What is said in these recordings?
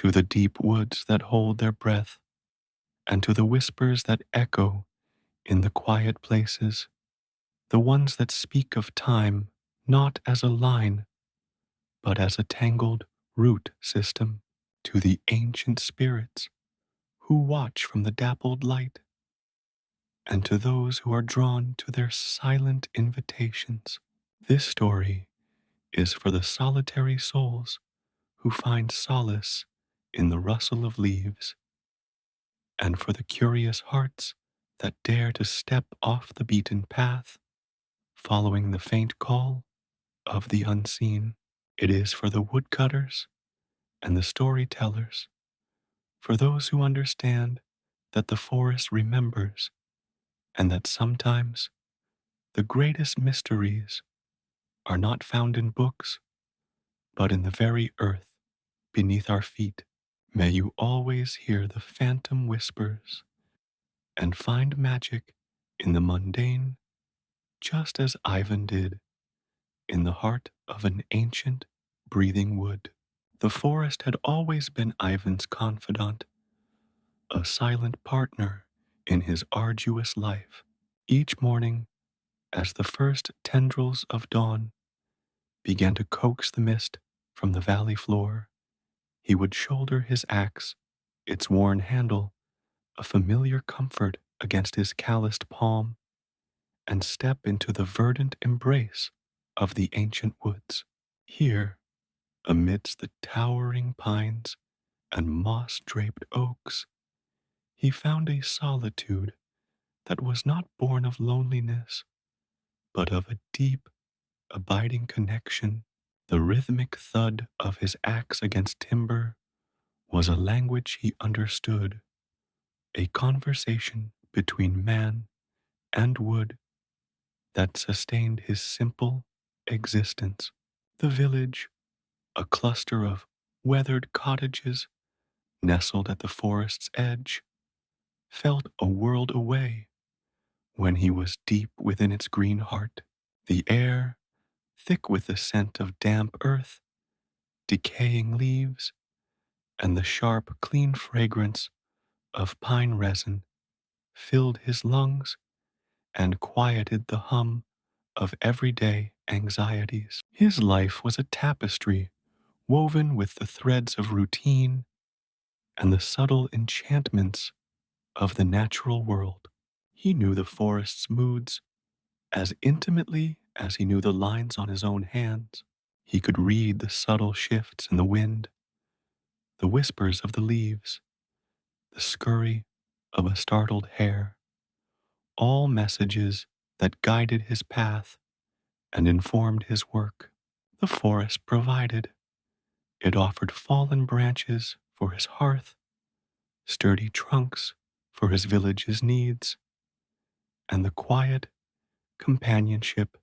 to the deep woods that hold their breath, and to the whispers that echo in the quiet places, the ones that speak of time not as a line, but as a tangled root system, to the ancient spirits who watch from the dappled light, and to those who are drawn to their silent invitations. This story is for the solitary souls who find solace in the rustle of leaves, and for the curious hearts that dare to step off the beaten path, following the faint call of the unseen. It is for the woodcutters and the storytellers, for those who understand that the forest remembers, and that sometimes the greatest mysteries are not found in books, but in the very earth beneath our feet. May you always hear the phantom whispers and find magic in the mundane, just as Ivan did in the heart of an ancient, breathing wood. The forest had always been Ivan's confidant, a silent partner in his arduous life. Each morning, as the first tendrils of dawn began to coax the mist from the valley floor, he would shoulder his axe, its worn handle a familiar comfort against his calloused palm, and step into the verdant embrace of the ancient woods. Here, amidst the towering pines and moss-draped oaks, he found a solitude that was not born of loneliness, but of a deep, abiding connection. The rhythmic thud of his axe against timber was a language he understood, a conversation between man and wood that sustained his simple existence. The village, a cluster of weathered cottages nestled at the forest's edge, felt a world away when he was deep within its green heart. The air, thick with the scent of damp earth, decaying leaves, and the sharp, clean fragrance of pine resin, filled his lungs and quieted the hum of everyday anxieties. His life was a tapestry woven with the threads of routine and the subtle enchantments of the natural world. He knew the forest's moods as intimately as he knew the lines on his own hands. He could read the subtle shifts in the wind, the whispers of the leaves, the scurry of a startled hare, all messages that guided his path and informed his work. The forest provided. It offered fallen branches for his hearth, sturdy trunks for his village's needs, and the quiet companionship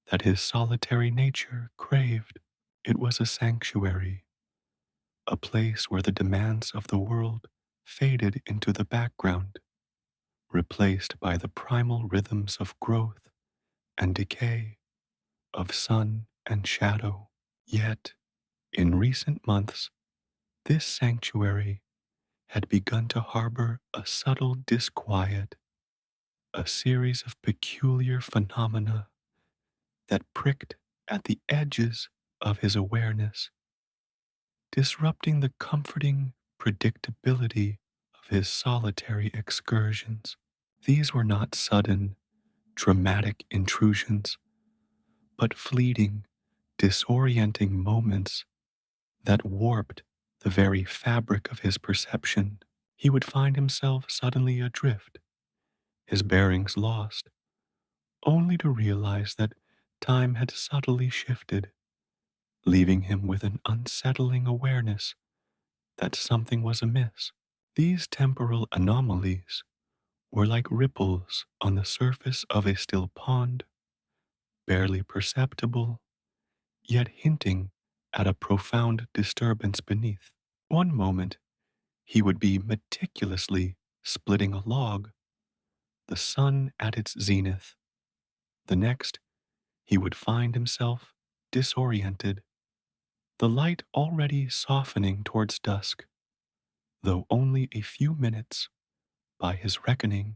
that his solitary nature craved. It was a sanctuary, a place where the demands of the world faded into the background, replaced by the primal rhythms of growth and decay, of sun and shadow. Yet, in recent months, this sanctuary had begun to harbor a subtle disquiet, a series of peculiar phenomena that pricked at the edges of his awareness, disrupting the comforting predictability of his solitary excursions. These were not sudden, dramatic intrusions, but fleeting, disorienting moments that warped the very fabric of his perception. He would find himself suddenly adrift, his bearings lost, only to realize that time had subtly shifted, leaving him with an unsettling awareness that something was amiss. These temporal anomalies were like ripples on the surface of a still pond, barely perceptible, yet hinting at a profound disturbance beneath. One moment, he would be meticulously splitting a log, the sun at its zenith. The next, he would find himself disoriented, the light already softening towards dusk, though only a few minutes, by his reckoning,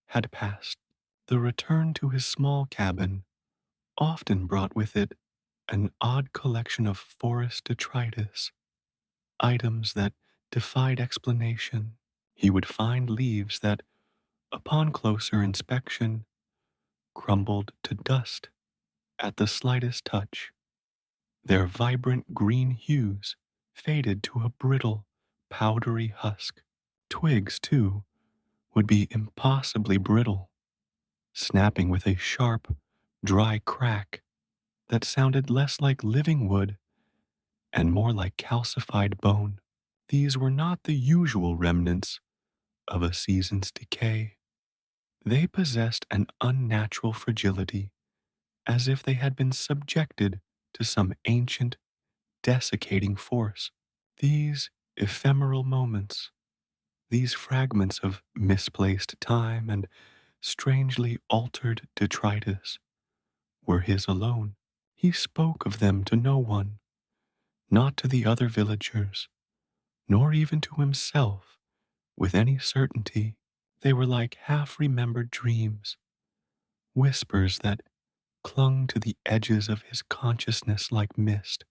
had passed. The return to his small cabin often brought with it an odd collection of forest detritus, items that defied explanation. He would find leaves that, upon closer inspection, crumbled to dust at the slightest touch. Their vibrant green hues faded to a brittle, powdery husk. Twigs, too, would be impossibly brittle, snapping with a sharp, dry crack that sounded less like living wood and more like calcified bone. These were not the usual remnants of a season's decay. They possessed an unnatural fragility, as if they had been subjected to some ancient, desiccating force. These ephemeral moments, these fragments of misplaced time and strangely altered detritus, were his alone. He spoke of them to no one, not to the other villagers, nor even to himself with any certainty. They were like half-remembered dreams, whispers that clung to the edges of his consciousness like mist,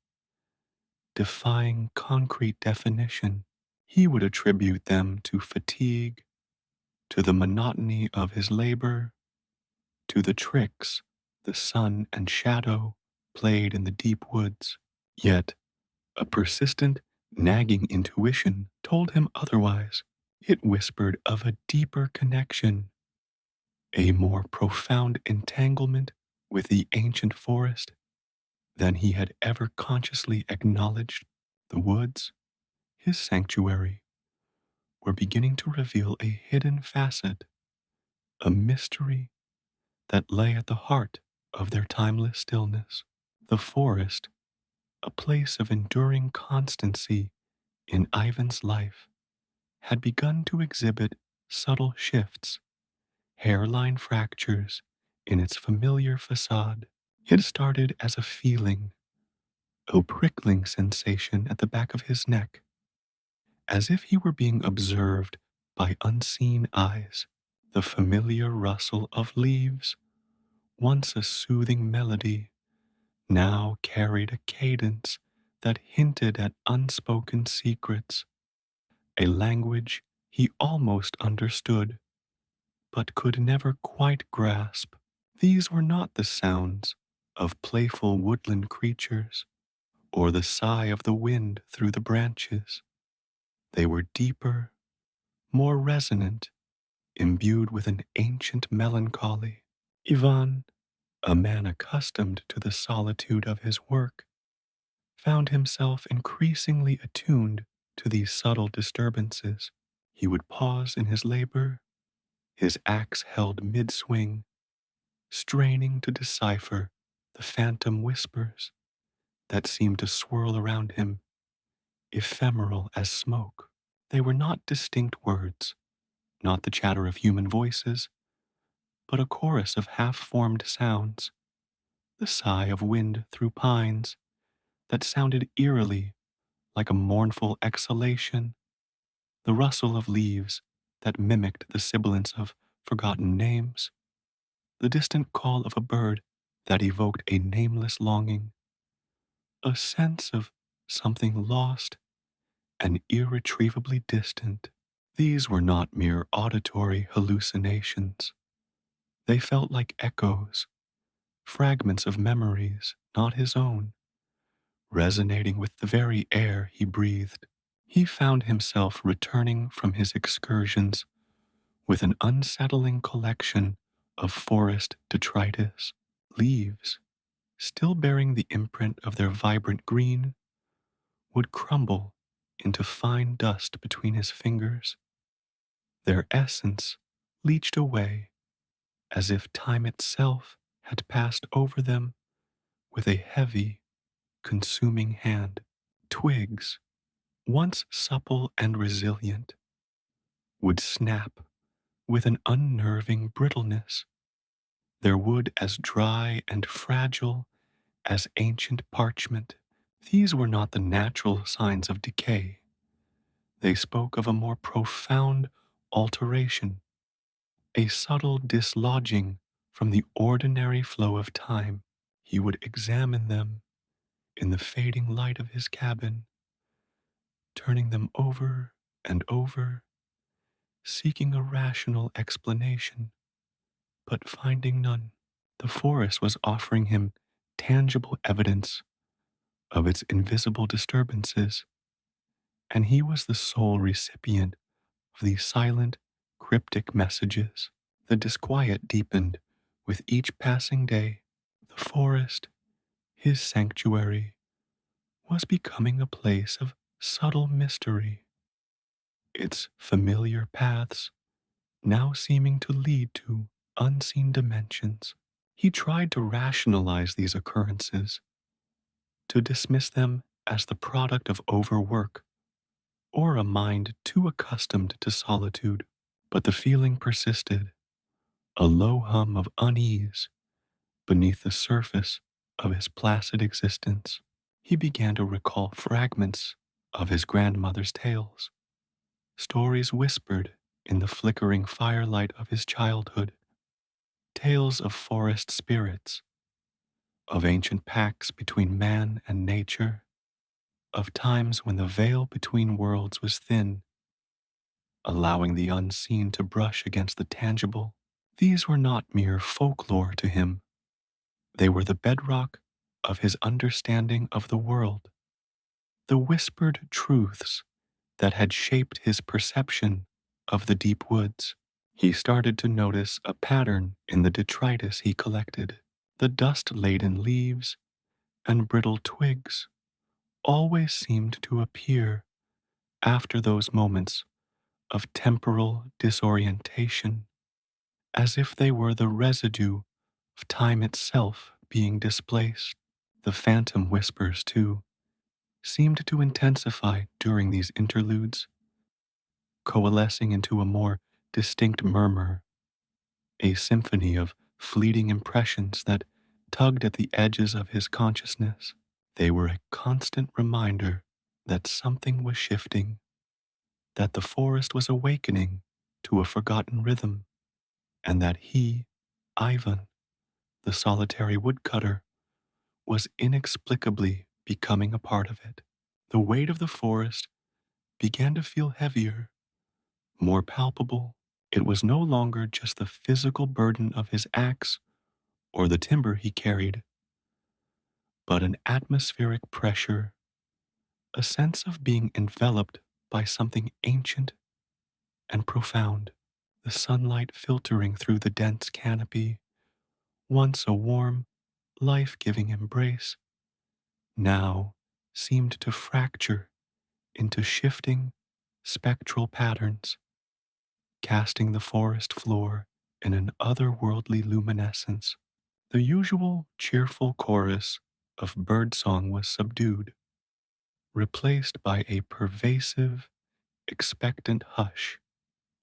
defying concrete definition. He would attribute them to fatigue, to the monotony of his labor, to the tricks the sun and shadow played in the deep woods. Yet, a persistent, nagging intuition told him otherwise. It whispered of a deeper connection, a more profound entanglement with the ancient forest than he had ever consciously acknowledged. The woods, his sanctuary, were beginning to reveal a hidden facet, a mystery that lay at the heart of their timeless stillness. The forest, a place of enduring constancy in Ivan's life, had begun to exhibit subtle shifts, hairline fractures in its familiar facade. It started as a feeling, a prickling sensation at the back of his neck, as if he were being observed by unseen eyes. The familiar rustle of leaves, once a soothing melody, now carried a cadence that hinted at unspoken secrets, a language he almost understood, but could never quite grasp. These were not the sounds of playful woodland creatures, or the sigh of the wind through the branches. They were deeper, more resonant, imbued with an ancient melancholy. Ivan, a man accustomed to the solitude of his work, found himself increasingly attuned to these subtle disturbances. He would pause in his labor, his axe held mid-swing, straining to decipher the phantom whispers that seemed to swirl around him, ephemeral as smoke. They were not distinct words, not the chatter of human voices, but a chorus of half-formed sounds, the sigh of wind through pines that sounded eerily like a mournful exhalation, the rustle of leaves that mimicked the sibilance of forgotten names, the distant call of a bird that evoked a nameless longing, a sense of something lost and irretrievably distant. These were not mere auditory hallucinations. They felt like echoes, fragments of memories not his own, resonating with the very air he breathed. He found himself returning from his excursions with an unsettling collection of forest detritus, leaves, still bearing the imprint of their vibrant green, would crumble into fine dust between his fingers, their essence leached away as if time itself had passed over them with a heavy, consuming hand. Twigs, once supple and resilient, would snap with an unnerving brittleness, their wood as dry and fragile as ancient parchment, These were not the natural signs of decay. They spoke of a more profound alteration, a subtle dislodging from the ordinary flow of time. He would examine them in the fading light of his cabin, turning them over and over, seeking a rational explanation, but finding none. The forest was offering him tangible evidence of its invisible disturbances, and he was the sole recipient of these silent, cryptic messages. The disquiet deepened with each passing day. The forest, his sanctuary, was becoming a place of subtle mystery, its familiar paths now seeming to lead to unseen dimensions. He tried to rationalize these occurrences, to dismiss them as the product of overwork or a mind too accustomed to solitude. But the feeling persisted, a low hum of unease beneath the surface of his placid existence. He began to recall fragments of his grandmother's tales, stories whispered in the flickering firelight of his childhood, tales of forest spirits, of ancient pacts between man and nature, of times when the veil between worlds was thin, allowing the unseen to brush against the tangible. These were not mere folklore to him. They were the bedrock of his understanding of the world, the whispered truths that had shaped his perception of the deep woods. He started to notice a pattern in the detritus he collected. The dust-laden leaves and brittle twigs always seemed to appear after those moments of temporal disorientation, as if they were the residue of time itself being displaced. The phantom whispers, too, seemed to intensify during these interludes, coalescing into a more distinct murmur, a symphony of fleeting impressions that tugged at the edges of his consciousness. They were a constant reminder that something was shifting, that the forest was awakening to a forgotten rhythm, and that he, Ivan, the solitary woodcutter, was inexplicably becoming a part of it. The weight of the forest began to feel heavier, more palpable. It was no longer just the physical burden of his axe or the timber he carried, but an atmospheric pressure, a sense of being enveloped by something ancient and profound. The sunlight filtering through the dense canopy, once a warm, life-giving embrace, now seemed to fracture into shifting, spectral patterns, casting the forest floor in an otherworldly luminescence. The usual cheerful chorus of birdsong was subdued, replaced by a pervasive, expectant hush,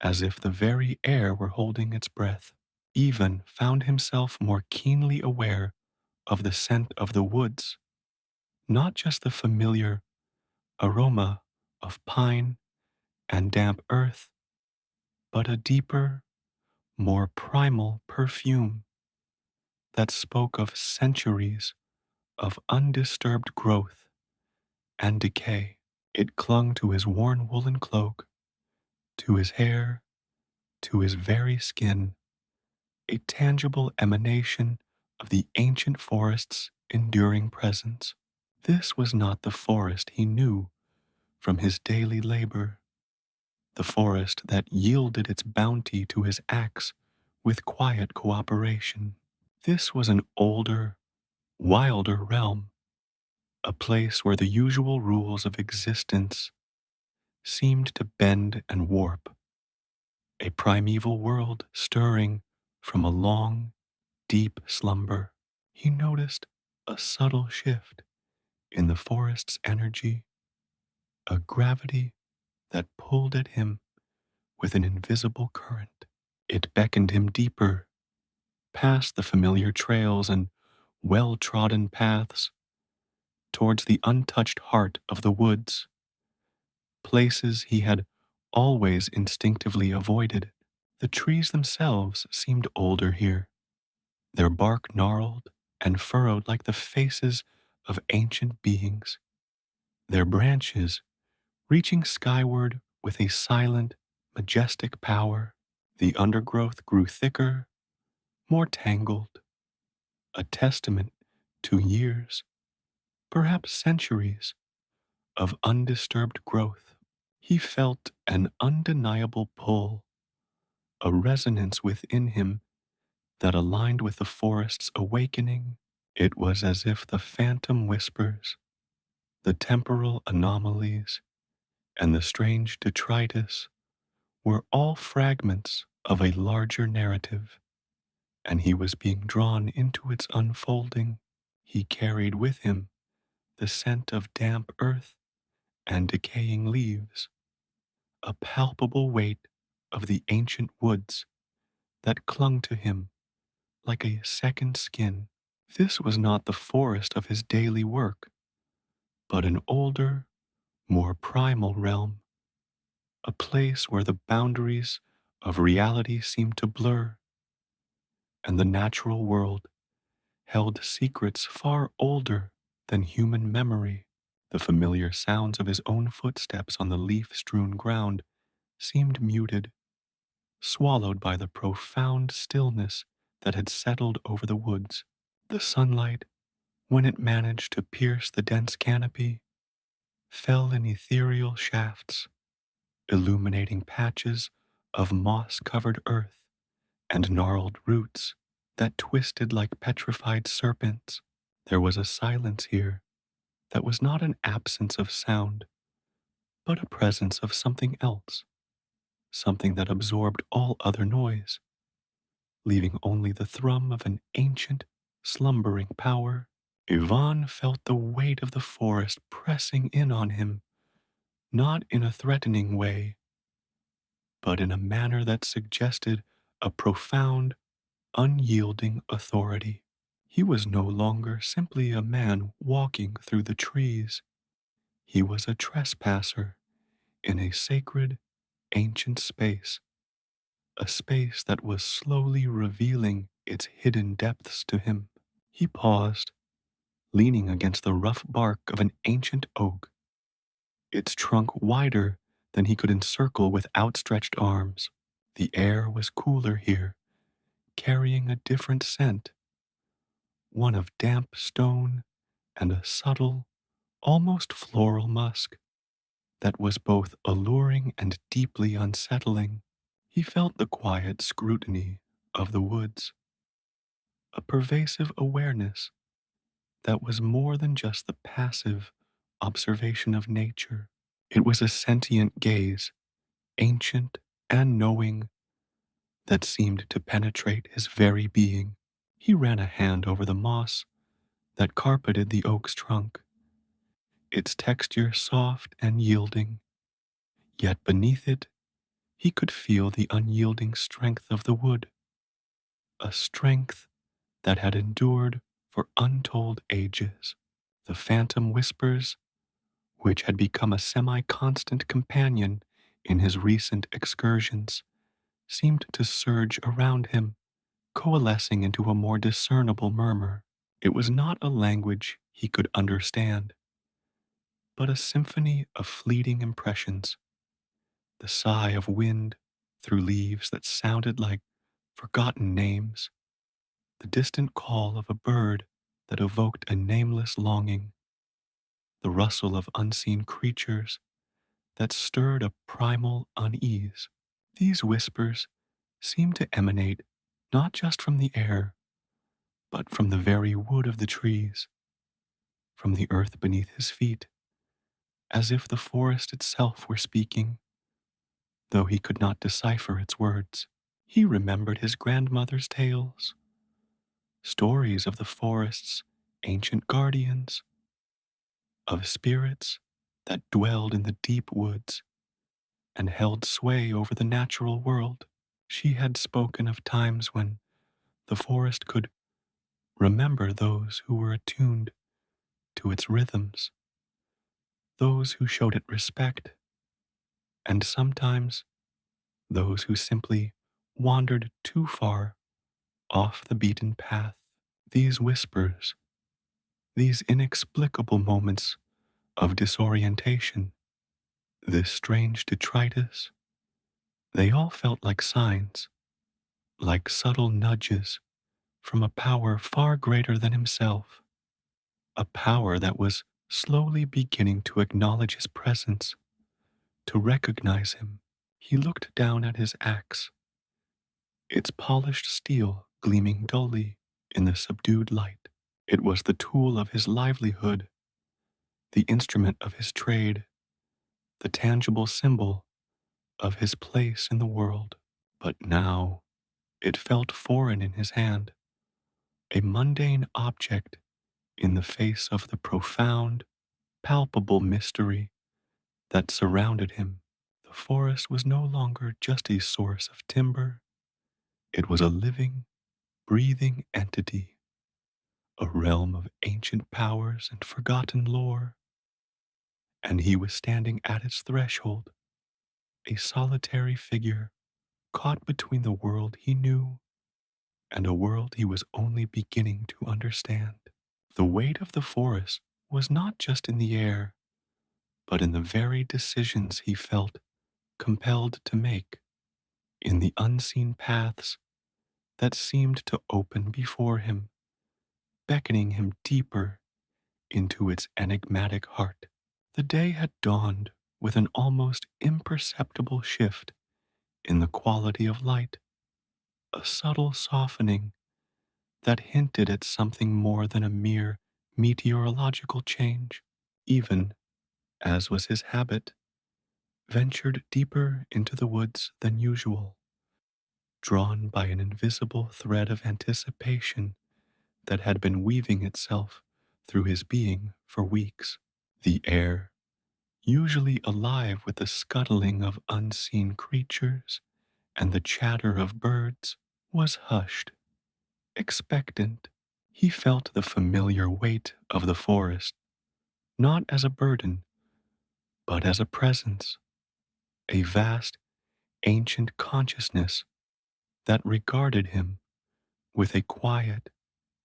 as if the very air were holding its breath. Ivan found himself more keenly aware of the scent of the woods, not just the familiar aroma of pine and damp earth, but a deeper, more primal perfume that spoke of centuries of undisturbed growth and decay. It clung to his worn woolen cloak, to his hair, to his very skin, a tangible emanation of the ancient forest's enduring presence. This was not the forest he knew from his daily labor, the forest that yielded its bounty to his axe with quiet cooperation. This was an older, wilder realm, a place where the usual rules of existence seemed to bend and warp, a primeval world stirring from a long, deep slumber. He noticed a subtle shift in the forest's energy, a gravity that pulled at him with an invisible current. It beckoned him deeper, past the familiar trails and well-trodden paths, towards the untouched heart of the woods, places he had always instinctively avoided. The trees themselves seemed older here, their bark gnarled and furrowed like the faces of ancient beings, their branches reaching skyward with a silent, majestic power. The undergrowth grew thicker, more tangled, a testament to years, perhaps centuries, of undisturbed growth. He felt an undeniable pull, a resonance within him that aligned with the forest's awakening. It was as if the phantom whispers, the temporal anomalies, and the strange detritus were all fragments of a larger narrative, and he was being drawn into its unfolding. He carried with him the scent of damp earth and decaying leaves, a palpable weight of the ancient woods that clung to him like a second skin. This was not the forest of his daily work, but an older, more primal realm, a place where the boundaries of reality seemed to blur, and the natural world held secrets far older than human memory. The familiar sounds of his own footsteps on the leaf-strewn ground seemed muted, swallowed by the profound stillness that had settled over the woods. The sunlight, when it managed to pierce the dense canopy, fell in ethereal shafts, illuminating patches of moss-covered earth and gnarled roots that twisted like petrified serpents. There was a silence here that was not an absence of sound, but a presence of something else, something that absorbed all other noise, leaving only the thrum of an ancient, slumbering power. Ivan felt the weight of the forest pressing in on him, not in a threatening way, but in a manner that suggested a profound, unyielding authority. He was no longer simply a man walking through the trees. He was a trespasser in a sacred, ancient space, a space that was slowly revealing its hidden depths to him. He paused, leaning against the rough bark of an ancient oak, its trunk wider than he could encircle with outstretched arms. The air was cooler here, carrying a different scent, one of damp stone and a subtle, almost floral musk that was both alluring and deeply unsettling. He felt the quiet scrutiny of the woods, a pervasive awareness that was more than just the passive observation of nature. It was a sentient gaze, ancient and knowing, that seemed to penetrate his very being. He ran a hand over the moss that carpeted the oak's trunk, its texture soft and yielding, yet beneath it he could feel the unyielding strength of the wood, a strength that had endured for untold ages. The phantom whispers, which had become a semi-constant companion in his recent excursions, seemed to surge around him, coalescing into a more discernible murmur. It was not a language he could understand, but a symphony of fleeting impressions, the sigh of wind through leaves that sounded like forgotten names, the distant call of a bird that evoked a nameless longing, the rustle of unseen creatures that stirred a primal unease. These whispers seemed to emanate not just from the air, but from the very wood of the trees, from the earth beneath his feet, as if the forest itself were speaking, though he could not decipher its words. He remembered his grandmother's tales, stories of the forest's ancient guardians, of spirits that dwelled in the deep woods and held sway over the natural world. She had spoken of times when the forest could remember those who were attuned to its rhythms, those who showed it respect, and sometimes those who simply wandered too far off the beaten path. These whispers, these inexplicable moments of disorientation, this strange detritus, they all felt like signs, like subtle nudges from a power far greater than himself, a power that was slowly beginning to acknowledge his presence, to recognize him. He looked down at his axe, its polished steel gleaming dully in the subdued light. It was the tool of his livelihood, the instrument of his trade, the tangible symbol of his place in the world. But now it felt foreign in his hand, a mundane object in the face of the profound, palpable mystery that surrounded him. The forest was no longer just a source of timber, it was a living, breathing entity, a realm of ancient powers and forgotten lore. And he was standing at its threshold, a solitary figure caught between the world he knew and a world he was only beginning to understand. The weight of the forest was not just in the air, but in the very decisions he felt compelled to make, in the unseen paths that seemed to open before him, beckoning him deeper into its enigmatic heart. The day had dawned with an almost imperceptible shift in the quality of light, a subtle softening that hinted at something more than a mere meteorological change. Even, as was his habit, ventured deeper into the woods than usual, drawn by an invisible thread of anticipation that had been weaving itself through his being for weeks. The air, usually alive with the scuttling of unseen creatures and the chatter of birds, was hushed, expectant. He felt the familiar weight of the forest, not as a burden, but as a presence, a vast, ancient consciousness that regarded him with a quiet,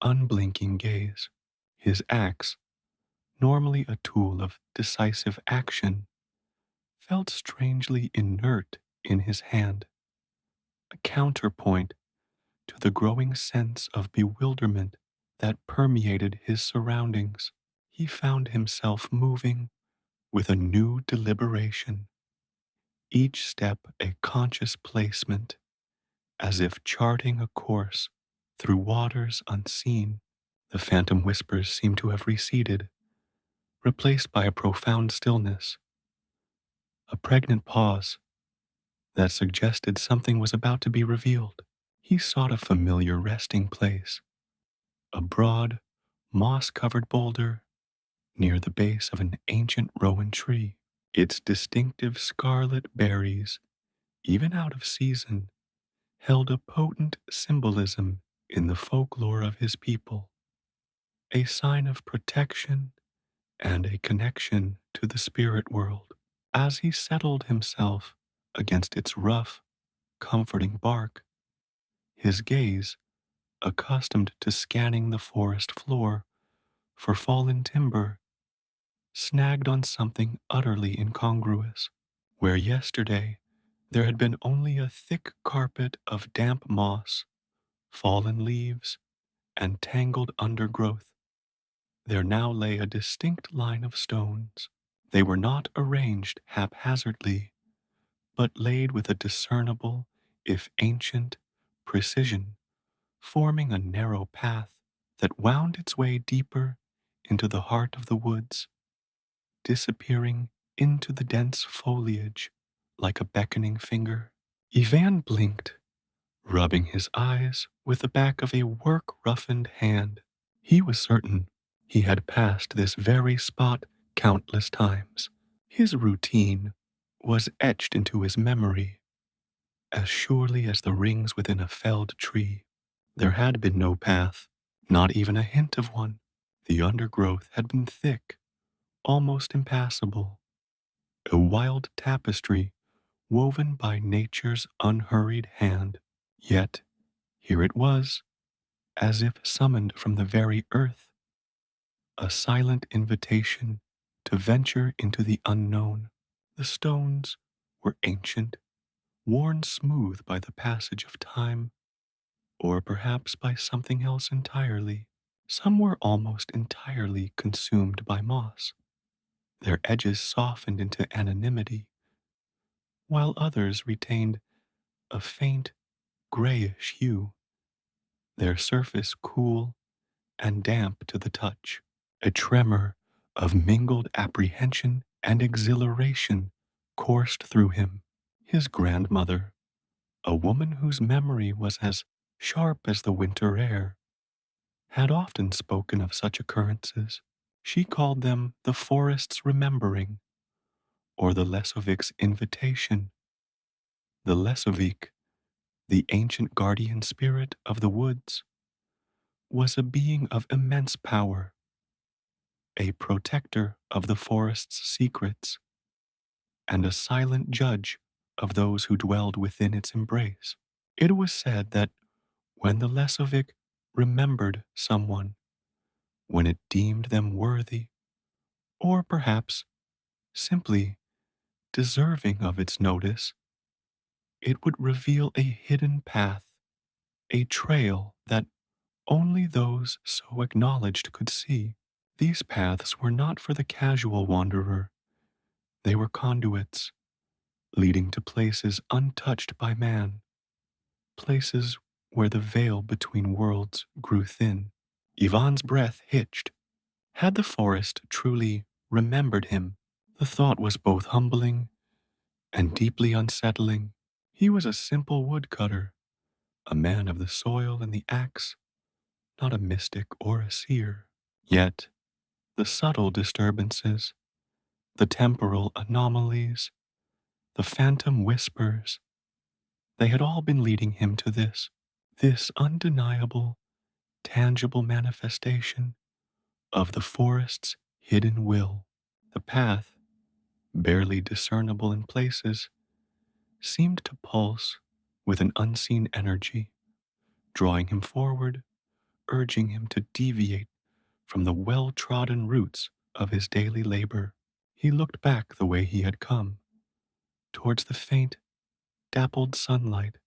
unblinking gaze. His axe, normally a tool of decisive action, felt strangely inert in his hand, a counterpoint to the growing sense of bewilderment that permeated his surroundings. He found himself moving with a new deliberation, each step a conscious placement, as if charting a course through waters unseen. The phantom whispers seemed to have receded, replaced by a profound stillness, a pregnant pause that suggested something was about to be revealed. He sought a familiar resting place, a broad, moss-covered boulder near the base of an ancient Rowan tree. Its distinctive scarlet berries, even out of season, held a potent symbolism in the folklore of his people, a sign of protection and a connection to the spirit world. As he settled himself against its rough, comforting bark, his gaze, accustomed to scanning the forest floor for fallen timber, snagged on something utterly incongruous. Where yesterday there had been only a thick carpet of damp moss, fallen leaves, and tangled undergrowth, there now lay a distinct line of stones. They were not arranged haphazardly, but laid with a discernible, if ancient, precision, forming a narrow path that wound its way deeper into the heart of the woods, disappearing into the dense foliage like a beckoning finger. Ivan blinked, rubbing his eyes with the back of a work-roughened hand. He was certain he had passed this very spot countless times. His routine was etched into his memory as surely as the rings within a felled tree. There had been no path, not even a hint of one. The undergrowth had been thick, almost impassable, a wild tapestry woven by nature's unhurried hand. Yet here it was, as if summoned from the very earth, a silent invitation to venture into the unknown. The stones were ancient, worn smooth by the passage of time, or perhaps by something else entirely. Some were almost entirely consumed by moss, their edges softened into anonymity, while others retained a faint grayish hue, their surface cool and damp to the touch. A tremor of mingled apprehension and exhilaration coursed through him. His grandmother, a woman whose memory was as sharp as the winter air, had often spoken of such occurrences. She called them the forest's remembering, or the Lesovic's invitation. The Lesovic, the ancient guardian spirit of the woods, was a being of immense power, a protector of the forest's secrets, and a silent judge of those who dwelled within its embrace. It was said that when the Lesovic remembered someone, when it deemed them worthy, or perhaps simply deserving of its notice, it would reveal a hidden path, a trail that only those so acknowledged could see. These paths were not for the casual wanderer. They were conduits, leading to places untouched by man, places where the veil between worlds grew thin. Ivan's breath hitched. Had the forest truly remembered him? The thought was both humbling and deeply unsettling. He was a simple woodcutter, a man of the soil and the axe, not a mystic or a seer. Yet, the subtle disturbances, the temporal anomalies, the phantom whispers, they had all been leading him to this undeniable, tangible manifestation of the forest's hidden will. The path, barely discernible in places, seemed to pulse with an unseen energy, drawing him forward, urging him to deviate from the well-trodden routes of his daily labor. He looked back the way he had come, towards the faint, dappled sunlight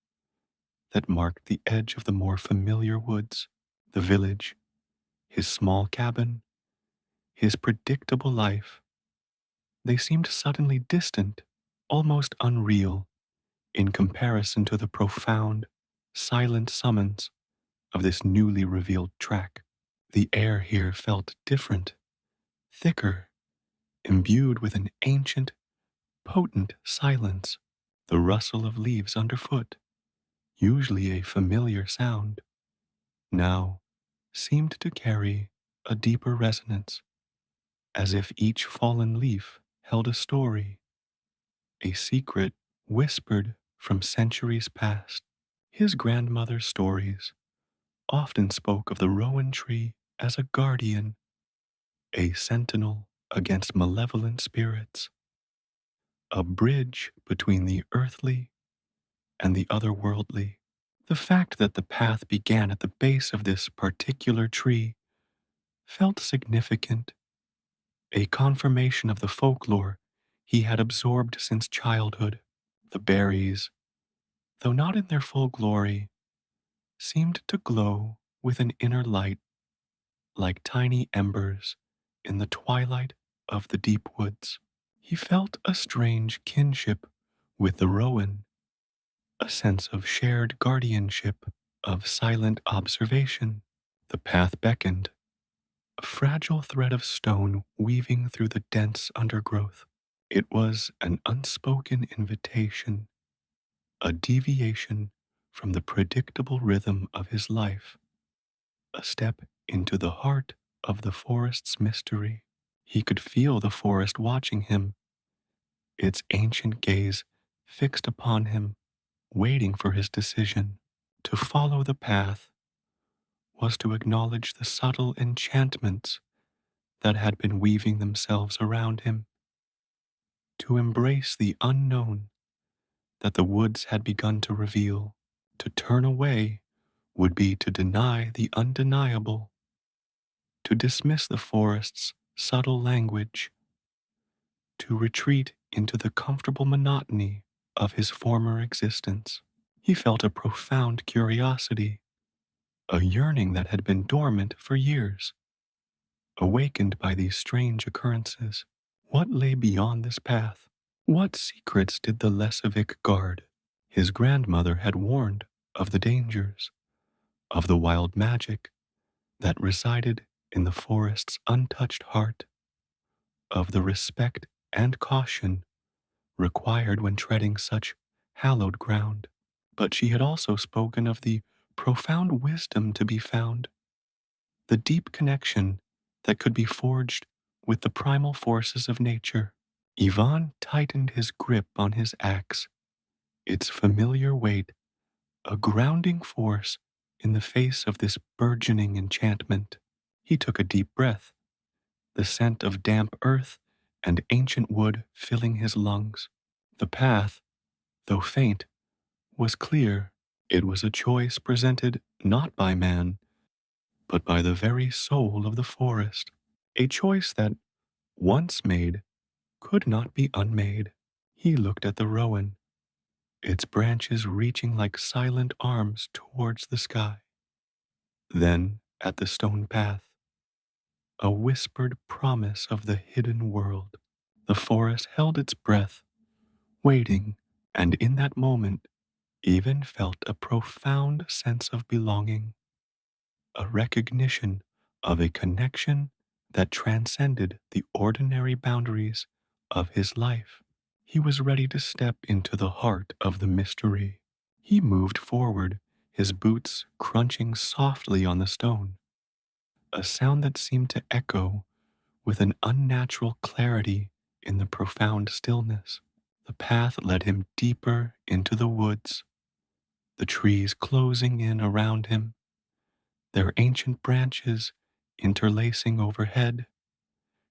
that marked the edge of the more familiar woods, the village, his small cabin, his predictable life. They seemed suddenly distant, almost unreal, in comparison to the profound, silent summons of this newly revealed track. The air here felt different, thicker, imbued with an ancient, potent silence. The rustle of leaves underfoot, usually a familiar sound, now seemed to carry a deeper resonance, as if each fallen leaf held a story, a secret whispered from centuries past. His grandmother's stories often spoke of the Rowan tree as a guardian, a sentinel against malevolent spirits, a bridge between the earthly and the otherworldly. The fact that the path began at the base of this particular tree felt significant, a confirmation of the folklore he had absorbed since childhood. The berries, though not in their full glory, seemed to glow with an inner light, like tiny embers in the twilight of the deep woods. He felt a strange kinship with the rowan, a sense of shared guardianship, of silent observation. The path beckoned, a fragile thread of stone weaving through the dense undergrowth. It was an unspoken invitation, a deviation from the predictable rhythm of his life, a step into the heart of the forest's mystery. He could feel the forest watching him, its ancient gaze fixed upon him, waiting for his decision. To follow the path was to acknowledge the subtle enchantments that had been weaving themselves around him, to embrace the unknown that the woods had begun to reveal. To turn away would be to deny the undeniable, to dismiss the forest's subtle language, to retreat into the comfortable monotony of his former existence. He felt a profound curiosity, a yearning that had been dormant for years, awakened by these strange occurrences. What lay beyond this path? What secrets did the Lesovic guard? His grandmother had warned of the dangers, of the wild magic that resided in the forest's untouched heart, of the respect and caution required when treading such hallowed ground. But she had also spoken of the profound wisdom to be found, the deep connection that could be forged with the primal forces of nature. Ivan tightened his grip on his axe, its familiar weight a grounding force in the face of this burgeoning enchantment. He took a deep breath, the scent of damp earth and ancient wood filling his lungs. The path, though faint, was clear. It was a choice presented not by man, but by the very soul of the forest, a choice that, once made, could not be unmade. He looked at the rowan, its branches reaching like silent arms towards the sky. Then, at the stone path, a whispered promise of the hidden world. The forest held its breath, waiting, and in that moment, even felt a profound sense of belonging, a recognition of a connection that transcended the ordinary boundaries of his life. He was ready to step into the heart of the mystery. He moved forward, his boots crunching softly on the stone, a sound that seemed to echo with an unnatural clarity in the profound stillness. The path led him deeper into the woods, the trees closing in around him, their ancient branches interlacing overhead,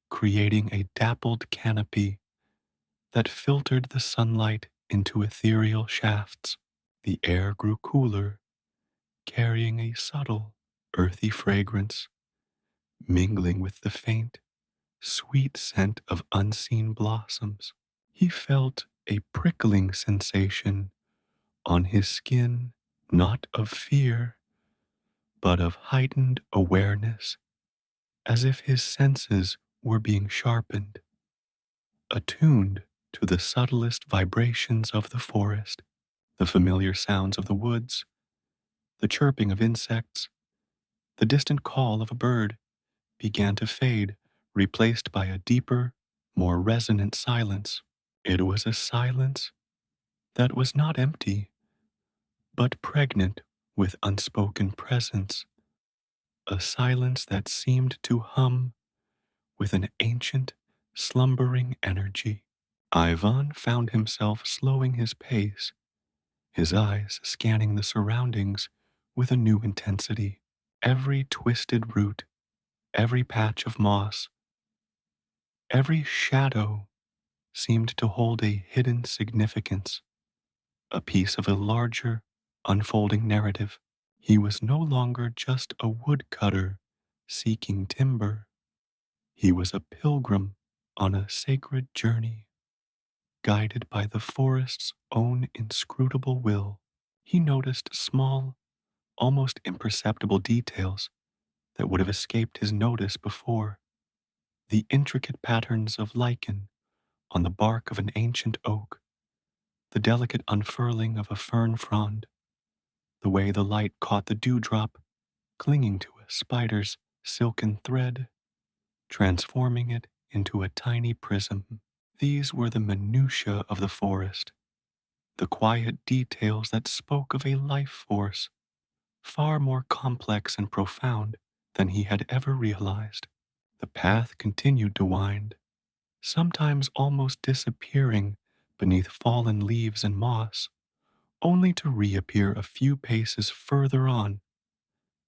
creating a dappled canopy that filtered the sunlight into ethereal shafts. The air grew cooler, carrying a subtle, earthy fragrance, mingling with the faint, sweet scent of unseen blossoms. He felt a prickling sensation on his skin, not of fear, but of heightened awareness, as if his senses were being sharpened, attuned to the subtlest vibrations of the forest, the familiar sounds of the woods, the chirping of insects, the distant call of a bird began to fade, replaced by a deeper, more resonant silence. It was a silence that was not empty, but pregnant with unspoken presence, a silence that seemed to hum with an ancient, slumbering energy. Ivan found himself slowing his pace, his eyes scanning the surroundings with a new intensity. Every twisted root, every patch of moss, every shadow seemed to hold a hidden significance, a piece of a larger, unfolding narrative. He was no longer just a woodcutter seeking timber. He was a pilgrim on a sacred journey, guided by the forest's own inscrutable will. He noticed small, almost imperceptible details that would have escaped his notice before. The intricate patterns of lichen on the bark of an ancient oak, the delicate unfurling of a fern frond, the way the light caught the dewdrop clinging to a spider's silken thread, transforming it into a tiny prism. These were the minutiae of the forest, the quiet details that spoke of a life force far more complex and profound than he had ever realized. The path continued to wind, sometimes almost disappearing beneath fallen leaves and moss, only to reappear a few paces further on,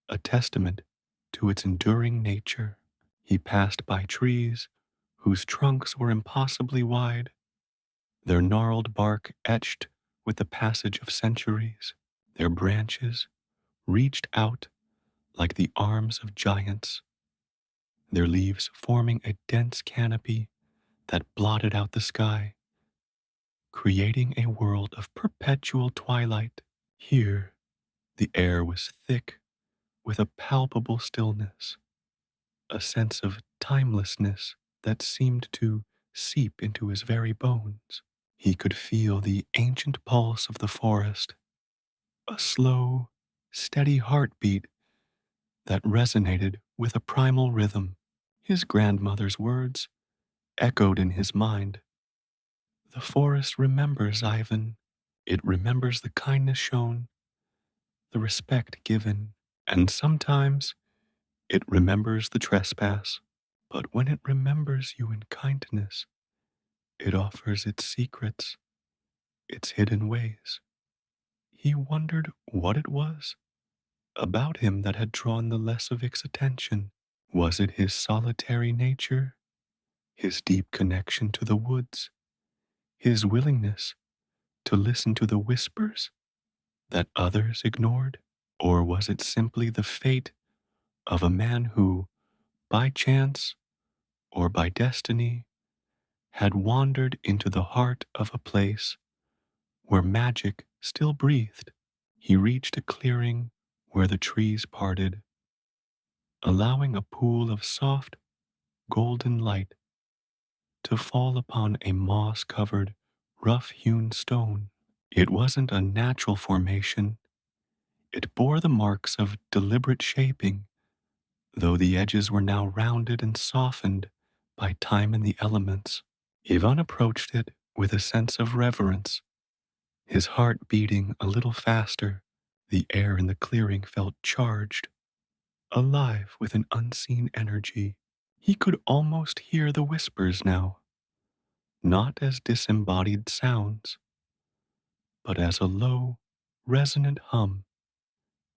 a testament to its enduring nature. He passed by trees whose trunks were impossibly wide, their gnarled bark etched with the passage of centuries. Their branches reached out like the arms of giants, their leaves forming a dense canopy that blotted out the sky, creating a world of perpetual twilight. Here, the air was thick with a palpable stillness, a sense of timelessness that seemed to seep into his very bones. He could feel the ancient pulse of the forest, a slow, steady heartbeat that resonated with a primal rhythm. His grandmother's words echoed in his mind. The forest remembers Ivan. It remembers the kindness shown, the respect given, and sometimes it remembers the trespass. But when it remembers you in kindness, it offers its secrets, its hidden ways. He wondered what it was about him that had drawn the Lesovic's attention. Was it his solitary nature, his deep connection to the woods, his willingness to listen to the whispers that others ignored? Or was it simply the fate of a man who, by chance or by destiny, had wandered into the heart of a place where magic still breathed? He reached a clearing where the trees parted, allowing a pool of soft, golden light to fall upon a moss-covered, rough-hewn stone. It wasn't a natural formation. It bore the marks of deliberate shaping, though the edges were now rounded and softened by time and the elements. Ivan approached it with a sense of reverence, his heart beating a little faster. The air in the clearing felt charged, alive with an unseen energy. He could almost hear the whispers now, not as disembodied sounds, but as a low, resonant hum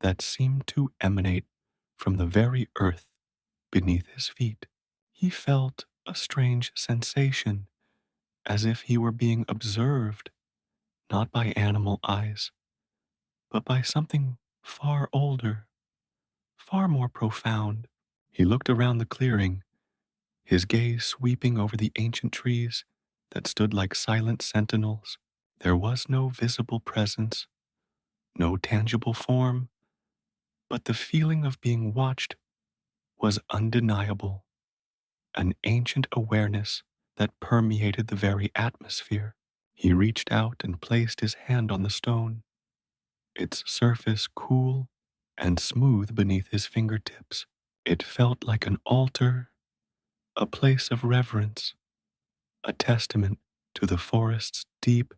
that seemed to emanate from the very earth beneath his feet. He felt a strange sensation, as if he were being observed, not by animal eyes, but by something far older, far more profound. He looked around the clearing, his gaze sweeping over the ancient trees that stood like silent sentinels. There was no visible presence, no tangible form, but the feeling of being watched was undeniable, an ancient awareness that permeated the very atmosphere. He reached out and placed his hand on the stone, its surface cool and smooth beneath his fingertips. It felt like an altar, a place of reverence, a testament to the forest's deep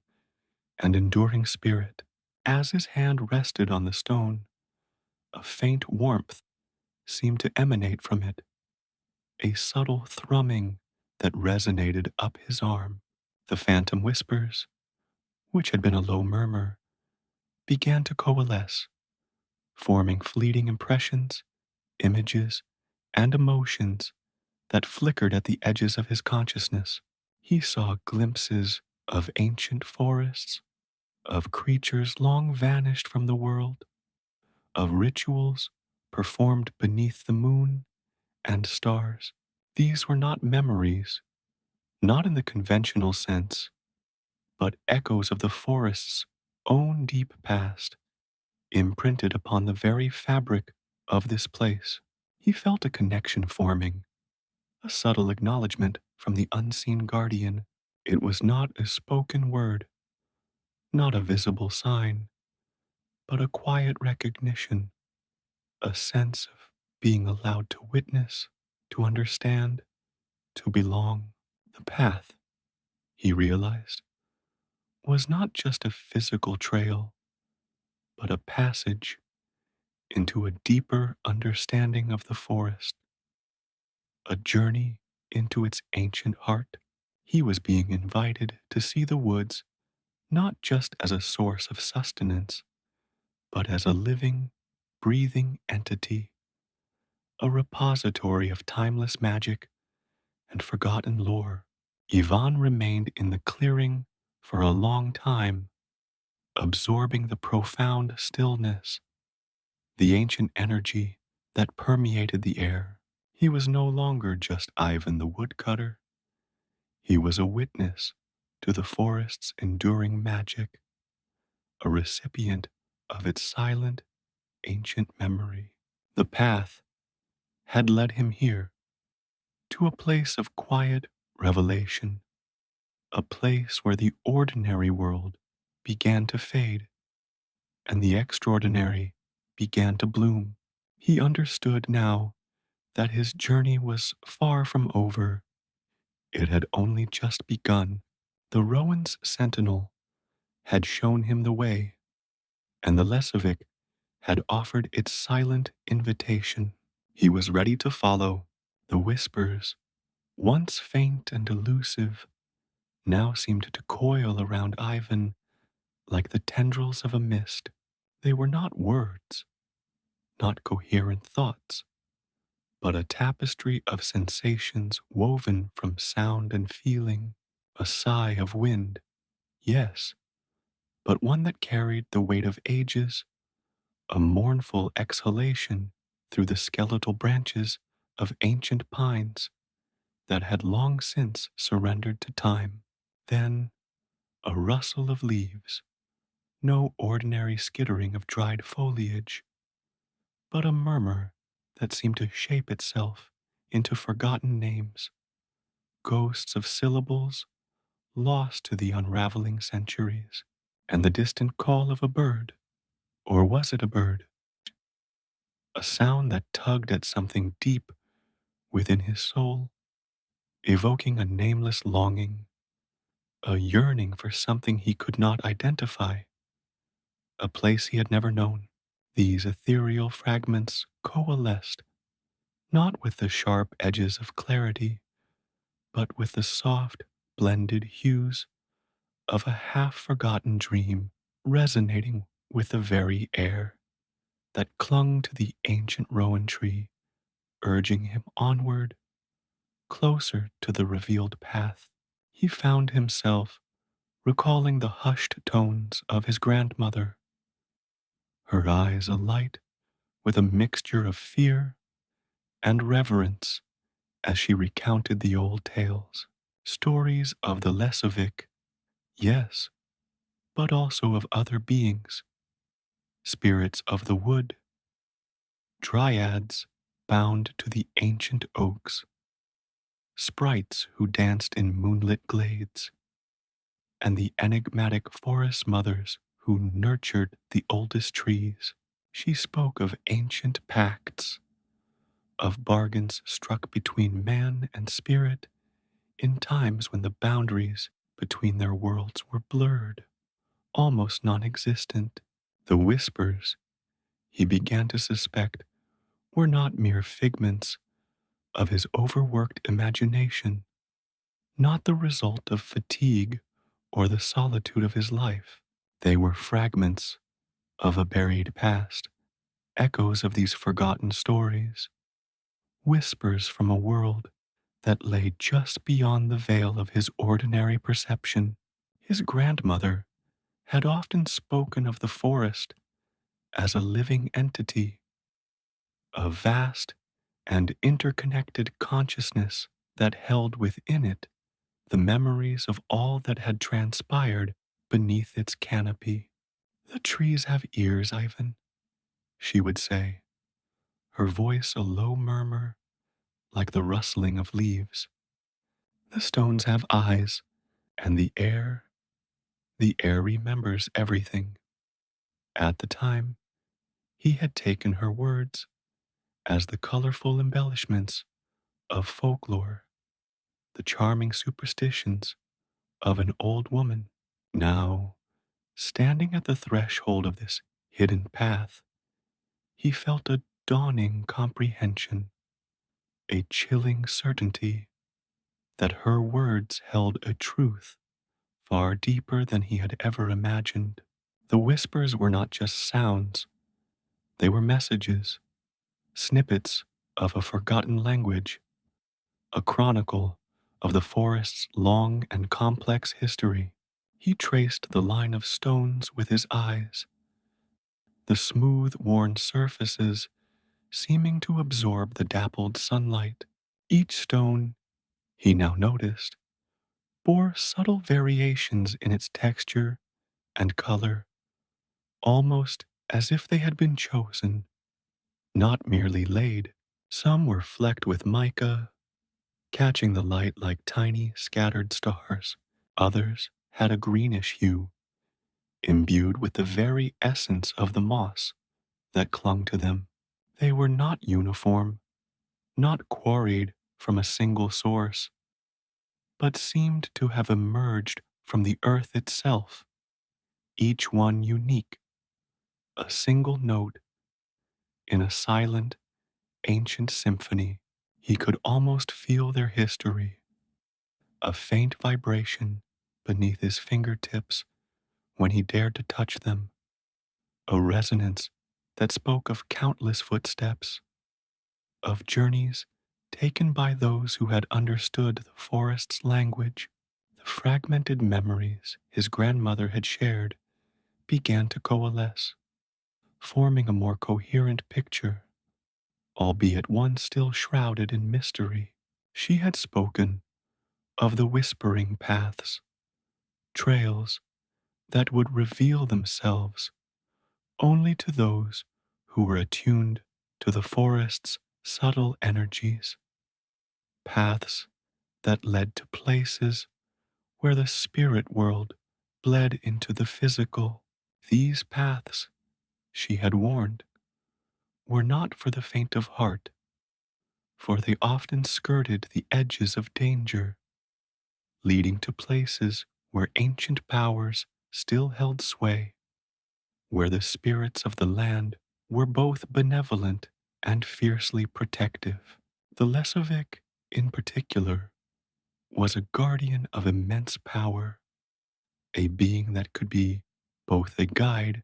and enduring spirit. As his hand rested on the stone, a faint warmth seemed to emanate from it, a subtle thrumming that resonated up his arm. The phantom whispers, which had been a low murmur, began to coalesce, forming fleeting impressions, images, and emotions that flickered at the edges of his consciousness. He saw glimpses of ancient forests, of creatures long vanished from the world, of rituals performed beneath the moon and stars. These were not memories, not in the conventional sense, but echoes of the forest's own deep past, imprinted upon the very fabric of this place. He felt a connection forming, a subtle acknowledgement from the unseen guardian. It was not a spoken word, not a visible sign, but a quiet recognition, a sense of being allowed to witness, to understand, to belong. The path, he realized, was not just a physical trail, but a passage into a deeper understanding of the forest, a journey into its ancient heart. He was being invited to see the woods not just as a source of sustenance, but as a living, breathing entity, a repository of timeless magic and forgotten lore. Ivan remained in the clearing for a long time, absorbing the profound stillness, the ancient energy that permeated the air. He was no longer just Ivan the woodcutter. He was a witness to the forest's enduring magic, a recipient of its silent, ancient memory. The path had led him here, to a place of quiet revelation, a place where the ordinary world began to fade and the extraordinary began to bloom. He understood now that his journey was far from over. It had only just begun. The Rowan's sentinel had shown him the way, and the Lesovic had offered its silent invitation. He was ready to follow. The whispers, once faint and elusive, now seemed to coil around Ivan like the tendrils of a mist. They were not words, not coherent thoughts, but a tapestry of sensations woven from sound and feeling, a sigh of wind, yes, but one that carried the weight of ages, a mournful exhalation through the skeletal branches of ancient pines that had long since surrendered to time. Then a rustle of leaves, no ordinary skittering of dried foliage, but a murmur that seemed to shape itself into forgotten names, ghosts of syllables lost to the unraveling centuries, and the distant call of a bird, or was it a bird? A sound that tugged at something deep within his soul, evoking a nameless longing, a yearning for something he could not identify, a place he had never known. These ethereal fragments coalesced, not with the sharp edges of clarity, but with the soft, blended hues of a half-forgotten dream resonating with the very air that clung to the ancient rowan tree, urging him onward, closer to the revealed path. He found himself recalling the hushed tones of his grandmother, her eyes alight with a mixture of fear and reverence as she recounted the old tales, stories of the Lesovic, yes, but also of other beings, spirits of the wood, dryads bound to the ancient oaks, sprites who danced in moonlit glades, and the enigmatic forest mothers who nurtured the oldest trees. She spoke of ancient pacts, of bargains struck between man and spirit in times when the boundaries between their worlds were blurred, almost non existent. The whispers, he began to suspect, were not mere figments of his overworked imagination, not the result of fatigue or the solitude of his life. They were fragments of a buried past, echoes of these forgotten stories, whispers from a world that lay just beyond the veil of his ordinary perception. His grandmother had often spoken of the forest as a living entity, a vast and interconnected consciousness that held within it the memories of all that had transpired beneath its canopy. The trees have ears, Ivan, she would say, her voice a low murmur like the rustling of leaves. The stones have eyes, and the air remembers everything. At the time, he had taken her words as the colorful embellishments of folklore, the charming superstitions of an old woman. Now, standing at the threshold of this hidden path, he felt a dawning comprehension, a chilling certainty that her words held a truth far deeper than he had ever imagined. The whispers were not just sounds, they were messages, snippets of a forgotten language, a chronicle of the forest's long and complex history. He traced the line of stones with his eyes, the smooth, worn surfaces seeming to absorb the dappled sunlight. Each stone, he now noticed, bore subtle variations in its texture and color, almost as if they had been chosen, not merely laid. Some were flecked with mica, catching the light like tiny scattered stars. Others had a greenish hue, imbued with the very essence of the moss that clung to them. They were not uniform, not quarried from a single source, but seemed to have emerged from the earth itself, each one unique, a single note in a silent, ancient symphony. He could almost feel their history, a faint vibration beneath his fingertips when he dared to touch them, a resonance that spoke of countless footsteps, of journeys taken by those who had understood the forest's language. The fragmented memories his grandmother had shared began to coalesce, forming a more coherent picture, albeit one still shrouded in mystery. She had spoken of the whispering paths, trails that would reveal themselves only to those who were attuned to the forest's subtle energies, paths that led to places where the spirit world bled into the physical. These paths, she had warned, were not for the faint of heart, for they often skirted the edges of danger, leading to places where ancient powers still held sway, where the spirits of the land were both benevolent and fiercely protective. The Lesovic, in particular, was a guardian of immense power, a being that could be both a guide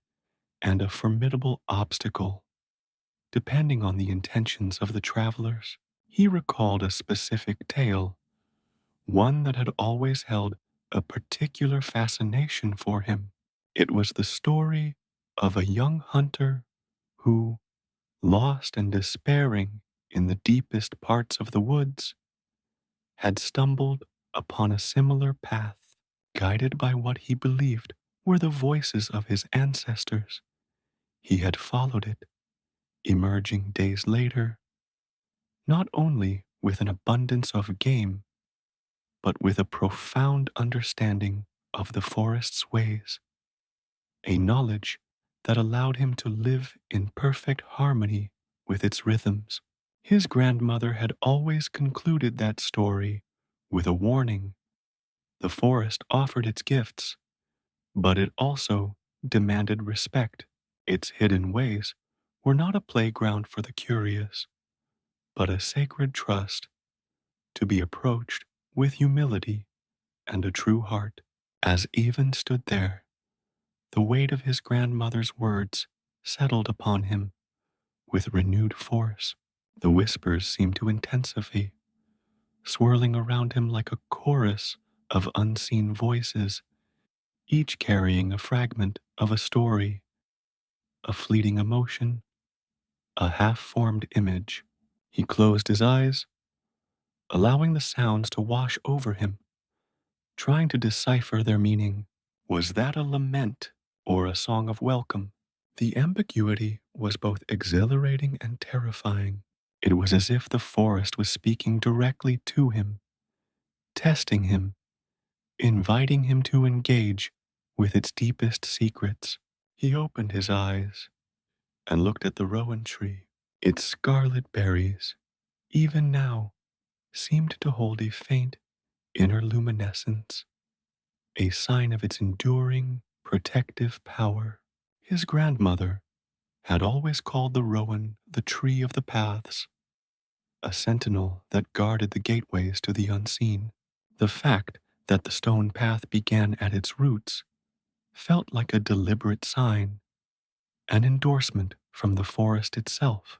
and a formidable obstacle, depending on the intentions of the travelers. He recalled a specific tale, one that had always held a particular fascination for him. It was the story of a young hunter who, lost and despairing in the deepest parts of the woods, had stumbled upon a similar path. Guided by what he believed were the voices of his ancestors, he had followed it, emerging days later, not only with an abundance of game, but with a profound understanding of the forest's ways, a knowledge that allowed him to live in perfect harmony with its rhythms. His grandmother had always concluded that story with a warning. The forest offered its gifts, but it also demanded respect. Its hidden ways were not a playground for the curious, but a sacred trust to be approached with humility and a true heart. As Even stood there, the weight of his grandmother's words settled upon him with renewed force. The whispers seemed to intensify, swirling around him like a chorus of unseen voices, each carrying a fragment of a story, a fleeting emotion, a half-formed image. He closed his eyes, allowing the sounds to wash over him, trying to decipher their meaning. Was that a lament or a song of welcome? The ambiguity was both exhilarating and terrifying. It was as if the forest was speaking directly to him, testing him, inviting him to engage with its deepest secrets. He opened his eyes and looked at the rowan tree. Its scarlet berries, even now, seemed to hold a faint inner luminescence, a sign of its enduring, protective power. His grandmother had always called the rowan the tree of the paths, a sentinel that guarded the gateways to the unseen. The fact that the stone path began at its roots felt like a deliberate sign, an endorsement from the forest itself.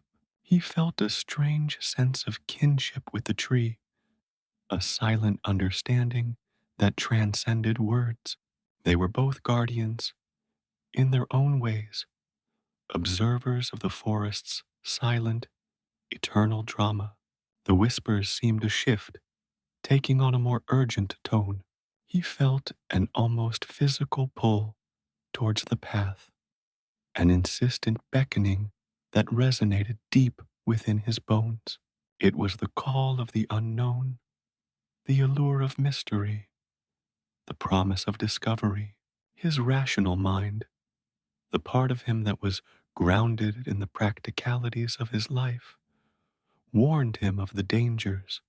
He felt a strange sense of kinship with the tree, a silent understanding that transcended words. They were both guardians, in their own ways, observers of the forest's silent, eternal drama. The whispers seemed to shift, taking on a more urgent tone. He felt an almost physical pull towards the path, an insistent beckoning that resonated deep within his bones. It was the call of the unknown, the allure of mystery, the promise of discovery. His rational mind, the part of him that was grounded in the practicalities of his life, warned him of the dangers,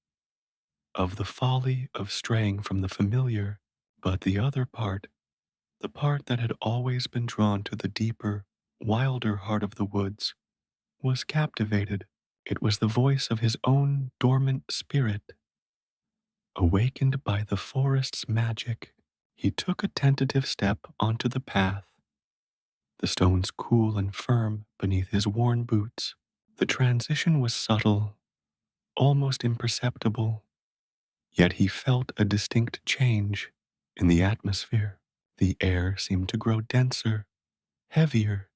of the folly of straying from the familiar. But the other part, the part that had always been drawn to the deeper, wilder heart of the woods, was captivated. It was the voice of his own dormant spirit. Awakened by the forest's magic, he took a tentative step onto the path, the stones cool and firm beneath his worn boots. The transition was subtle, almost imperceptible, yet he felt a distinct change in the atmosphere. The air seemed to grow denser, heavier,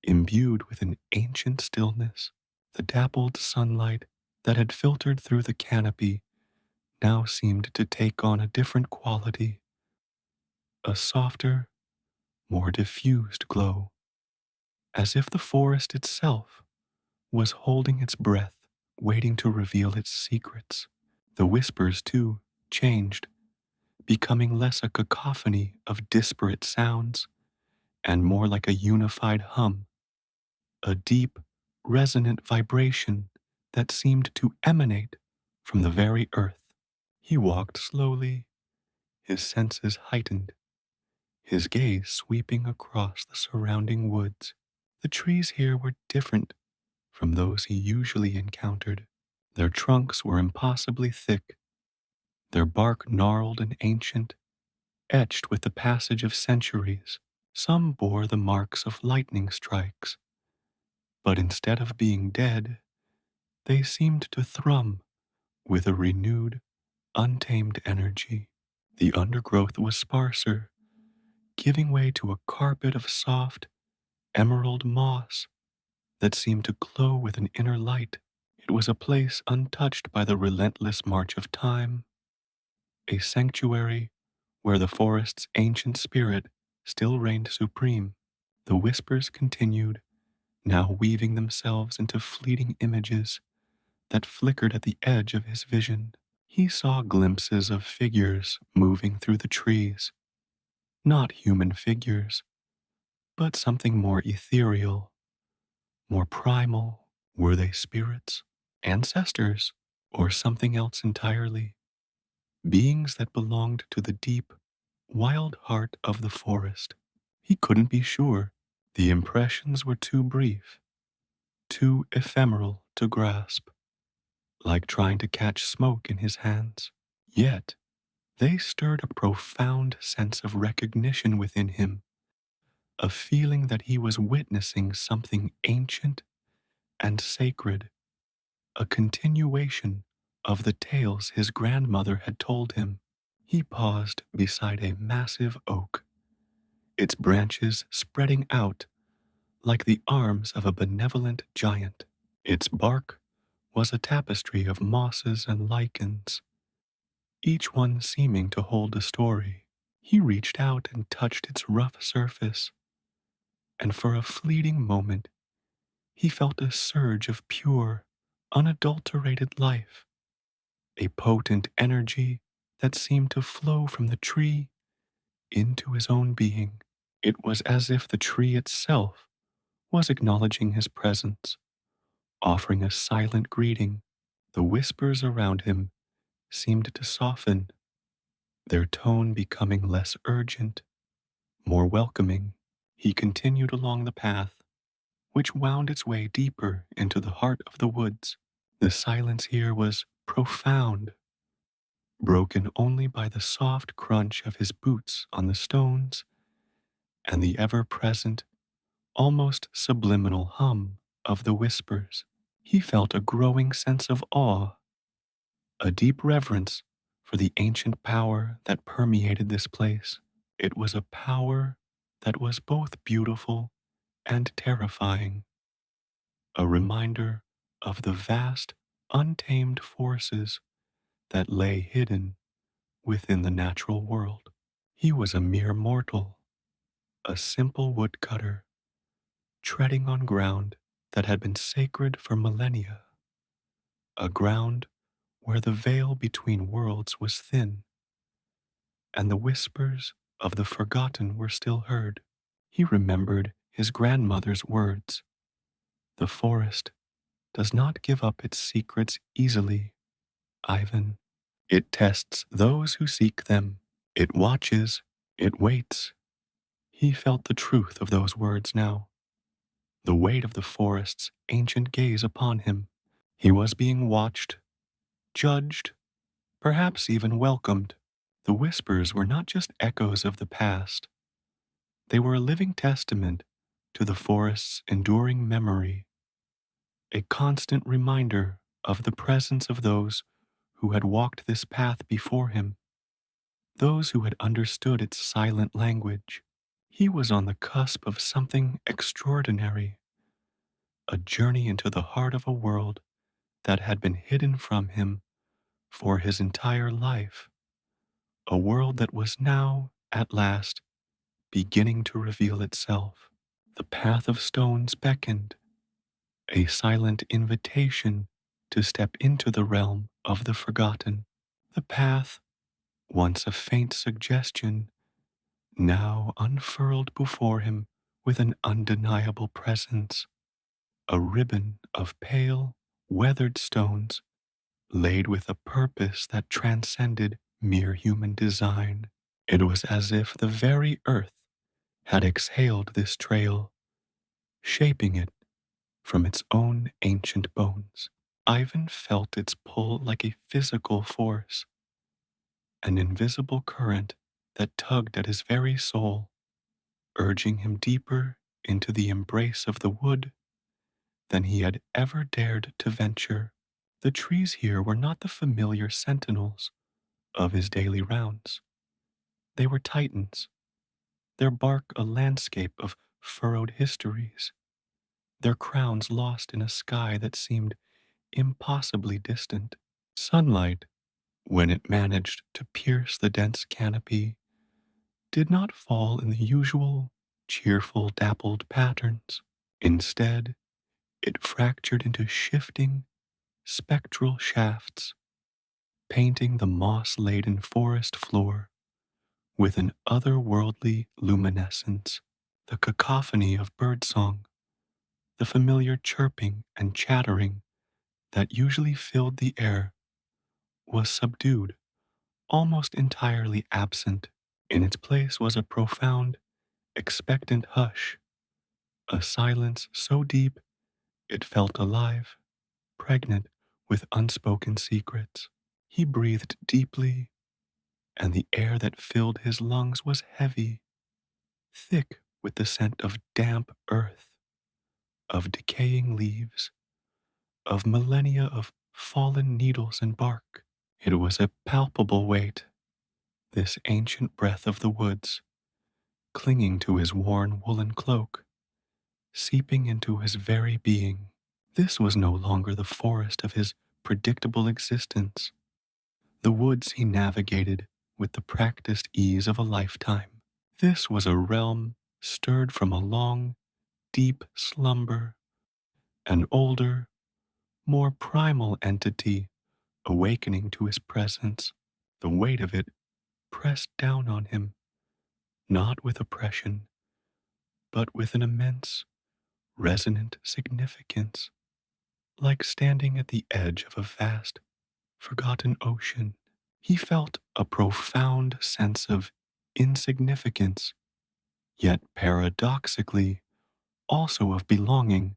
imbued with an ancient stillness. The dappled sunlight that had filtered through the canopy now seemed to take on a different quality, a softer, more diffused glow, as if the forest itself was holding its breath, waiting to reveal its secrets. The whispers, too, changed, becoming less a cacophony of disparate sounds and more like a unified hum, a deep, resonant vibration that seemed to emanate from the very earth. He walked slowly, his senses heightened, his gaze sweeping across the surrounding woods. The trees here were different from those he usually encountered. Their trunks were impossibly thick, their bark gnarled and ancient, etched with the passage of centuries. Some bore the marks of lightning strikes, but instead of being dead, they seemed to thrum with a renewed, untamed energy. The undergrowth was sparser, giving way to a carpet of soft, emerald moss that seemed to glow with an inner light. It was a place untouched by the relentless march of time, a sanctuary where the forest's ancient spirit still reigned supreme. The whispers continued, now weaving themselves into fleeting images that flickered at the edge of his vision. He saw glimpses of figures moving through the trees, not human figures, but something more ethereal, more primal. Were they spirits, ancestors, or something else entirely? Beings that belonged to the deep, wild heart of the forest. He couldn't be sure. The impressions were too brief, too ephemeral to grasp, like trying to catch smoke in his hands. Yet, they stirred a profound sense of recognition within him, a feeling that he was witnessing something ancient and sacred, a continuation of the tales his grandmother had told him. He paused beside a massive oak, its branches spreading out like the arms of a benevolent giant. Its bark was a tapestry of mosses and lichens, each one seeming to hold a story. He reached out and touched its rough surface, and for a fleeting moment, he felt a surge of pure, unadulterated life, a potent energy that seemed to flow from the tree into his own being. It was as if the tree itself was acknowledging his presence, offering a silent greeting. The whispers around him seemed to soften, their tone becoming less urgent, more welcoming. He continued along the path, which wound its way deeper into the heart of the woods. The silence here was profound, broken only by the soft crunch of his boots on the stones and the ever present, almost subliminal hum of the whispers. he felt a growing sense of awe, a deep reverence for the ancient power that permeated this place. It was a power that was both beautiful and terrifying, a reminder of the vast, untamed forces that lay hidden within the natural world. He was a mere mortal, a simple woodcutter, treading on ground that had been sacred for millennia, a ground where the veil between worlds was thin, and the whispers of the forgotten were still heard. He remembered his grandmother's words: "The forest does not give up its secrets easily, Ivan. It tests those who seek them. It watches, it waits." He felt the truth of those words now, the weight of the forest's ancient gaze upon him. He was being watched, judged, perhaps even welcomed. The whispers were not just echoes of the past, they were a living testament to the forest's enduring memory, a constant reminder of the presence of those who had walked this path before him, those who had understood its silent language. He was on the cusp of something extraordinary, a journey into the heart of a world that had been hidden from him for his entire life, a world that was now, at last, beginning to reveal itself. The path of stones beckoned, a silent invitation to step into the realm of the forgotten. The path, once a faint suggestion, now unfurled before him with an undeniable presence, a ribbon of pale, weathered stones laid with a purpose that transcended mere human design. It was as if the very earth had exhaled this trail, shaping it from its own ancient bones. Ivan felt its pull like a physical force, an invisible current that tugged at his very soul, urging him deeper into the embrace of the wood than he had ever dared to venture. The trees here were not the familiar sentinels of his daily rounds. They were titans, their bark a landscape of furrowed histories, their crowns lost in a sky that seemed impossibly distant. Sunlight, when it managed to pierce the dense canopy, did not fall in the usual cheerful dappled patterns. Instead, it fractured into shifting, spectral shafts, painting the moss-laden forest floor with an otherworldly luminescence. The cacophony of birdsong, the familiar chirping and chattering that usually filled the air, was subdued, almost entirely absent. In its place was a profound, expectant hush, a silence so deep it felt alive, pregnant with unspoken secrets. He breathed deeply, and the air that filled his lungs was heavy, thick with the scent of damp earth, of decaying leaves, of millennia of fallen needles and bark. It was a palpable weight, this ancient breath of the woods, clinging to his worn woolen cloak, seeping into his very being. This was no longer the forest of his predictable existence, the woods he navigated with the practiced ease of a lifetime. This was a realm stirred from a long, deep slumber, an older, more primal entity awakening to his presence. The weight of it pressed down on him, not with oppression, but with an immense, resonant significance, like standing at the edge of a vast, forgotten ocean. He felt a profound sense of insignificance, yet paradoxically also of belonging,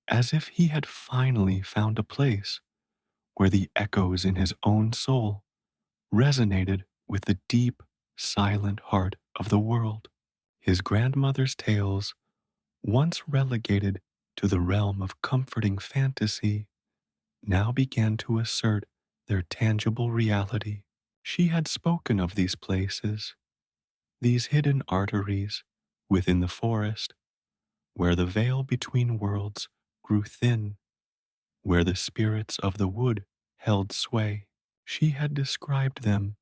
as if he had finally found a place where the echoes in his own soul resonated with the deep, silent heart of the world. His grandmother's tales, once relegated to the realm of comforting fantasy now began to assert their tangible reality. She had spoken of these places, these hidden arteries within the forest, where the veil between worlds grew thin, where the spirits of the wood held sway. She had described them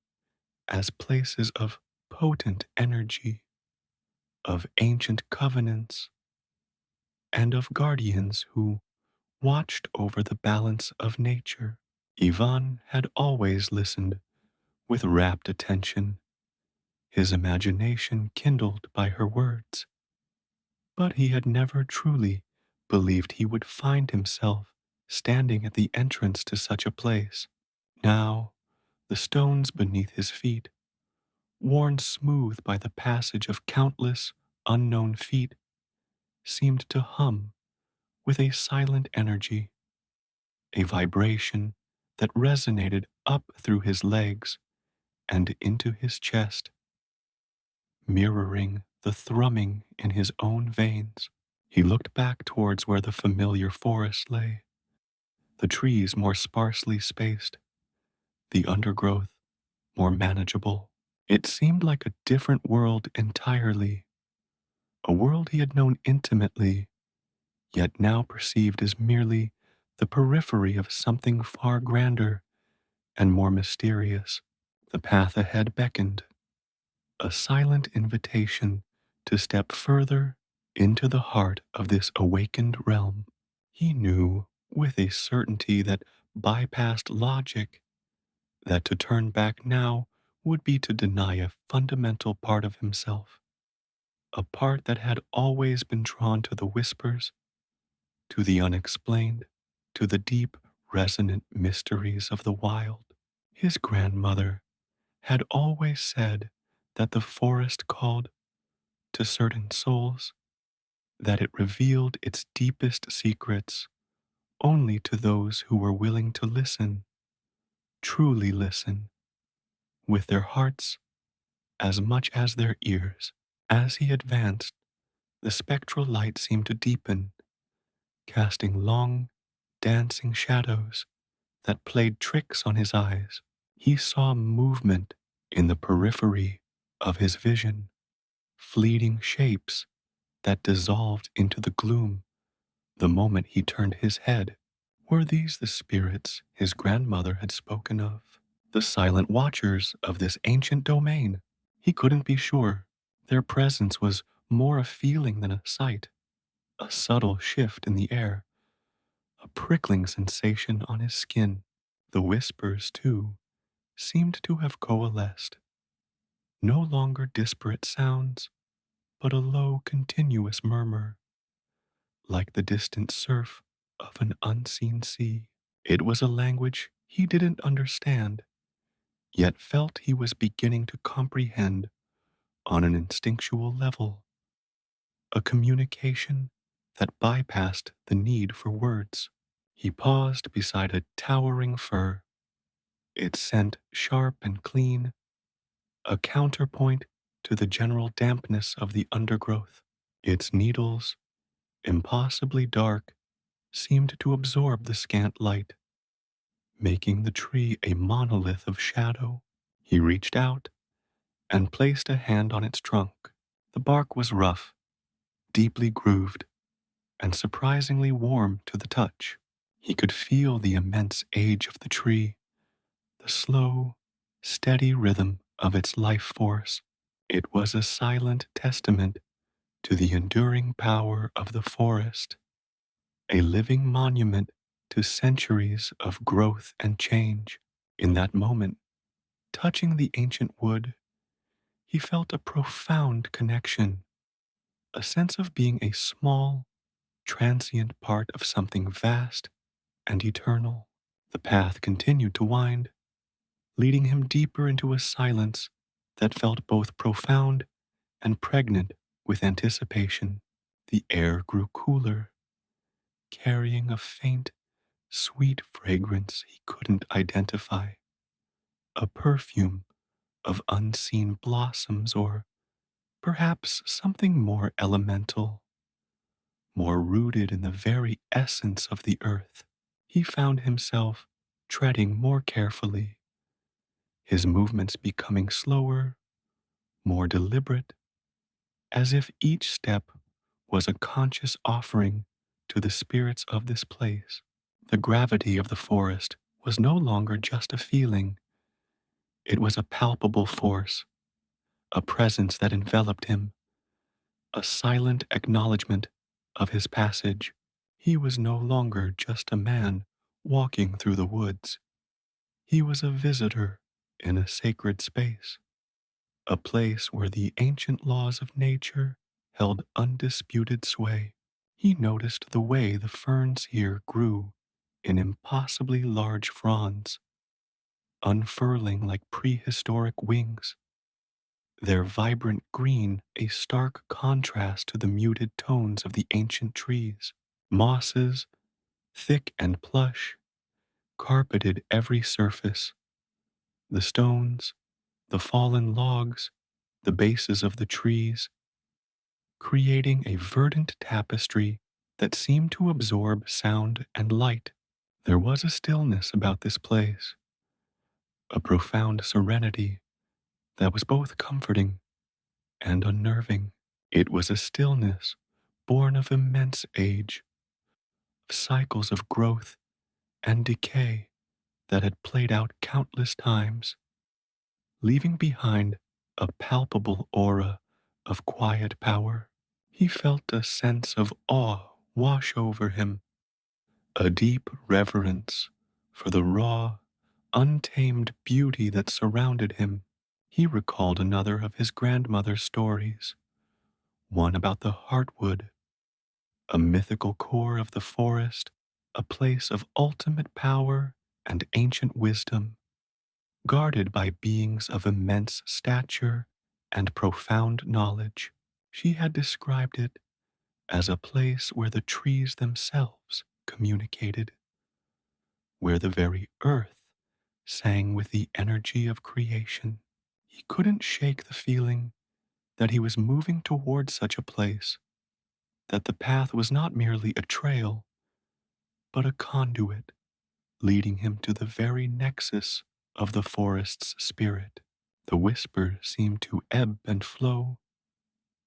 as places of potent energy, of ancient covenants, and of guardians who watched over the balance of nature. Ivan had always listened with rapt attention, his imagination kindled by her words, but he had never truly believed he would find himself standing at the entrance to such a place. Now, the stones beneath his feet, worn smooth by the passage of countless unknown feet, seemed to hum with a silent energy, a vibration that resonated up through his legs and into his chest, mirroring the thrumming in his own veins. He looked back towards where the familiar forest lay, the trees more sparsely spaced, the undergrowth more manageable. It seemed like a different world entirely, a world he had known intimately, yet now perceived as merely the periphery of something far grander and more mysterious. The path ahead beckoned, a silent invitation to step further into the heart of this awakened realm. He knew with a certainty that bypassed logic that to turn back now would be to deny a fundamental part of himself, a part that had always been drawn to the whispers, to the unexplained, to the deep, resonant mysteries of the wild. His grandmother had always said that the forest called to certain souls, that it revealed its deepest secrets only to those who were willing to listen, truly listen, with their hearts as much as their ears. As he advanced, the spectral light seemed to deepen, casting long, dancing shadows that played tricks on his eyes. He saw movement in the periphery of his vision, fleeting shapes that dissolved into the gloom the moment he turned his head. Were these the spirits his grandmother had spoken of? The silent watchers of this ancient domain? He couldn't be sure. Their presence was more a feeling than a sight, a subtle shift in the air, a prickling sensation on his skin. The whispers, too, seemed to have coalesced, no longer disparate sounds, but a low, continuous murmur, like the distant surf of an unseen sea. It was a language he didn't understand, yet felt he was beginning to comprehend on an instinctual level, a communication that bypassed the need for words. He paused beside a towering fir, its scent sharp and clean, a counterpoint to the general dampness of the undergrowth. Its needles, impossibly dark, seemed to absorb the scant light, making the tree a monolith of shadow. He reached out and placed a hand on its trunk. The bark was rough, deeply grooved, and surprisingly warm to the touch. He could feel the immense age of the tree, the slow, steady rhythm of its life force. It was a silent testament to the enduring power of the forest, a living monument to centuries of growth and change. In that moment, touching the ancient wood, he felt a profound connection, a sense of being a small, transient part of something vast and eternal. The path continued to wind, leading him deeper into a silence that felt both profound and pregnant with anticipation. The air grew cooler, carrying a faint, sweet fragrance he couldn't identify, a perfume of unseen blossoms or perhaps something more elemental, more rooted in the very essence of the earth. He found himself treading more carefully, his movements becoming slower, more deliberate, as if each step was a conscious offering to the spirits of this place. The gravity of the forest was no longer just a feeling, it was a palpable force, a presence that enveloped him, a silent acknowledgement of his passage. He was no longer just a man walking through the woods. He was a visitor in a sacred space, a place where the ancient laws of nature held undisputed sway. He noticed the way the ferns here grew in impossibly large fronds, unfurling like prehistoric wings, their vibrant green a stark contrast to the muted tones of the ancient trees. Mosses, thick and plush, carpeted every surface. The stones, the fallen logs, the bases of the trees, creating a verdant tapestry that seemed to absorb sound and light. There was a stillness about this place, a profound serenity that was both comforting and unnerving. It was a stillness born of immense age, of cycles of growth and decay that had played out countless times, leaving behind a palpable aura of quiet power. He felt a sense of awe wash over him, a deep reverence for the raw, untamed beauty that surrounded him. He recalled another of his grandmother's stories, one about the heartwood, a mythical core of the forest, a place of ultimate power and ancient wisdom, guarded by beings of immense stature and profound knowledge. She had described it as a place where the trees themselves communicated, where the very earth sang with the energy of creation. He couldn't shake the feeling that he was moving towards such a place, that the path was not merely a trail, but a conduit leading him to the very nexus of the forest's spirit. The whisper seemed to ebb and flow,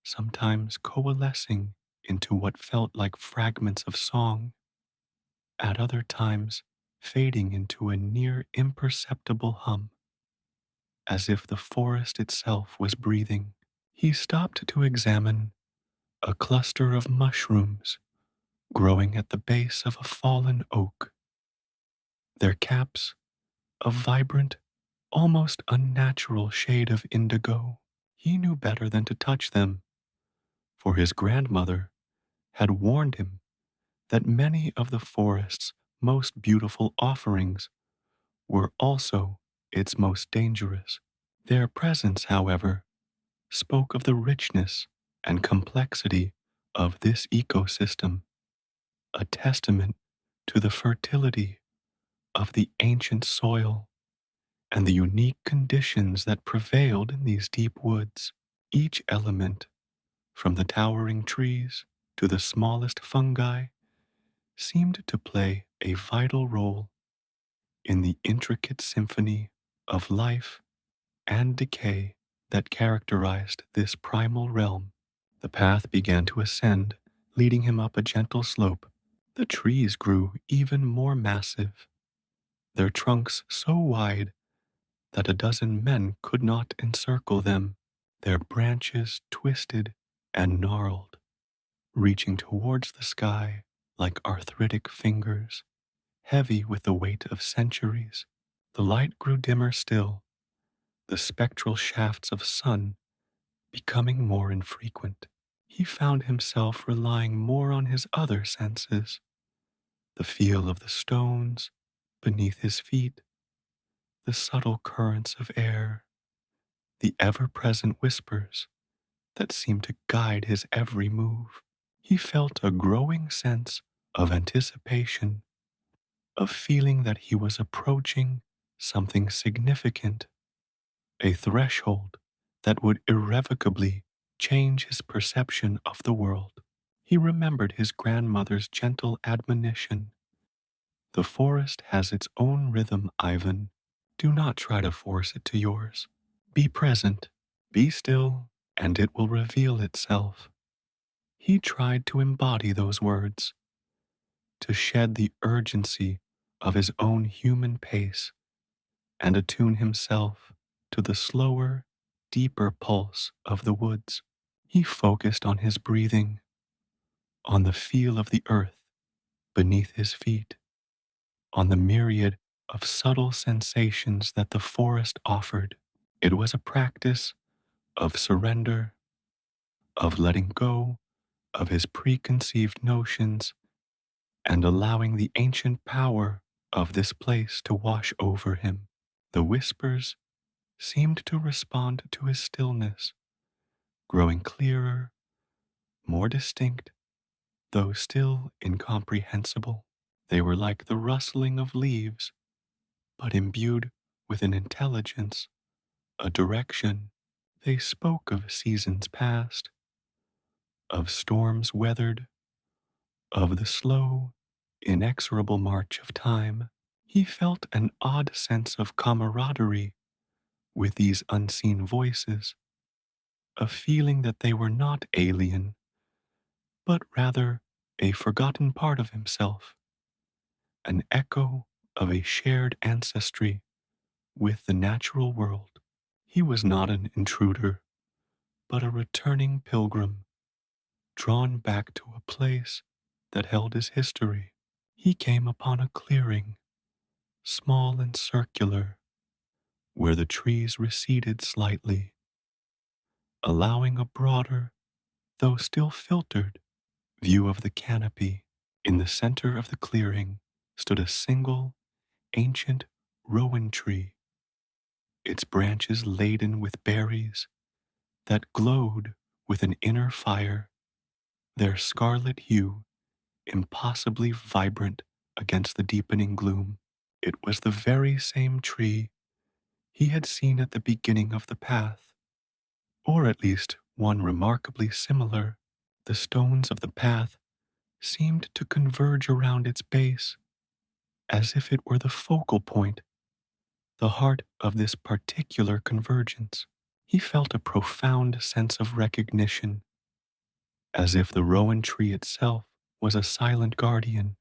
sometimes coalescing into what felt like fragments of song, at other times fading into a near imperceptible hum, as if the forest itself was breathing. He stopped to examine a cluster of mushrooms growing at the base of a fallen oak, their caps a vibrant, almost unnatural shade of indigo. He knew better than to touch them, for his grandmother had warned him that many of the forest's most beautiful offerings were also its most dangerous. Their presence, however, spoke of the richness and complexity of this ecosystem, a testament to the fertility of the ancient soil and the unique conditions that prevailed in these deep woods. Each element, from the towering trees to the smallest fungi, seemed to play a vital role in the intricate symphony of life and decay that characterized this primal realm. The path began to ascend, leading him up a gentle slope. The trees grew even more massive, their trunks so wide that a dozen men could not encircle them, their branches twisted and gnarled, reaching towards the sky like arthritic fingers, heavy with the weight of centuries. The light grew dimmer still, the spectral shafts of sun becoming more infrequent. He found himself relying more on his other senses, the feel of the stones beneath his feet, the subtle currents of air, the ever-present whispers that seemed to guide his every move. He felt a growing sense of anticipation, of feeling that he was approaching something significant, a threshold that would irrevocably change his perception of the world. He remembered his grandmother's gentle admonition. The forest has its own rhythm, Ivan. Do not try to force it to yours. Be present, be still, and it will reveal itself. He tried to embody those words, to shed the urgency of his own human pace and attune himself to the slower, deeper pulse of the woods. He focused on his breathing, on the feel of the earth beneath his feet, on the myriad of subtle sensations that the forest offered. It was a practice of surrender, of letting go of his preconceived notions and allowing the ancient power of this place to wash over him. The whispers seemed to respond to his stillness, growing clearer, more distinct, though still incomprehensible. They were like the rustling of leaves, but imbued with an intelligence, a direction. They spoke of seasons past, of storms weathered, of the slow, inexorable march of time. He felt an odd sense of camaraderie with these unseen voices, a feeling that they were not alien, but rather a forgotten part of himself, an echo of a shared ancestry with the natural world. He was not an intruder, but a returning pilgrim, drawn back to a place that held his history. He came upon a clearing, small and circular, where the trees receded slightly, allowing a broader, though still filtered, view of the canopy. In the center of the clearing stood a single, ancient Rowan tree, its branches laden with berries that glowed with an inner fire, their scarlet hue impossibly vibrant against the deepening gloom. It was the very same tree he had seen at the beginning of the path, or at least one remarkably similar. The stones of the path seemed to converge around its base, as if it were the focal point, the heart of this particular convergence. He felt a profound sense of recognition, as if the rowan tree itself was a silent guardian,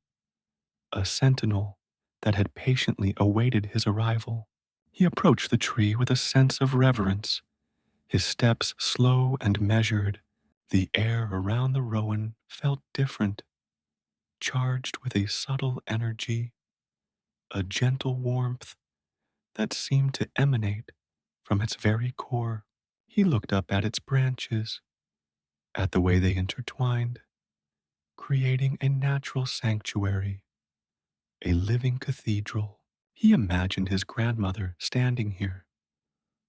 a sentinel that had patiently awaited his arrival. He approached the tree with a sense of reverence, his steps slow and measured. The air around the rowan felt different, charged with a subtle energy, a gentle warmth that seemed to emanate from its very core. He looked up at its branches, at the way they intertwined, creating a natural sanctuary, a living cathedral. He imagined his grandmother standing here,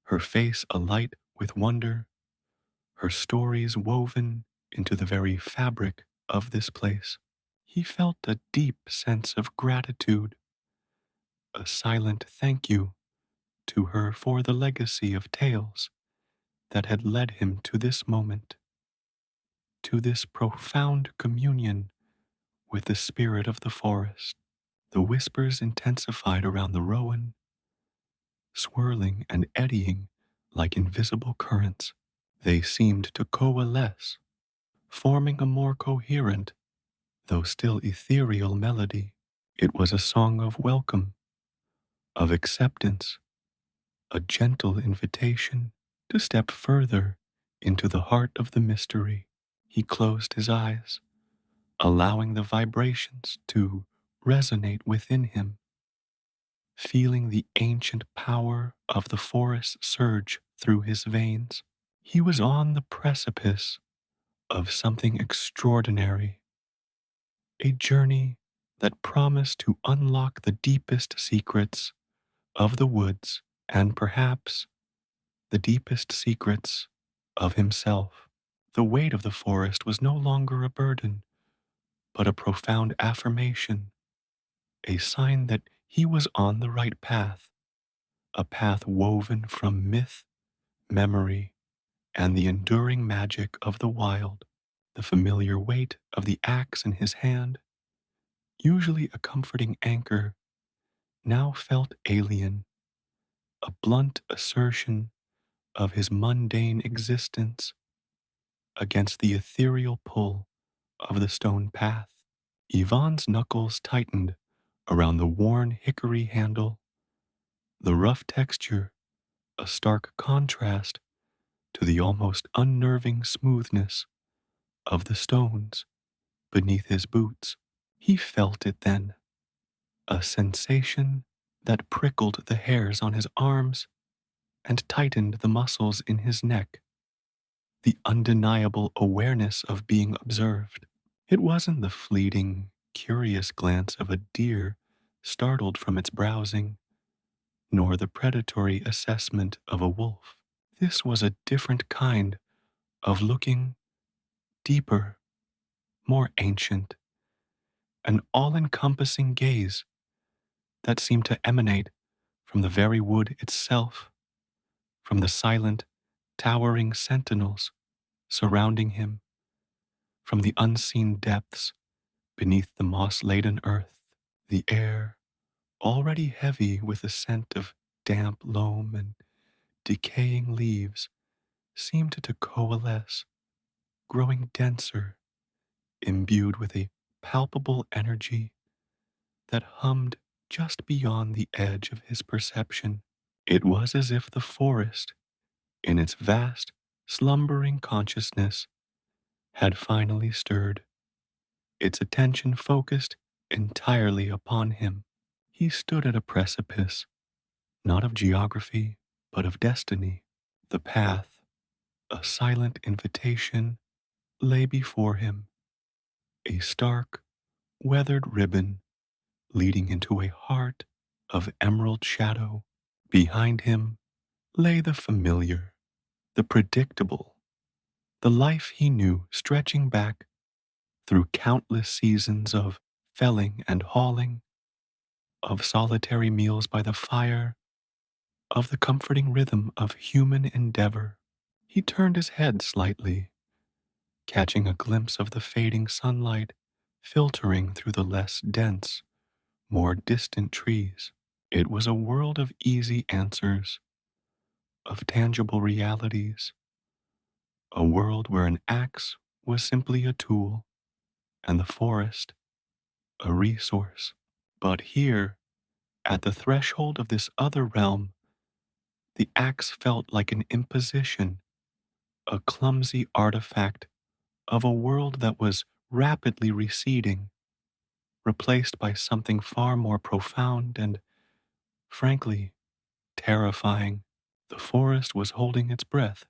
her face alight with wonder, her stories woven into the very fabric of this place. He felt a deep sense of gratitude, a silent thank you to her for the legacy of tales that had led him to this moment, to this profound communion with the spirit of the forest. The whispers intensified around the rowan, swirling and eddying like invisible currents. They seemed to coalesce, forming a more coherent, though still ethereal melody. It was a song of welcome, of acceptance, a gentle invitation to step further into the heart of the mystery. He closed his eyes, allowing the vibrations to resonate within him, feeling the ancient power of the forest surge through his veins. He was on the precipice of something extraordinary, a journey that promised to unlock the deepest secrets of the woods and perhaps the deepest secrets of himself. The weight of the forest was no longer a burden, but a profound affirmation, a sign that he was on the right path, a path woven from myth, memory, and the enduring magic of the wild. The familiar weight of the axe in his hand, usually a comforting anchor, now felt alien, a blunt assertion of his mundane existence against the ethereal pull of the stone path. Yvonne's knuckles tightened around the worn hickory handle, the rough texture a stark contrast to the almost unnerving smoothness of the stones beneath his boots. He felt it then, a sensation that prickled the hairs on his arms and tightened the muscles in his neck, the undeniable awareness of being observed. It wasn't the fleeting, curious glance of a deer startled from its browsing, nor the predatory assessment of a wolf. This was a different kind of looking, deeper, more ancient, an all-encompassing gaze that seemed to emanate from the very wood itself, from the silent, towering sentinels surrounding him, from the unseen depths beneath the moss-laden earth. The air, already heavy with the scent of damp loam and decaying leaves, seemed to coalesce, growing denser, imbued with a palpable energy that hummed just beyond the edge of his perception. It was as if the forest, in its vast, slumbering consciousness, had finally stirred, its attention focused entirely upon him. He stood at a precipice, not of geography, but of destiny. The path, a silent invitation, lay before him, a stark, weathered ribbon leading into a heart of emerald shadow. Behind him lay the familiar, the predictable, the life he knew stretching back through countless seasons of felling and hauling, of solitary meals by the fire, of the comforting rhythm of human endeavor. He turned his head slightly, catching a glimpse of the fading sunlight filtering through the less dense, more distant trees. It was a world of easy answers, of tangible realities, a world where an axe was simply a tool and the forest a resource. But here, at the threshold of this other realm, the axe felt like an imposition, a clumsy artifact of a world that was rapidly receding, replaced by something far more profound and, frankly, terrifying. The forest was holding its breath.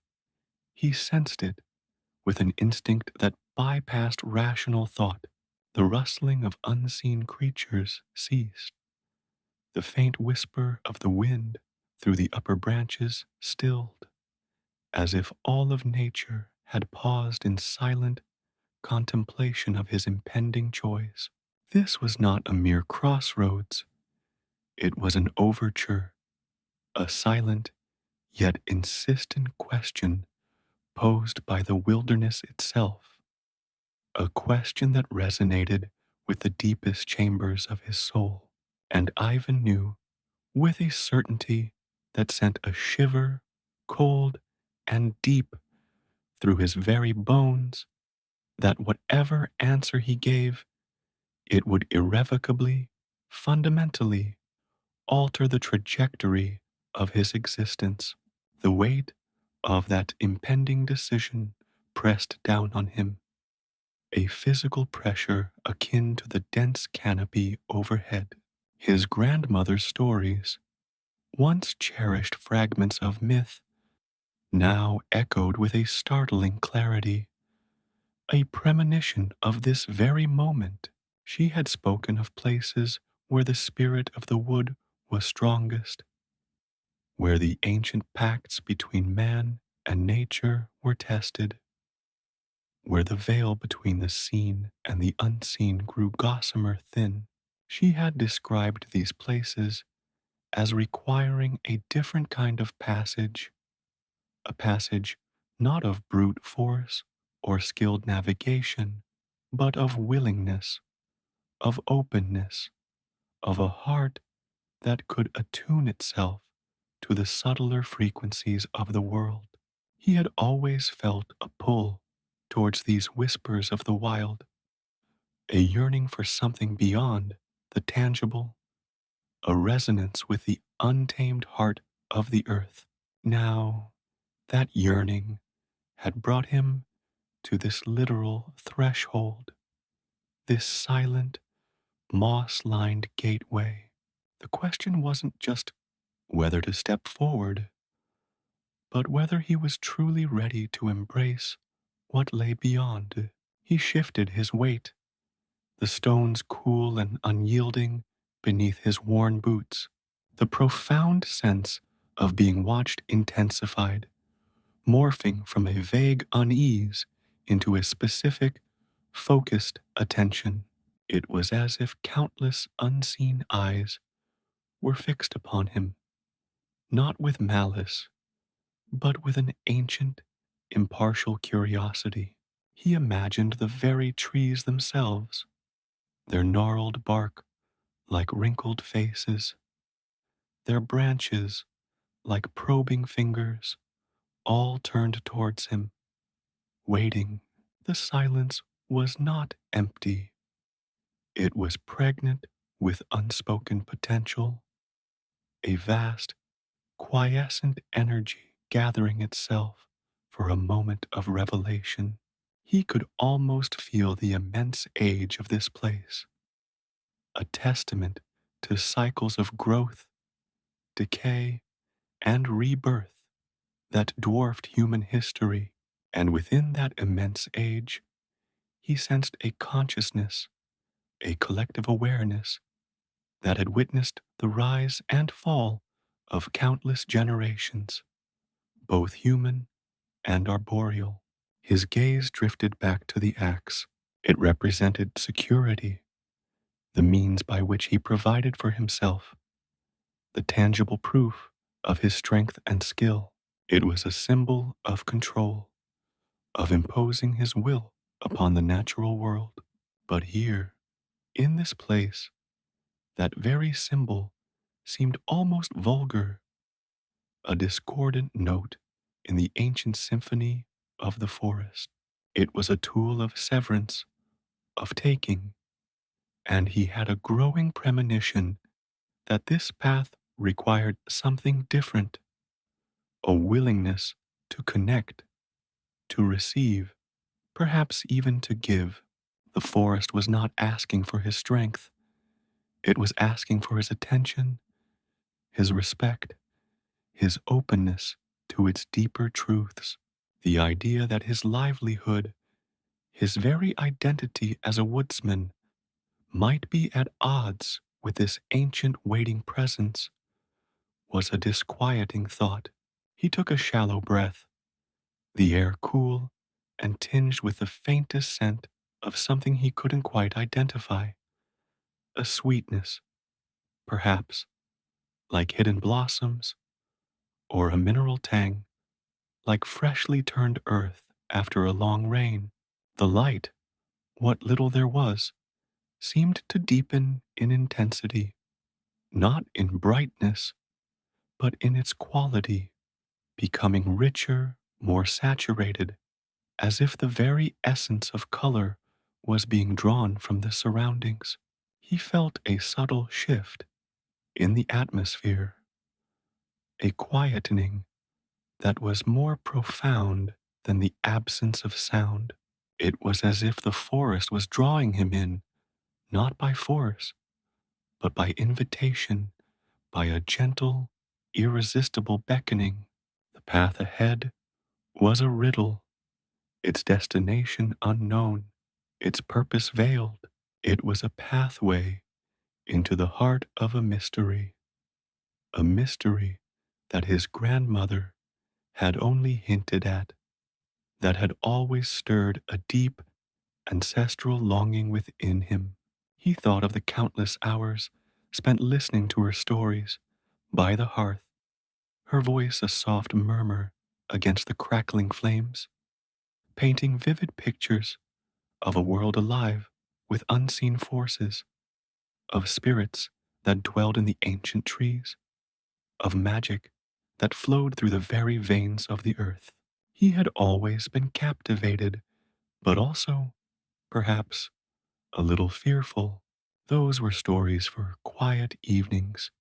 He sensed it with an instinct that bypassed rational thought. The rustling of unseen creatures ceased. The faint whisper of the wind through the upper branches stilled, as if all of nature had paused in silent contemplation of his impending choice. This was not a mere crossroads. It was an overture, a silent yet insistent question posed by the wilderness itself, a question that resonated with the deepest chambers of his soul. And Ivan knew, with a certainty that sent a shiver, cold and deep, through his very bones, that whatever answer he gave, it would irrevocably, fundamentally, alter the trajectory of his existence. The weight of that impending decision pressed down on him, a physical pressure akin to the dense canopy overhead. His grandmother's stories, once cherished fragments of myth, now echoed with a startling clarity, a premonition of this very moment. She had spoken of places where the spirit of the wood was strongest, where the ancient pacts between man and nature were tested, where the veil between the seen and the unseen grew gossamer thin. She had described these places as requiring a different kind of passage, a passage not of brute force or skilled navigation, but of willingness, of openness, of a heart that could attune itself to the subtler frequencies of the world. He had always felt a pull towards these whispers of the wild, a yearning for something beyond the tangible, a resonance with the untamed heart of the earth. Now, that yearning had brought him to this literal threshold, this silent, moss lined gateway. The question wasn't just whether to step forward, but whether he was truly ready to embrace what lay beyond. He shifted his weight, the stones cool and unyielding beneath his worn boots. The profound sense of being watched intensified, morphing from a vague unease into a specific, focused attention. It was as if countless unseen eyes were fixed upon him, not with malice, but with an ancient, impartial curiosity. He imagined the very trees themselves, their gnarled bark like wrinkled faces, their branches like probing fingers, all turned towards him, waiting. The silence was not empty. It was pregnant with unspoken potential, a vast, quiescent energy gathering itself for a moment of revelation. He could almost feel the immense age of this place, a testament to cycles of growth, decay, and rebirth that dwarfed human history. And within that immense age, he sensed a consciousness, a collective awareness that had witnessed the rise and fall of countless generations, both human and arboreal. His gaze drifted back to the axe. It represented security, the means by which he provided for himself, the tangible proof of his strength and skill. It was a symbol of control, of imposing his will upon the natural world. But here, in this place, that very symbol seemed almost vulgar, a discordant note in the ancient symphony of the forest. It was a tool of severance, of taking, and he had a growing premonition that this path required something different, a willingness to connect, to receive, perhaps even to give. The forest was not asking for his strength, it was asking for his attention, his respect, his openness to its deeper truths. The idea that his livelihood, his very identity as a woodsman, might be at odds with this ancient waiting presence was a disquieting thought. He took a shallow breath, the air cool and tinged with the faintest scent of something he couldn't quite identify. A sweetness, perhaps, like hidden blossoms, or a mineral tang, like freshly turned earth after a long rain. The light, what little there was, seemed to deepen in intensity, not in brightness, but in its quality, becoming richer, more saturated, as if the very essence of color was being drawn from the surroundings. He felt a subtle shift in the atmosphere, a quietening that was more profound than the absence of sound. It was as if the forest was drawing him in, not by force, but by invitation, by a gentle, irresistible beckoning. The path ahead was a riddle, its destination unknown, its purpose veiled. It was a pathway into the heart of a mystery that his grandmother had only hinted at, that had always stirred a deep, ancestral longing within him. He thought of the countless hours spent listening to her stories by the hearth, her voice a soft murmur against the crackling flames, painting vivid pictures of a world alive with unseen forces, of spirits that dwelled in the ancient trees, of magic that flowed through the very veins of the earth. He had always been captivated, but also, perhaps, a little fearful. Those were stories for quiet evenings,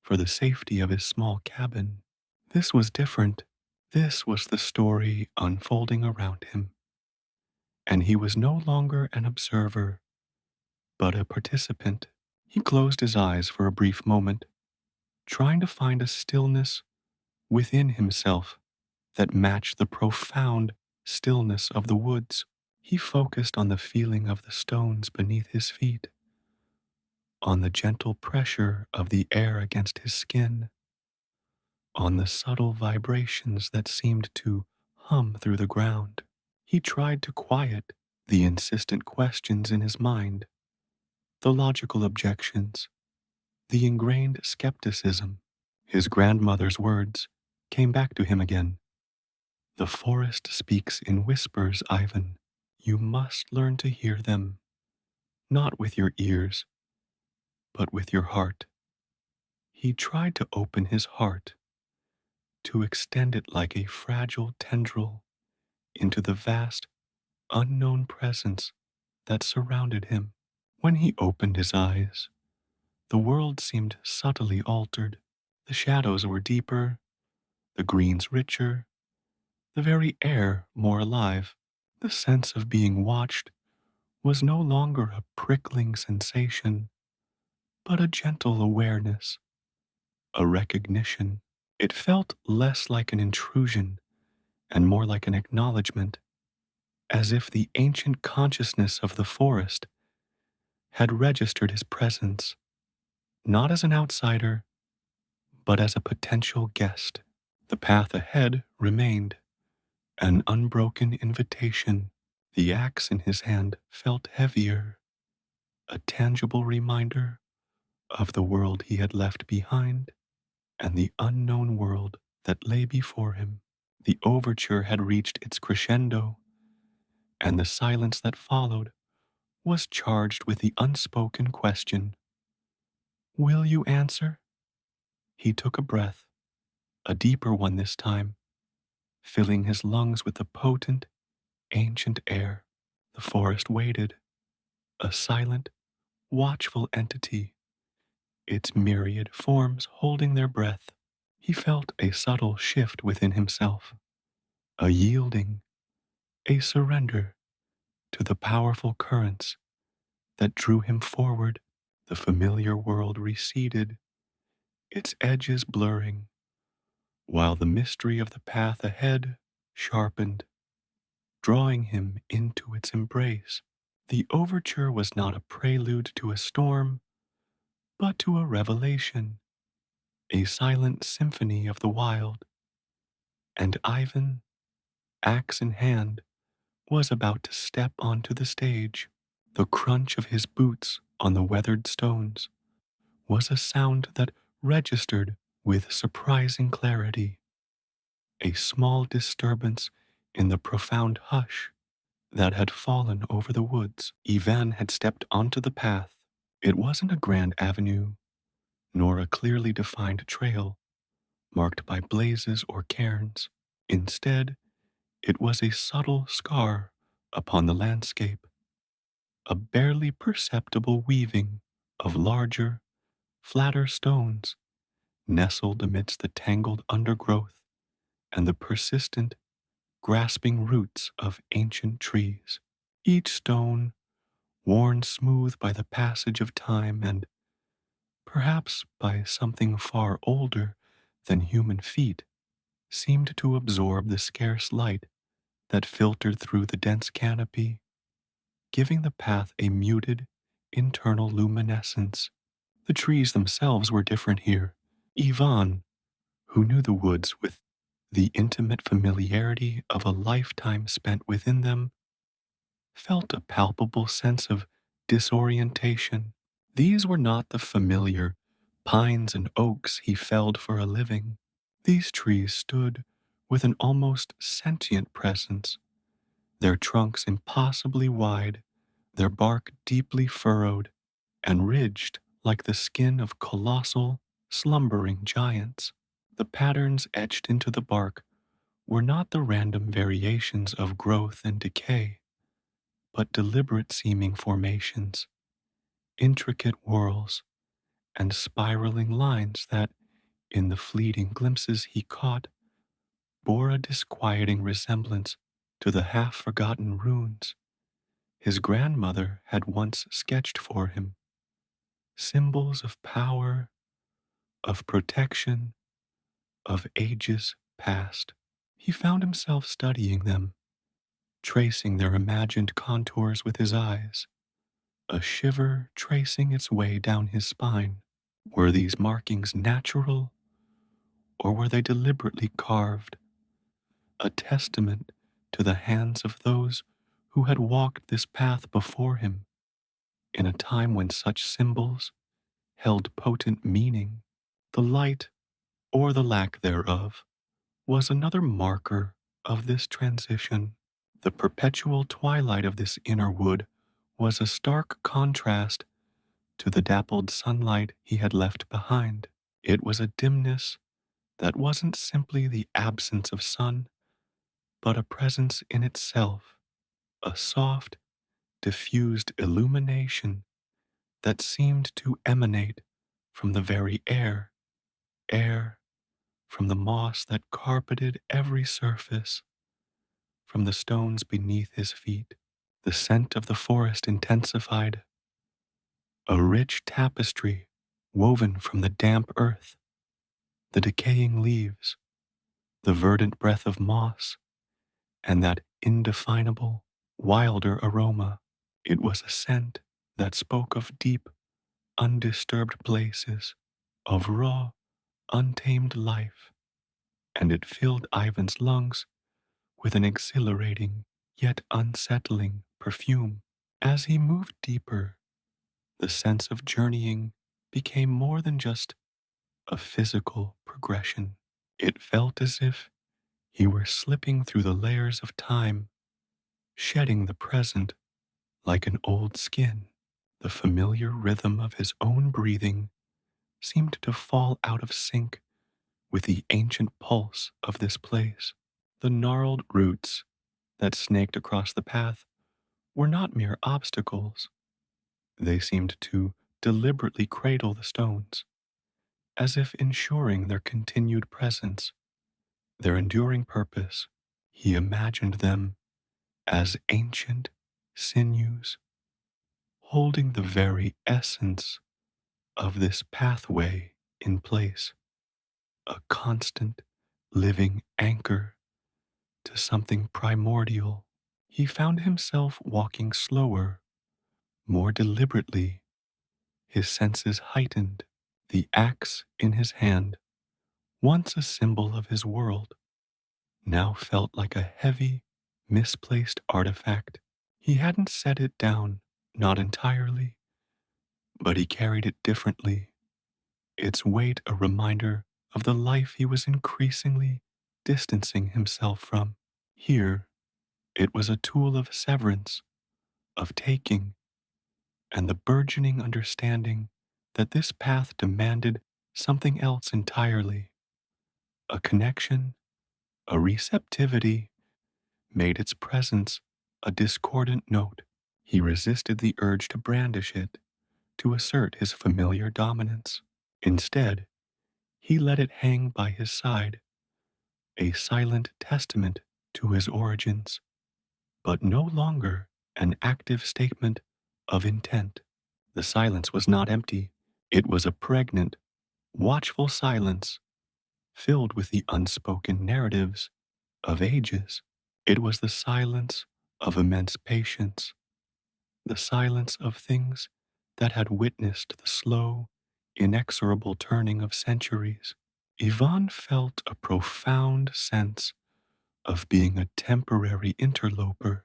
for the safety of his small cabin. This was different. This was the story unfolding around him, and he was no longer an observer, but a participant. He closed his eyes for a brief moment, trying to find a stillness within himself that matched the profound stillness of the woods. He focused on the feeling of the stones beneath his feet, on the gentle pressure of the air against his skin, on the subtle vibrations that seemed to hum through the ground. He tried to quiet the insistent questions in his mind, the logical objections, the ingrained skepticism. His grandmother's words came back to him again. The forest speaks in whispers, Ivan. You must learn to hear them, not with your ears, but with your heart. He tried to open his heart, to extend it like a fragile tendril into the vast, unknown presence that surrounded him. When he opened his eyes, the world seemed subtly altered. The shadows were deeper, the greens richer, the very air more alive. The sense of being watched was no longer a prickling sensation, but a gentle awareness, a recognition. It felt less like an intrusion and more like an acknowledgement, as if the ancient consciousness of the forest had registered his presence, not as an outsider, but as a potential guest. The path ahead remained, an unbroken invitation. The axe in his hand felt heavier, a tangible reminder of the world he had left behind and the unknown world that lay before him. The overture had reached its crescendo, and the silence that followed was charged with the unspoken question, will you answer? He took a breath, a deeper one this time, filling his lungs with the potent, ancient air. The forest waited, a silent, watchful entity, its myriad forms holding their breath. He felt a subtle shift within himself, a yielding, a surrender to the powerful currents that drew him forward. The familiar world receded, its edges blurring, while the mystery of the path ahead sharpened, drawing him into its embrace. The overture was not a prelude to a storm, but to a revelation, a silent symphony of the wild. And Ivan, axe in hand, was about to step onto the stage. The crunch of his boots on the weathered stones was a sound that registered with surprising clarity, a small disturbance in the profound hush that had fallen over the woods. Ivan had stepped onto the path. It wasn't a grand avenue, nor a clearly defined trail marked by blazes or cairns. Instead, it was a subtle scar upon the landscape, a barely perceptible weaving of larger, flatter stones nestled amidst the tangled undergrowth and the persistent, grasping roots of ancient trees. Each stone, worn smooth by the passage of time and perhaps by something far older than human feet, seemed to absorb the scarce light that filtered through the dense canopy, giving the path a muted, internal luminescence. The trees themselves were different here. Ivan, who knew the woods with the intimate familiarity of a lifetime spent within them, felt a palpable sense of disorientation. These were not the familiar pines and oaks he felled for a living. These trees stood with an almost sentient presence, their trunks impossibly wide, their bark deeply furrowed and ridged like the skin of colossal, slumbering giants. The patterns etched into the bark were not the random variations of growth and decay, but deliberate seeming formations, intricate whorls, and spiraling lines that, in the fleeting glimpses he caught, bore a disquieting resemblance to the half forgotten runes his grandmother had once sketched for him, symbols of power, of protection, of ages past. He found himself studying them, tracing their imagined contours with his eyes, a shiver tracing its way down his spine. Were these markings natural, or were they deliberately carved, a testament to the hands of those who had walked this path before him in a time when such symbols held potent meaning? The light, or the lack thereof, was another marker of this transition. The perpetual twilight of this inner wood was a stark contrast to the dappled sunlight he had left behind. It was a dimness that wasn't simply the absence of sun, but a presence in itself, a soft, diffused illumination that seemed to emanate from the very air, from the moss that carpeted every surface, from the stones beneath his feet. The scent of the forest intensified, a rich tapestry woven from the damp earth, the decaying leaves, the verdant breath of moss, and that indefinable, wilder aroma. It was a scent that spoke of deep, undisturbed places, of raw, untamed life, and it filled Ivan's lungs with an exhilarating yet unsettling perfume. As he moved deeper, the sense of journeying became more than just a physical progression. It felt as if he were slipping through the layers of time, shedding the present like an old skin. The familiar rhythm of his own breathing seemed to fall out of sync with the ancient pulse of this place. The gnarled roots that snaked across the path were not mere obstacles. They seemed to deliberately cradle the stones, as if ensuring their continued presence, their enduring purpose. He imagined them as ancient sinews, holding the very essence of this pathway in place, a constant, living anchor to something primordial. He found himself walking slower, more deliberately, his senses heightened. The axe in his hand, once a symbol of his world, now felt like a heavy, misplaced artifact. He hadn't set it down, not entirely, but he carried it differently, its weight a reminder of the life he was increasingly distancing himself from. Here, it was a tool of severance, of taking, and the burgeoning understanding that this path demanded something else entirely. A connection, a receptivity, made its presence a discordant note. He resisted the urge to brandish it, to assert his familiar dominance. Instead, he let it hang by his side, a silent testament to his origins, but no longer an active statement of intent. The silence was not empty. It was a pregnant, watchful silence filled with the unspoken narratives of ages. It was the silence of immense patience, the silence of things that had witnessed the slow, inexorable turning of centuries. Ivan felt a profound sense of being a temporary interloper,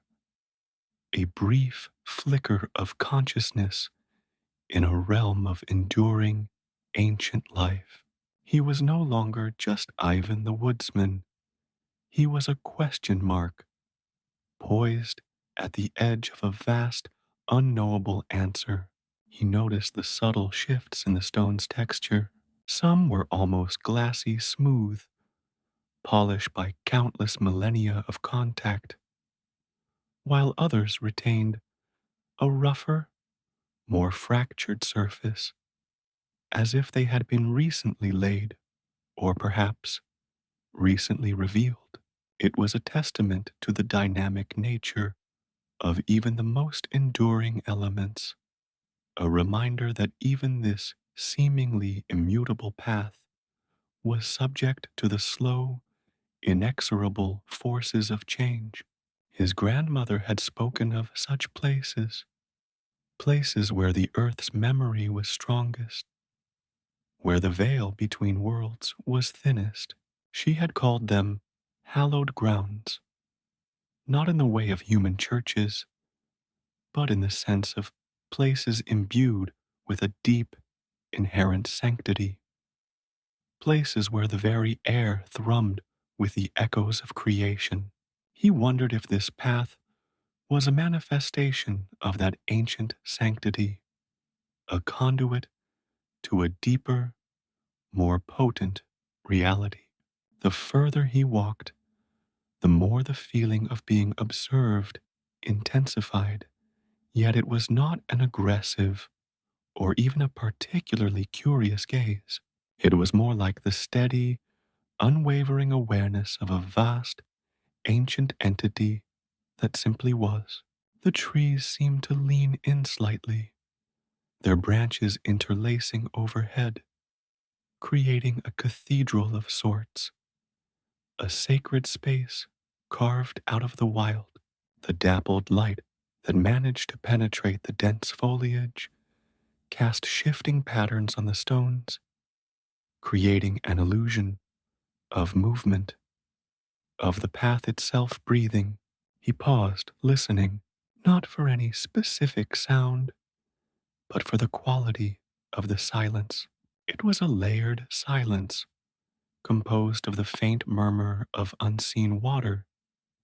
a brief flicker of consciousness in a realm of enduring, ancient life. He was no longer just Ivan the woodsman. He was a question mark, poised at the edge of a vast, unknowable answer. He noticed the subtle shifts in the stone's texture. Some were almost glassy smooth, polished by countless millennia of contact, while others retained a rougher, more fractured surface, as if they had been recently laid, or perhaps recently revealed. It was a testament to the dynamic nature of even the most enduring elements, a reminder that even this seemingly immutable path was subject to the slow, inexorable forces of change. His grandmother had spoken of such places, places where the earth's memory was strongest, where the veil between worlds was thinnest. She had called them hallowed grounds, not in the way of human churches, but in the sense of places imbued with a deep, inherent sanctity, places where the very air thrummed with the echoes of creation. He wondered if this path was a manifestation of that ancient sanctity, a conduit to a deeper, more potent reality. The further he walked, the more the feeling of being observed intensified, yet it was not an aggressive or even a particularly curious gaze. It was more like the steady, unwavering awareness of a vast, ancient entity that simply was. The trees seemed to lean in slightly, their branches interlacing overhead, creating a cathedral of sorts, a sacred space carved out of the wild. The dappled light that managed to penetrate the dense foliage cast shifting patterns on the stones, creating an illusion of movement, of the path itself breathing. He paused, listening, not for any specific sound, but for the quality of the silence. It was a layered silence, composed of the faint murmur of unseen water,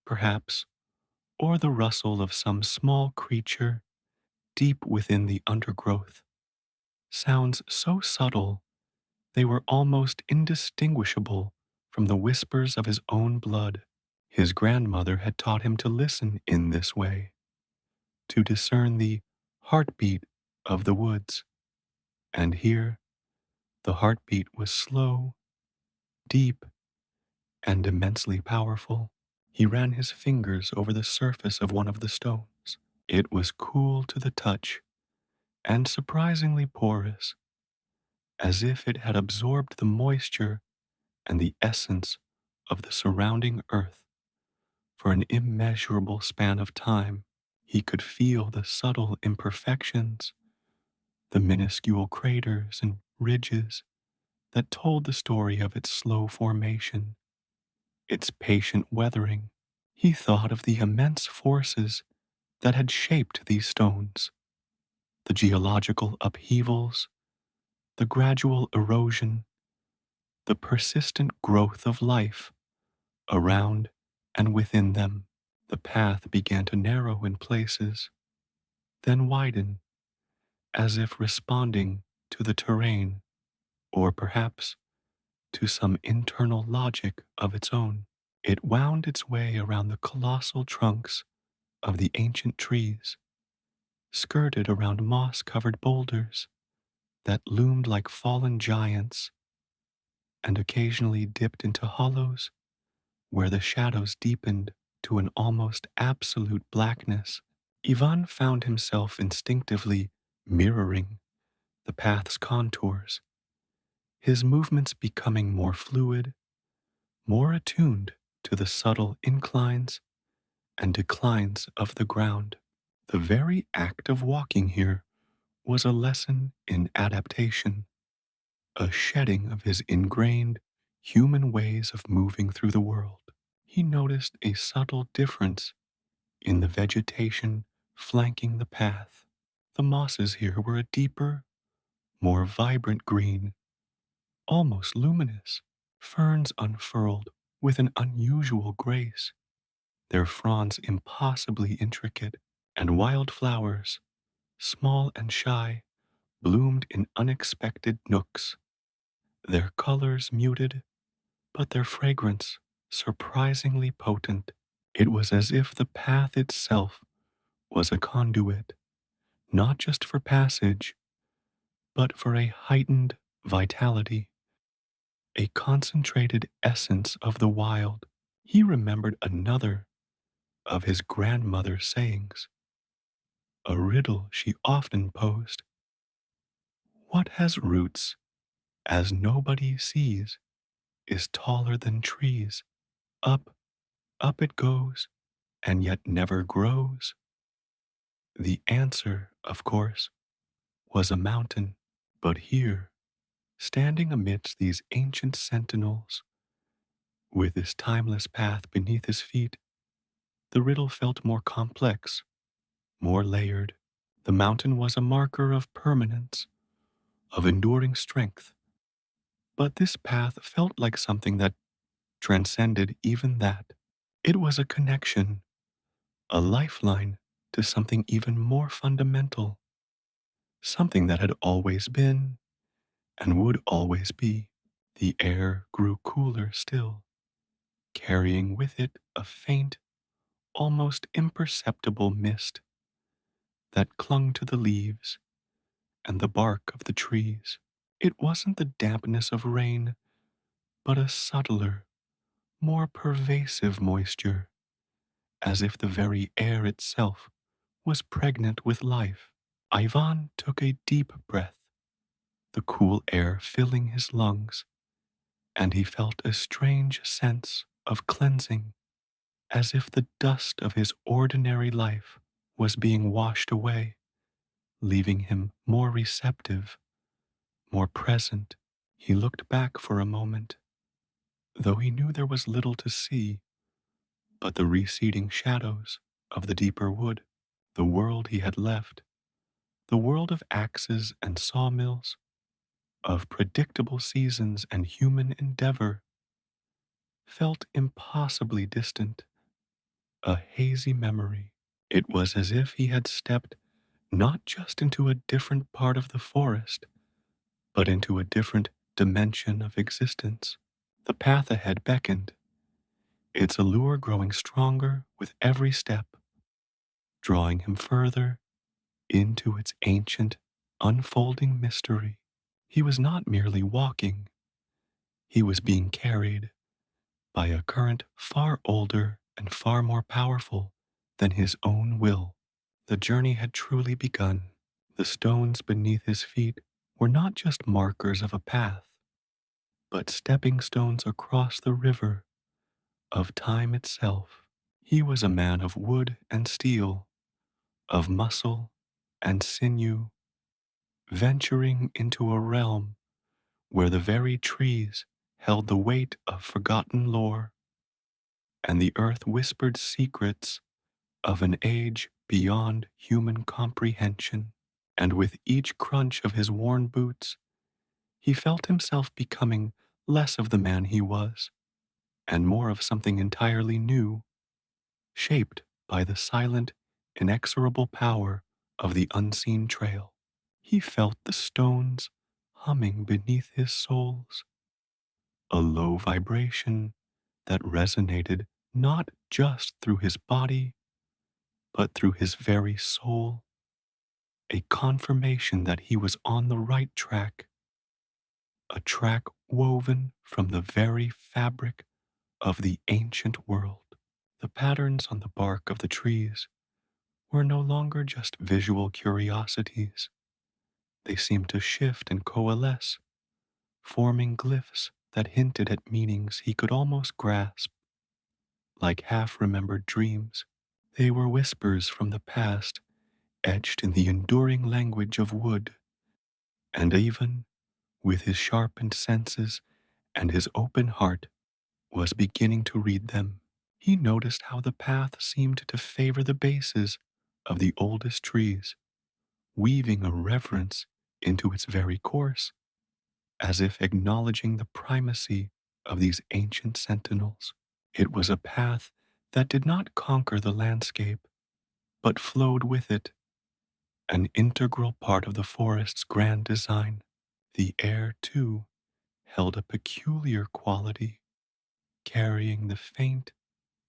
perhaps, or the rustle of some small creature deep within the undergrowth. Sounds so subtle they were almost indistinguishable from the whispers of his own blood. His grandmother had taught him to listen in this way, to discern the heartbeat of the woods. And here, the heartbeat was slow, deep, and immensely powerful. He ran his fingers over the surface of one of the stones. It was cool to the touch and surprisingly porous, as if it had absorbed the moisture and the essence of the surrounding earth for an immeasurable span of time. He could feel the subtle imperfections, the minuscule craters and ridges that told the story of its slow formation, its patient weathering. He thought of the immense forces that had shaped these stones, the geological upheavals, the gradual erosion, the persistent growth of life around and within them. The path began to narrow in places, then widen, as if responding to the terrain, or perhaps to some internal logic of its own. It wound its way around the colossal trunks of the ancient trees, skirted around moss-covered boulders that loomed like fallen giants, and occasionally dipped into hollows where the shadows deepened to an almost absolute blackness. Ivan found himself instinctively mirroring the path's contours, his movements becoming more fluid, more attuned to the subtle inclines and declines of the ground. The very act of walking here was a lesson in adaptation, a shedding of his ingrained human ways of moving through the world. He noticed a subtle difference in the vegetation flanking the path. The mosses here were a deeper, more vibrant green, almost luminous. Ferns unfurled with an unusual grace. their fronds impossibly intricate, and wild flowers, small and shy, bloomed in unexpected nooks, their colors muted, but their fragrance surprisingly potent. It was as if the path itself was a conduit, not just for passage, but for a heightened vitality, a concentrated essence of the wild. He remembered another of his grandmother's sayings, a riddle she often posed. What has roots, as nobody sees, is taller than trees. Up, up it goes, and yet never grows. The answer, of course, was a mountain. But here, standing amidst these ancient sentinels, with this timeless path beneath his feet, the riddle felt more complex, more layered. The mountain was a marker of permanence, of enduring strength. But this path felt like something that transcended even that. It was a connection, a lifeline to something even more fundamental, something that had always been and would always be. The air grew cooler still, carrying with it a faint, almost imperceptible mist that clung to the leaves and the bark of the trees. It wasn't the dampness of rain, but a subtler, more pervasive moisture, as if the very air itself was pregnant with life. Ivan took a deep breath, the cool air filling his lungs, and he felt a strange sense of cleansing, as if the dust of his ordinary life was being washed away, leaving him more receptive, more present. He looked back for a moment, though he knew there was little to see but the receding shadows of the deeper wood, the world he had left, the world of axes and sawmills, of predictable seasons and human endeavor, felt impossibly distant, a hazy memory. It was as if he had stepped not just into a different part of the forest, but into a different dimension of existence. The path ahead beckoned, its allure growing stronger with every step, drawing him further into its ancient, unfolding mystery. He was not merely walking, he was being carried by a current far older and far more powerful than his own will. The journey had truly begun. The stones beneath his feet were not just markers of a path, but stepping stones across the river of time itself. He was a man of wood and steel, of muscle and sinew, venturing into a realm where the very trees held the weight of forgotten lore, and the earth whispered secrets of an age beyond human comprehension. And with each crunch of his worn boots, he felt himself becoming less of the man he was, and more of something entirely new, shaped by the silent, inexorable power of the unseen trail. He felt the stones humming beneath his soles, a low vibration that resonated not just through his body, but through his very soul, a confirmation that he was on the right track, a track woven from the very fabric of the ancient world. The patterns on the bark of the trees were no longer just visual curiosities. They seemed to shift and coalesce, forming glyphs that hinted at meanings he could almost grasp. Like half-remembered dreams, they were whispers from the past, etched in the enduring language of wood. And even with his sharpened senses and his open heart, was beginning to read them. He noticed how the path seemed to favor the bases of the oldest trees, weaving a reverence into its very course, as if acknowledging the primacy of these ancient sentinels. It was a path that did not conquer the landscape, but flowed with it, an integral part of the forest's grand design. The air, too, held a peculiar quality, carrying the faint,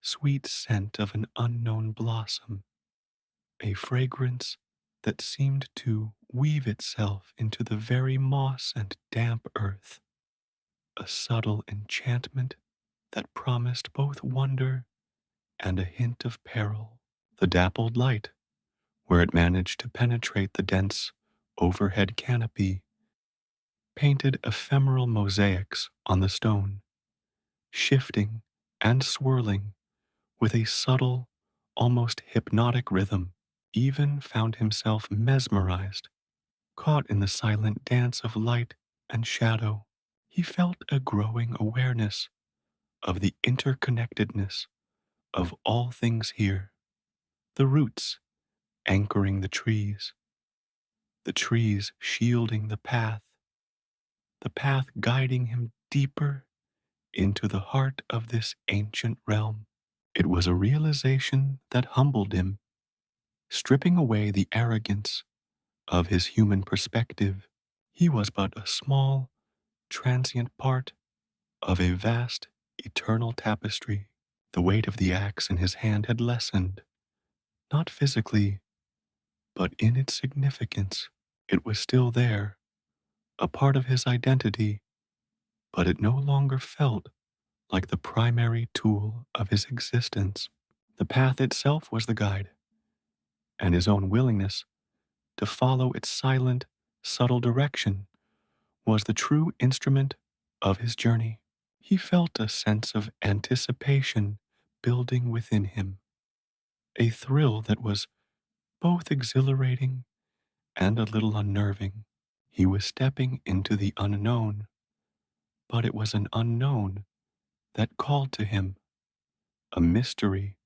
sweet scent of an unknown blossom, a fragrance that seemed to weave itself into the very moss and damp earth, a subtle enchantment that promised both wonder and a hint of peril. The dappled light, where it managed to penetrate the dense overhead canopy, painted ephemeral mosaics on the stone, shifting and swirling with a subtle, almost hypnotic rhythm. Even found himself mesmerized, caught in the silent dance of light and shadow. He felt a growing awareness of the interconnectedness of all things here, the roots anchoring the trees shielding the path guiding him deeper into the heart of this ancient realm. It was a realization that humbled him, stripping away the arrogance of his human perspective. He was but a small, transient part of a vast, eternal tapestry. The weight of the axe in his hand had lessened, not physically, but in its significance. It was still there, a part of his identity, but it no longer felt like the primary tool of his existence. The path itself was the guide, and his own willingness to follow its silent, subtle direction was the true instrument of his journey. He felt a sense of anticipation building within him, a thrill that was both exhilarating and a little unnerving. He was stepping into the unknown, but it was an unknown that called to him, a mystery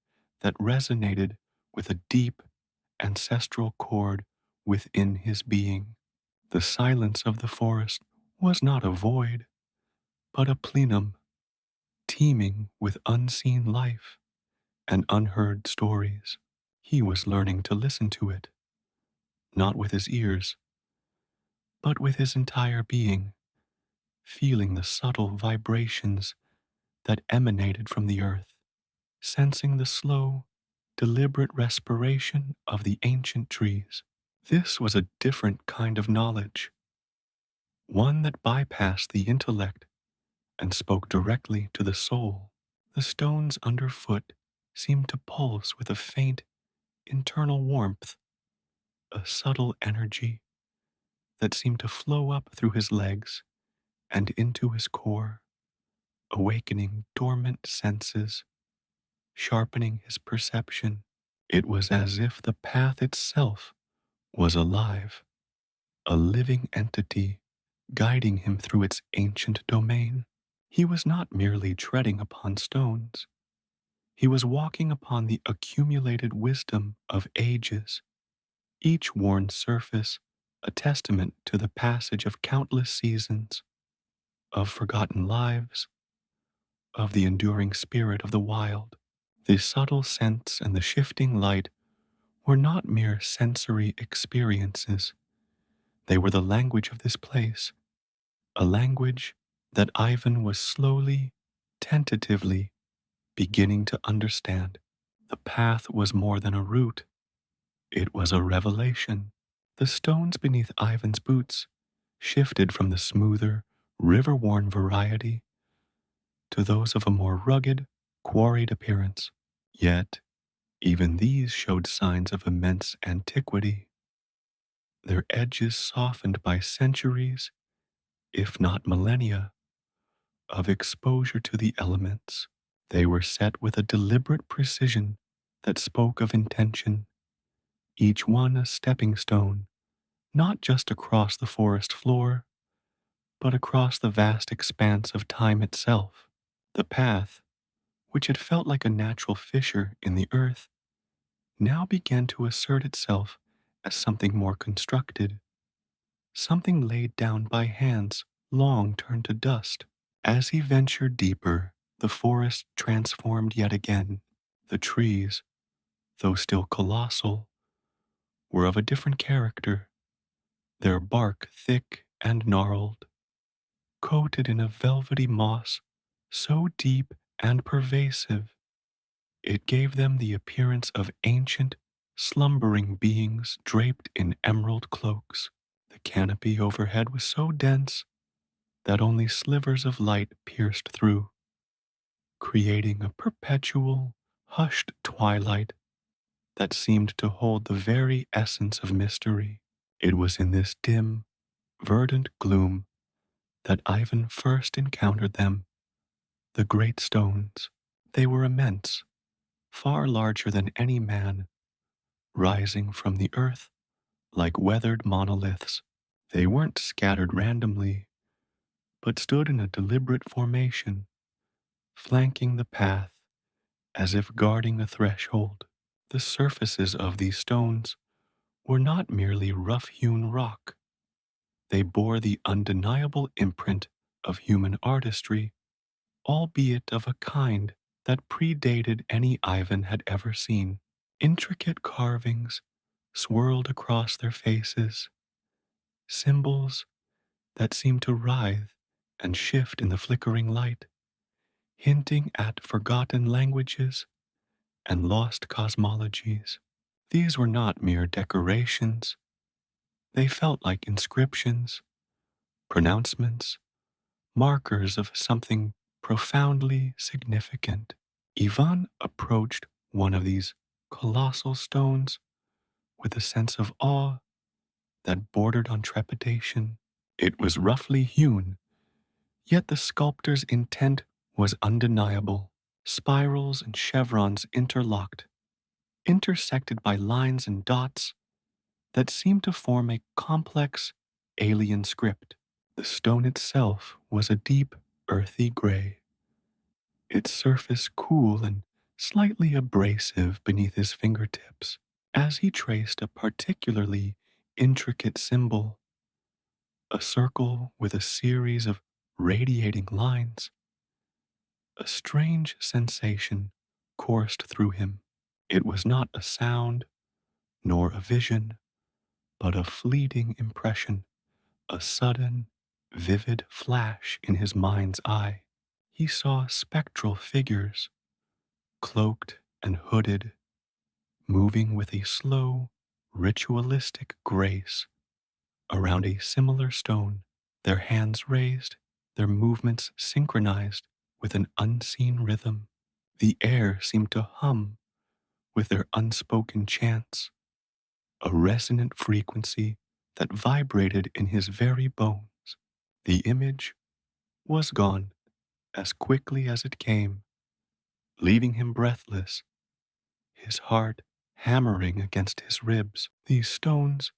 that resonated with a deep ancestral chord within his being. The silence of the forest was not a void, but a plenum, teeming with unseen life and unheard stories. He was learning to listen to it, not with his ears, but with his entire being, feeling the subtle vibrations that emanated from the earth, sensing the slow, deliberate respiration of the ancient trees. This was a different kind of knowledge, one that bypassed the intellect and spoke directly to the soul. The stones underfoot seemed to pulse with a faint internal warmth, a subtle energy that seemed to flow up through his legs and into his core, awakening dormant senses, sharpening his perception. It was as if the path itself was alive, a living entity guiding him through its ancient domain. He was not merely treading upon stones. He was walking upon the accumulated wisdom of ages, each worn surface a testament to the passage of countless seasons, of forgotten lives, of the enduring spirit of the wild. The subtle scents and the shifting light were not mere sensory experiences. They were the language of this place, a language that Ivan was slowly, tentatively beginning to understand. The path was more than a route, it was a revelation. The stones beneath Ivan's boots shifted from the smoother, river-worn variety to those of a more rugged, quarried appearance. Yet, even these showed signs of immense antiquity, their edges softened by centuries, if not millennia, of exposure to the elements. They were set with a deliberate precision that spoke of intention, each one a stepping stone, not just across the forest floor, but across the vast expanse of time itself. The path, which had felt like a natural fissure in the earth, now began to assert itself as something more constructed, something laid down by hands long turned to dust. As he ventured deeper, the forest transformed yet again. The trees, though still colossal, were of a different character, their bark thick and gnarled, coated in a velvety moss so deep and pervasive it gave them the appearance of ancient, slumbering beings draped in emerald cloaks. The canopy overhead was so dense that only slivers of light pierced through, creating a perpetual, hushed twilight that seemed to hold the very essence of mystery. It was in this dim, verdant gloom that Ivan first encountered them, the great stones. They were immense, far larger than any man, rising from the earth like weathered monoliths. They weren't scattered randomly, but stood in a deliberate formation, flanking the path as if guarding a threshold. The surfaces of these stones were not merely rough-hewn rock. They bore the undeniable imprint of human artistry, albeit of a kind that predated any Ivan had ever seen. Intricate carvings swirled across their faces, symbols that seemed to writhe and shift in the flickering light, hinting at forgotten languages and lost cosmologies. These were not mere decorations. They felt like inscriptions, pronouncements, markers of something profoundly significant. Ivan approached one of these colossal stones with a sense of awe that bordered on trepidation. It was roughly hewn, yet the sculptor's intent was undeniable. Spirals and chevrons interlocked, intersected by lines and dots that seemed to form a complex alien script. The stone itself was a deep, earthy gray, its surface cool and slightly abrasive beneath his fingertips. As he traced a particularly intricate symbol, a circle with a series of radiating lines, a strange sensation coursed through him. It was not a sound, nor a vision, but a fleeting impression, a sudden, vivid flash in his mind's eye. He saw spectral figures, cloaked and hooded, moving with a slow, ritualistic grace around a similar stone, their hands raised, their movements synchronized with an unseen rhythm. The air seemed to hum with their unspoken chants, a resonant frequency that vibrated in his very bones. The image was gone as quickly as it came, leaving him breathless, his heart hammering against his ribs. These stones,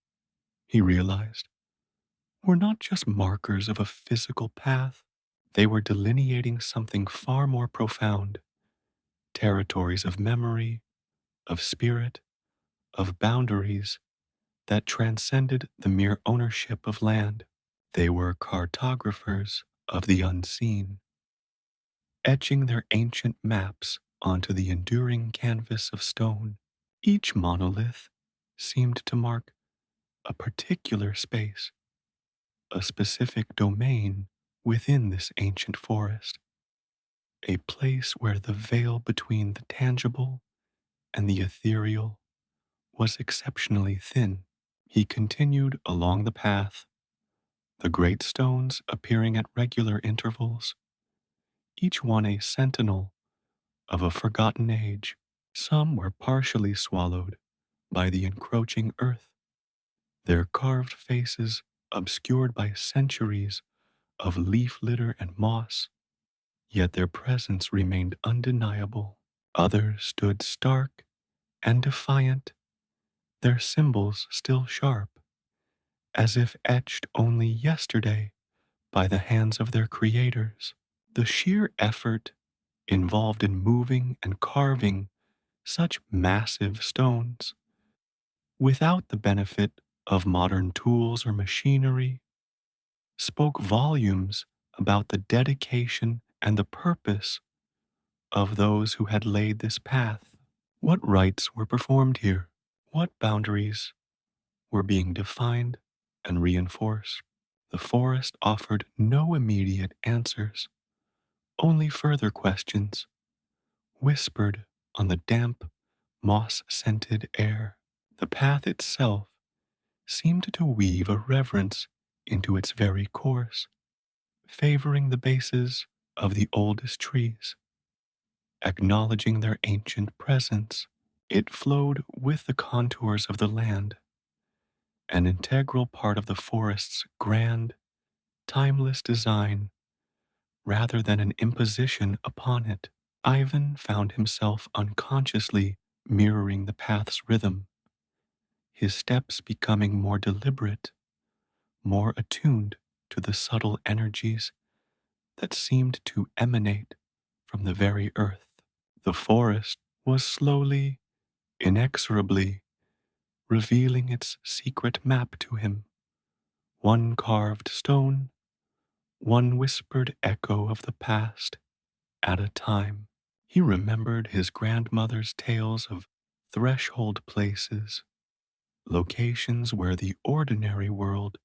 he realized, were not just markers of a physical path. They were delineating something far more profound, territories of memory, of spirit, of boundaries that transcended the mere ownership of land. They were cartographers of the unseen, etching their ancient maps onto the enduring canvas of stone. Each monolith seemed to mark a particular space, a specific domain within this ancient forest, a place where the veil between the tangible and the ethereal was exceptionally thin. He continued along the path, the great stones appearing at regular intervals, each one a sentinel of a forgotten age. Some were partially swallowed by the encroaching earth, their carved faces obscured by centuries of leaf litter and moss, yet their presence remained undeniable. Others stood stark and defiant, their symbols still sharp, as if etched only yesterday by the hands of their creators. The sheer effort involved in moving and carving such massive stones, without the benefit of modern tools or machinery, spoke volumes about the dedication and the purpose of those who had laid this path. What rites were performed here? What boundaries were being defined and reinforced? The forest offered no immediate answers, only further questions, whispered on the damp, moss scented air. The path itself seemed to weave a reverence into its very course, favoring the bases of the oldest trees, acknowledging their ancient presence. It flowed with the contours of the land, an integral part of the forest's grand, timeless design rather than an imposition upon it. Ivan found himself unconsciously mirroring the path's rhythm, his steps becoming more deliberate, more attuned to the subtle energies that seemed to emanate from the very earth. The forest was slowly, inexorably revealing its secret map to him, one carved stone, one whispered echo of the past at a time. He remembered his grandmother's tales of threshold places, locations where the ordinary world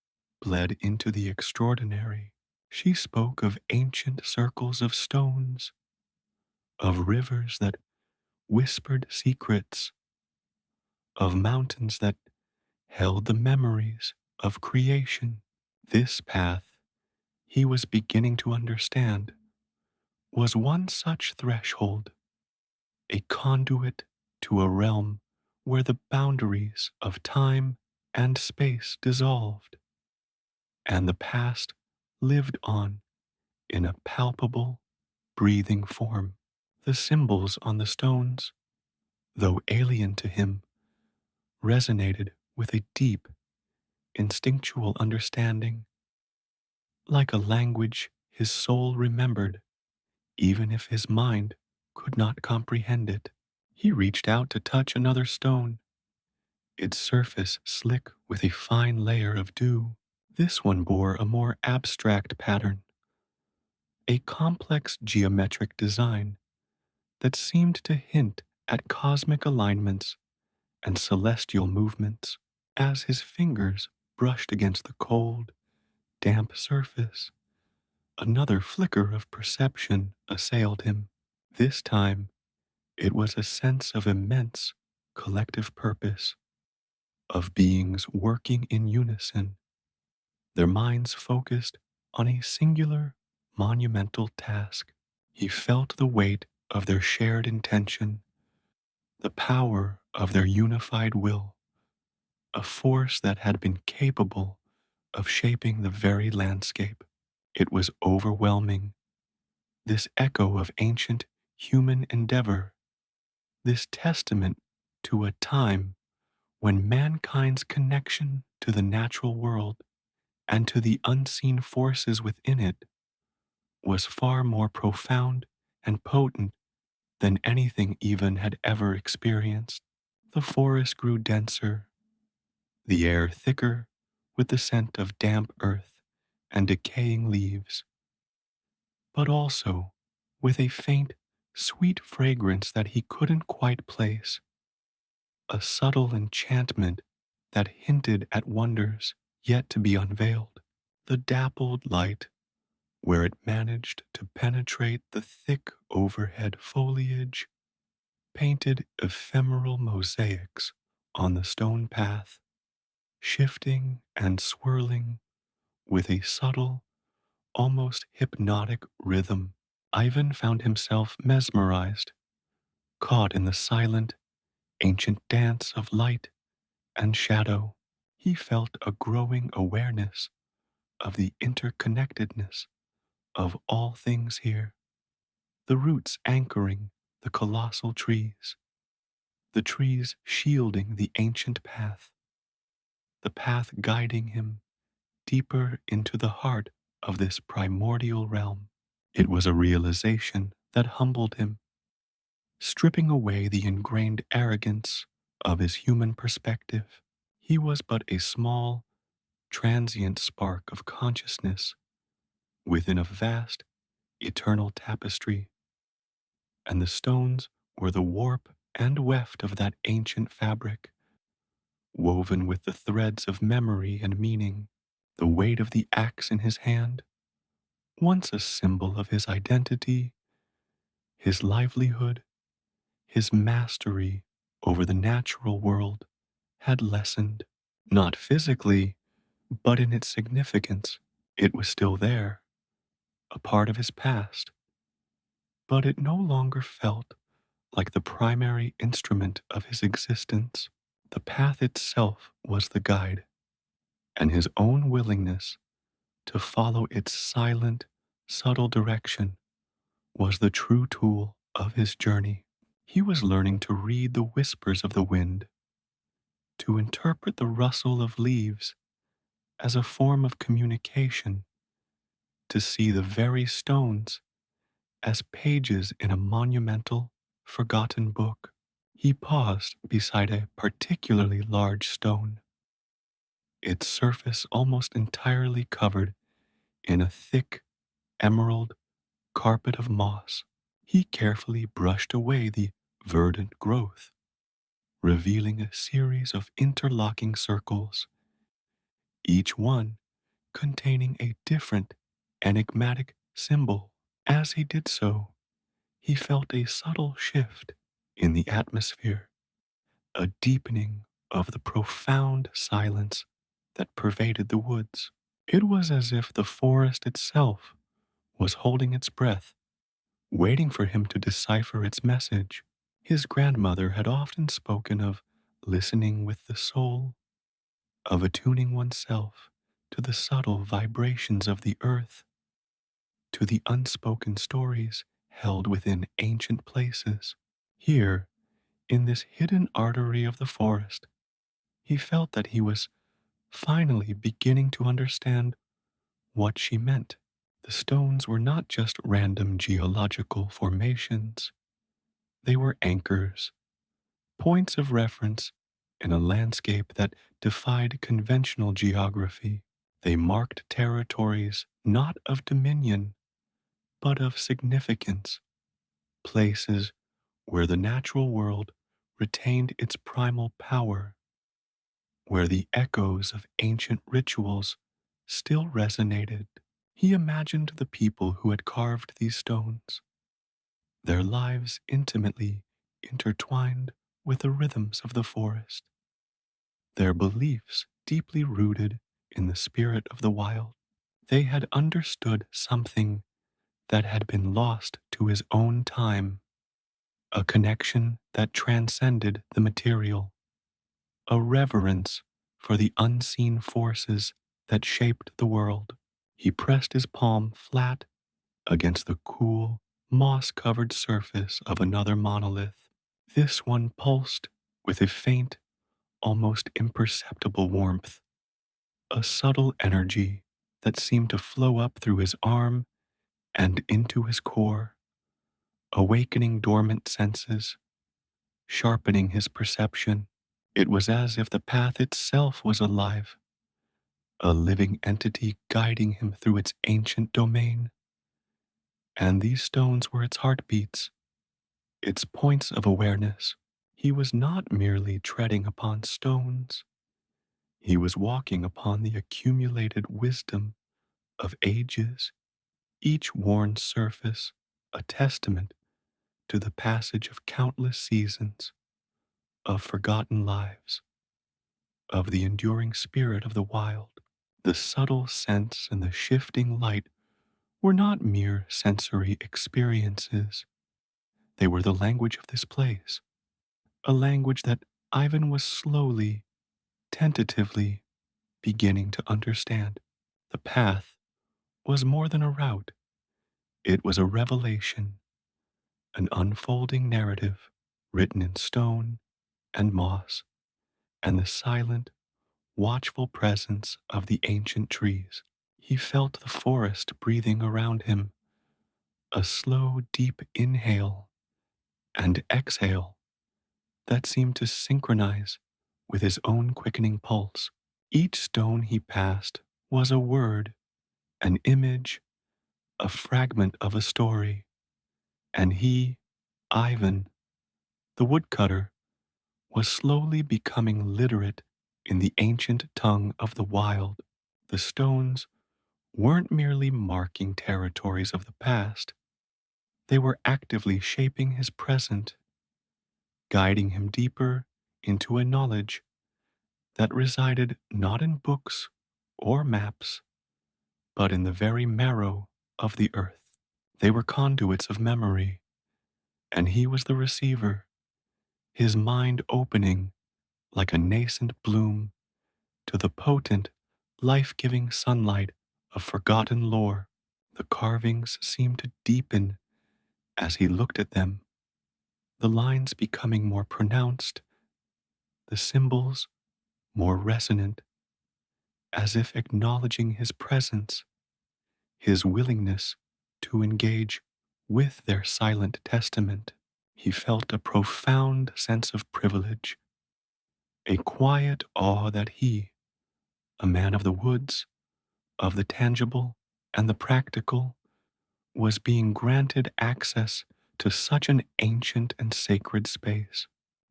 bled into the extraordinary. She spoke of ancient circles of stones, of rivers that whispered secrets, of mountains that held the memories of creation. This path, he was beginning to understand, was one such threshold, a conduit to a realm where the boundaries of time and space dissolved, and the past lived on in a palpable, breathing form. The symbols on the stones, though alien to him, resonated with a deep, instinctual understanding, like a language his soul remembered, even if his mind could not comprehend it. He reached out to touch another stone, its surface slick with a fine layer of dew. This one bore a more abstract pattern, a complex geometric design that seemed to hint at cosmic alignments and celestial movements. As his fingers brushed against the cold, damp surface, another flicker of perception assailed him. This time, it was a sense of immense collective purpose, of beings working in unison, their minds focused on a singular, monumental task. He felt the weight of their shared intention, the power of their unified will, a force that had been capable of shaping the very landscape. It was overwhelming, this echo of ancient human endeavor, this testament to a time when mankind's connection to the natural world and to the unseen forces within it was far more profound and potent than anything Ivan had ever experienced. The forest grew denser, the air thicker with the scent of damp earth and decaying leaves, but also with a faint, sweet fragrance that he couldn't quite place, a subtle enchantment that hinted at wonders yet to be unveiled. The dappled light, where it managed to penetrate the thick overhead foliage, painted ephemeral mosaics on the stone path, shifting and swirling with a subtle, almost hypnotic rhythm. Ivan found himself mesmerized, caught in the silent, ancient dance of light and shadow. He felt a growing awareness of the interconnectedness of all things here, the roots anchoring the colossal trees, the trees shielding the ancient path, the path guiding him deeper into the heart of this primordial realm. It was a realization that humbled him, stripping away the ingrained arrogance of his human perspective. He was but a small, transient spark of consciousness within a vast, eternal tapestry, and the stones were the warp and weft of that ancient fabric, woven with the threads of memory and meaning. The weight of the axe in his hand, once a symbol of his identity, his livelihood, his mastery over the natural world, had lessened, not physically, but in its significance. It was still there, a part of his past, but it no longer felt like the primary instrument of his existence. The path itself was the guide, and his own willingness to follow its silent, subtle direction was the true tool of his journey. He was learning to read the whispers of the wind, to interpret the rustle of leaves as a form of communication, to see the very stones as pages in a monumental, forgotten book. He paused beside a particularly large stone, its surface almost entirely covered in a thick emerald carpet of moss. He carefully brushed away the verdant growth, revealing a series of interlocking circles, each one containing a different, enigmatic symbol. As he did so, he felt a subtle shift in the atmosphere, a deepening of the profound silence that pervaded the woods. It was as if the forest itself was holding its breath, waiting for him to decipher its message. His grandmother had often spoken of listening with the soul, of attuning oneself to the subtle vibrations of the earth, to the unspoken stories held within ancient places. Here, in this hidden artery of the forest, he felt that he was finally beginning to understand what she meant. The stones were not just random geological formations, they were anchors, points of reference in a landscape that defied conventional geography. They marked territories not of dominion, but of significance, places where the natural world retained its primal power, where the echoes of ancient rituals still resonated. He imagined the people who had carved these stones, their lives intimately intertwined with the rhythms of the forest, their beliefs deeply rooted in the spirit of the wild. They had understood something that had been lost to his own time, a connection that transcended the material, a reverence for the unseen forces that shaped the world. He pressed his palm flat against the cool, moss-covered surface of another monolith. This one pulsed with a faint, almost imperceptible warmth, a subtle energy that seemed to flow up through his arm and into his core, awakening dormant senses, sharpening his perception. It was as if the path itself was alive, a living entity guiding him through its ancient domain. And these stones were its heartbeats, its points of awareness. He was not merely treading upon stones, he was walking upon the accumulated wisdom of ages, each worn surface a testament to the passage of countless seasons, of forgotten lives, of the enduring spirit of the wild. The subtle scents and the shifting light were not mere sensory experiences. They were the language of this place, a language that Ivan was slowly, tentatively beginning to understand. The path was more than a route. It was a revelation, an unfolding narrative written in stone and moss and the silent, watchful presence of the ancient trees. He felt the forest breathing around him, a slow, deep inhale and exhale that seemed to synchronize with his own quickening pulse. Each stone he passed was a word, an image, a fragment of a story, and he, Ivan, The woodcutter was slowly becoming literate in the ancient tongue of the wild. The stones weren't merely marking territories of the past, they were actively shaping his present, guiding him deeper into a knowledge that resided not in books or maps, but in the very marrow of the earth. They were conduits of memory, and he was the receiver, his mind opening like a nascent bloom to the potent, life giving sunlight of forgotten lore. The carvings seemed to deepen as he looked at them, the lines becoming more pronounced, the symbols more resonant, as if acknowledging his presence, his willingness to engage with their silent testament. He felt a profound sense of privilege, a quiet awe that he, a man of the woods, of the tangible and the practical, was being granted access to such an ancient and sacred space.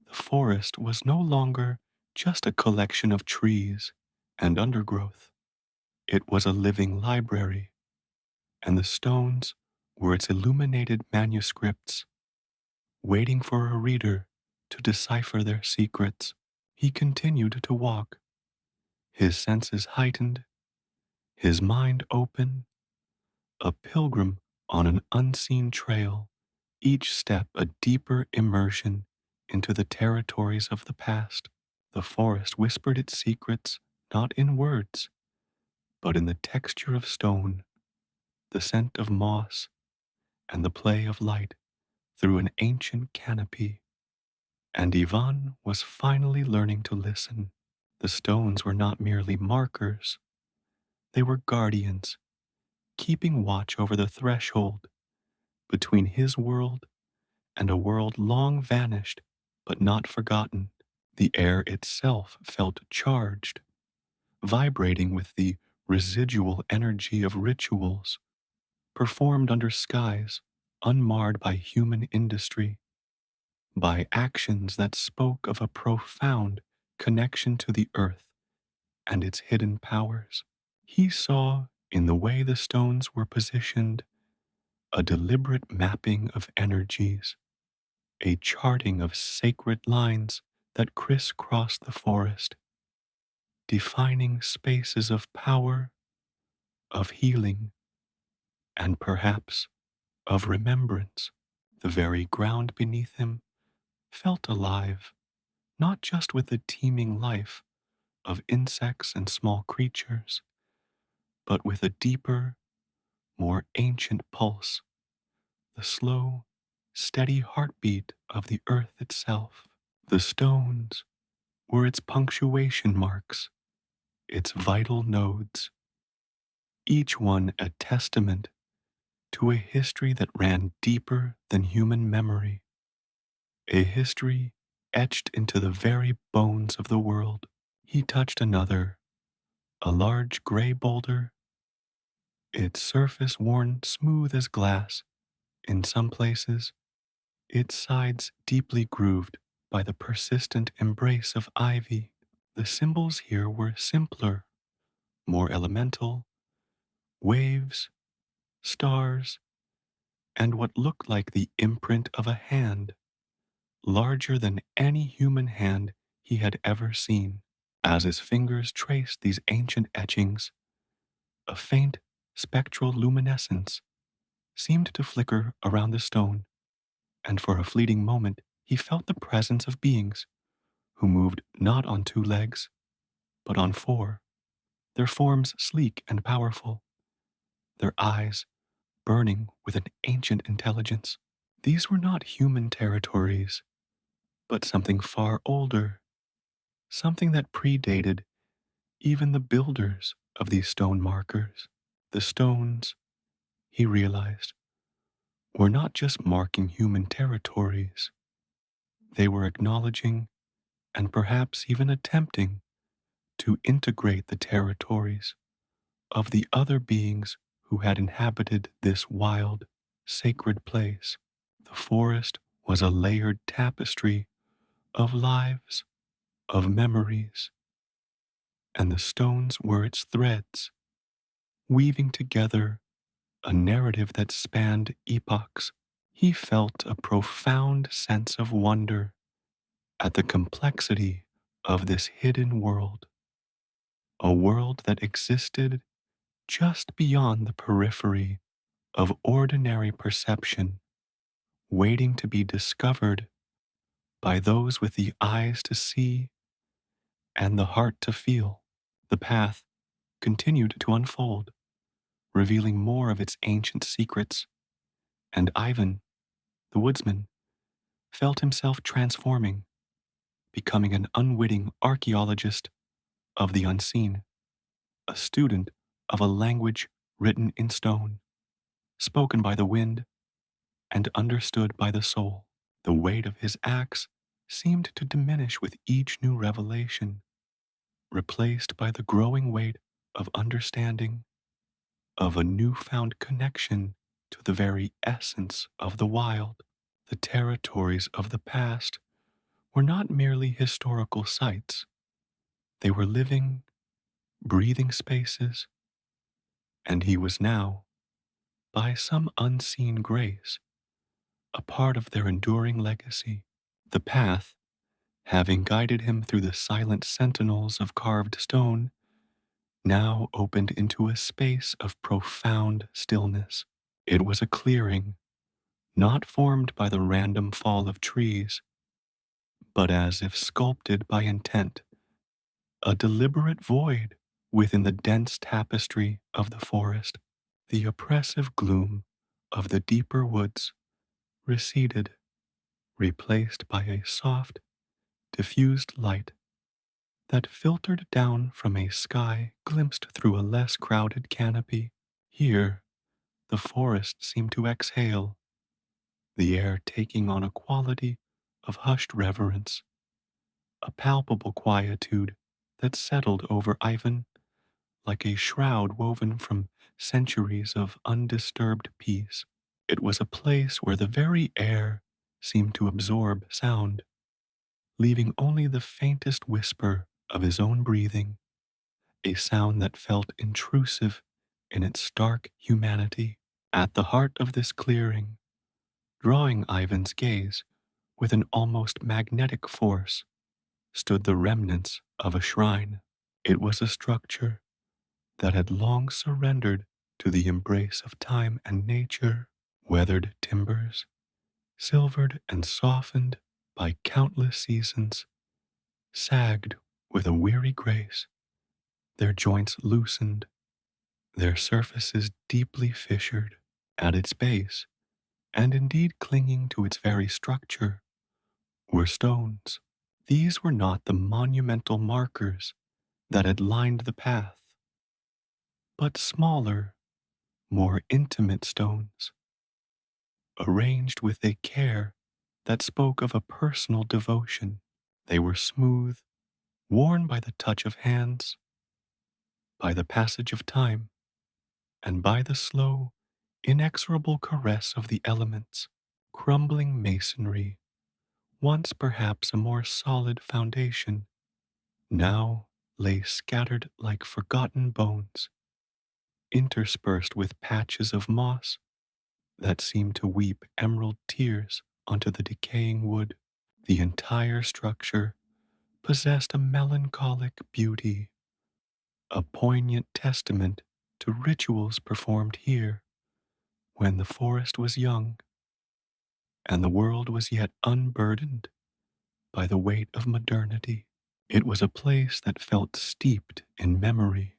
The forest was no longer just a collection of trees and undergrowth. It was a living library, and the stones were its illuminated manuscripts, waiting for a reader to decipher their secrets. He continued to walk, his senses heightened, his mind open, a pilgrim on an unseen trail, each step a deeper immersion into the territories of the past. The forest whispered its secrets not in words, but in the texture of stone, the scent of moss, and the play of light through an ancient canopy. And Ivan was finally learning to listen. The stones were not merely markers, they were guardians, keeping watch over the threshold between his world and a world long vanished but not forgotten. The air itself felt charged, vibrating with the residual energy of rituals performed under skies unmarred by human industry, by actions that spoke of a profound connection to the earth and its hidden powers. He saw, in the way the stones were positioned, a deliberate mapping of energies, a charting of sacred lines that crisscrossed the forest, defining spaces of power, of healing, and perhaps of remembrance. The very ground beneath him felt alive, not just with the teeming life of insects and small creatures, but with a deeper, more ancient pulse, the slow, steady heartbeat of the earth itself. The stones were its punctuation marks, its vital nodes, each one a testament to a history that ran deeper than human memory, a history etched into the very bones of the world. He touched another, a large gray boulder, its surface worn smooth as glass in some places, its sides deeply grooved by the persistent embrace of ivy. The symbols here were simpler, more elemental, waves, stars, and what looked like the imprint of a hand, larger than any human hand he had ever seen. As his fingers traced these ancient etchings, a faint spectral luminescence seemed to flicker around the stone, and for a fleeting moment he felt the presence of beings who moved not on two legs, but on four, their forms sleek and powerful, their eyes burning with an ancient intelligence. These were not human territories, but something far older, something that predated even the builders of these stone markers. The stones, he realized, were not just marking human territories, they were acknowledging and perhaps even attempting to integrate the territories of the other beings who had inhabited this wild, sacred place. The forest was a layered tapestry of lives, of memories, and the stones were its threads, weaving together a narrative that spanned epochs. He felt a profound sense of wonder at the complexity of this hidden world, a world that existed just beyond the periphery of ordinary perception, waiting to be discovered by those with the eyes to see and the heart to feel. The path continued to unfold, revealing more of its ancient secrets, and Ivan, the woodsman, felt himself transforming, becoming an unwitting archaeologist of the unseen, a student of a language written in stone, spoken by the wind and understood by the soul. The weight of his axe seemed to diminish with each new revelation, replaced by the growing weight of understanding, of a newfound connection to the very essence of the wild. The territories of the past were not merely historical sites, they were living, breathing spaces, and he was now, by some unseen grace, a part of their enduring legacy. The path, having guided him through the silent sentinels of carved stone, now opened into a space of profound stillness. It was a clearing, not formed by the random fall of trees, but as if sculpted by intent, a deliberate void within the dense tapestry of the forest. The oppressive gloom of the deeper woods receded, replaced by a soft, diffused light that filtered down from a sky glimpsed through a less crowded canopy. Here, the forest seemed to exhale, the air taking on a quality of hushed reverence, a palpable quietude that settled over Ivan like a shroud woven from centuries of undisturbed peace. It was a place where the very air seemed to absorb sound, leaving only the faintest whisper of his own breathing, a sound that felt intrusive in its stark humanity. At the heart of this clearing, drawing Ivan's gaze with an almost magnetic force, stood the remnants of a shrine. It was a structure that had long surrendered to the embrace of time and nature, weathered timbers, silvered and softened by countless seasons, sagged with a weary grace, their joints loosened, their surfaces deeply fissured. At its base, and indeed clinging to its very structure, were stones. These were not the monumental markers that had lined the path, but smaller, more intimate stones, arranged with a care that spoke of a personal devotion. They were smooth, worn by the touch of hands, by the passage of time, and by the slow, inexorable caress of the elements. Crumbling masonry, once perhaps a more solid foundation, now lay scattered like forgotten bones, interspersed with patches of moss that seemed to weep emerald tears onto the decaying wood. The entire structure possessed a melancholic beauty, a poignant testament to rituals performed here when the forest was young and the world was yet unburdened by the weight of modernity. It was a place that felt steeped in memory,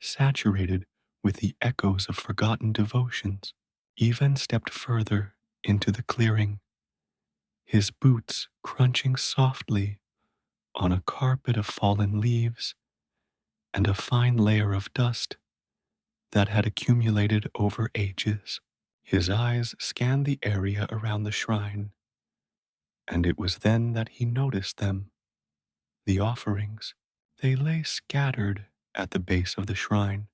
saturated with the echoes of forgotten devotions. Ivan stepped further into the clearing, his boots crunching softly on a carpet of fallen leaves and a fine layer of dust that had accumulated over ages. His eyes scanned the area around the shrine, and it was then that he noticed them, the offerings. They lay scattered at the base of the shrine,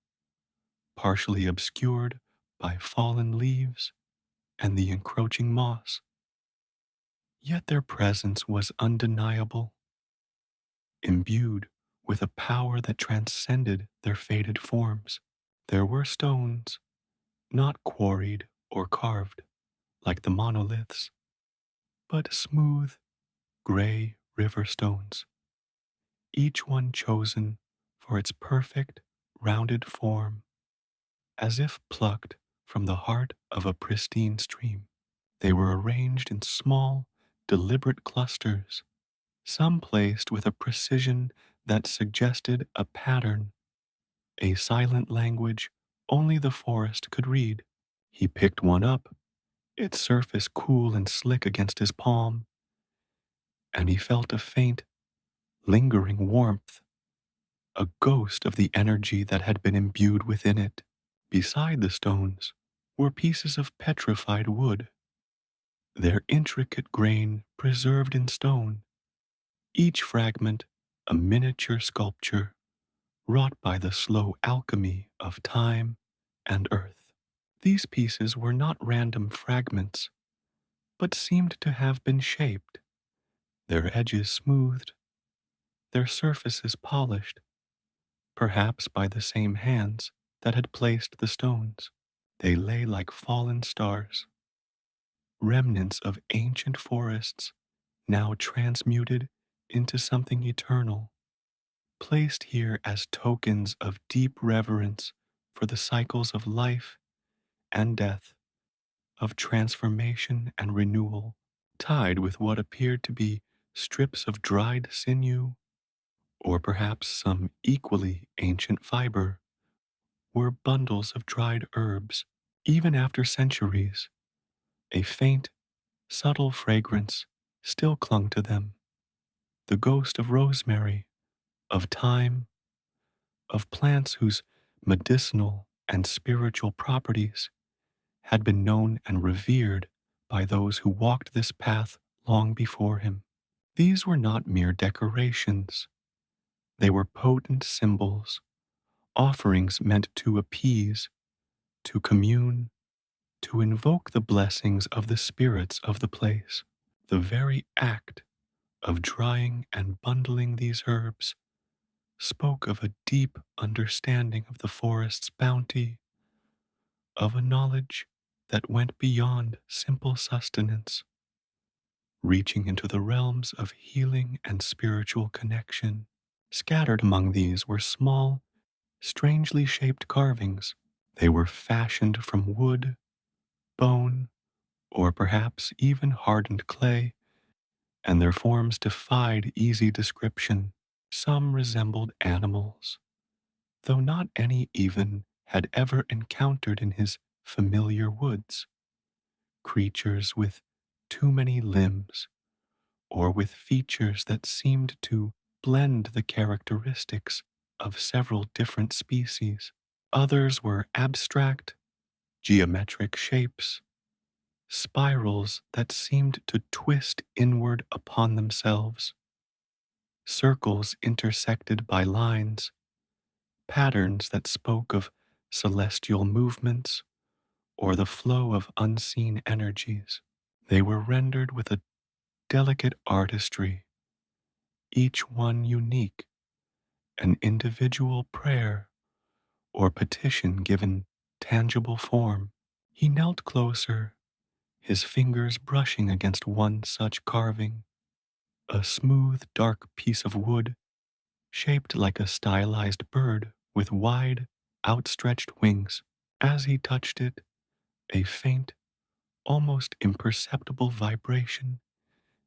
partially obscured by fallen leaves and the encroaching moss. Yet their presence was undeniable, imbued with a power that transcended their faded forms. There were stones, not quarried or carved like the monoliths, but smooth, gray river stones, each one chosen for its perfect, rounded form, as if plucked from the heart of a pristine stream. They were arranged in small, deliberate clusters, some placed with a precision that suggested a pattern, a silent language only the forest could read. He picked one up, its surface cool and slick against his palm, and he felt a faint, lingering warmth, a ghost of the energy that had been imbued within it. Beside the stones were pieces of petrified wood, their intricate grain preserved in stone, each fragment a miniature sculpture wrought by the slow alchemy of time and earth. These pieces were not random fragments, but seemed to have been shaped, their edges smoothed, their surfaces polished, perhaps by the same hands that had placed the stones. They lay like fallen stars, remnants of ancient forests now transmuted into something eternal, placed here as tokens of deep reverence for the cycles of life and death, of transformation and renewal, tied with what appeared to be strips of dried sinew, or perhaps some equally ancient fiber, were bundles of dried herbs. Even after centuries, a faint, subtle fragrance still clung to them, the ghost of rosemary, of thyme, of plants whose medicinal and spiritual properties had been known and revered by those who walked this path long before him. These were not mere decorations, they were potent symbols, offerings meant to appease, to commune, to invoke the blessings of the spirits of the place. The very act of drying and bundling these herbs spoke of a deep understanding of the forest's bounty, of a knowledge that went beyond simple sustenance, reaching into the realms of healing and spiritual connection. Scattered among these were small, strangely shaped carvings. They were fashioned from wood, bone, or perhaps even hardened clay, and their forms defied easy description. Some resembled animals, though not any even had ever encountered in his familiar woods, creatures with too many limbs, or with features that seemed to blend the characteristics of several different species. Others were abstract, geometric shapes, spirals that seemed to twist inward upon themselves, circles intersected by lines, patterns that spoke of celestial movements or the flow of unseen energies. They were rendered with a delicate artistry, each one unique, an individual prayer or petition given tangible form. He knelt closer, his fingers brushing against one such carving, a smooth, dark piece of wood shaped like a stylized bird with wide, outstretched wings. As he touched it, a faint, almost imperceptible vibration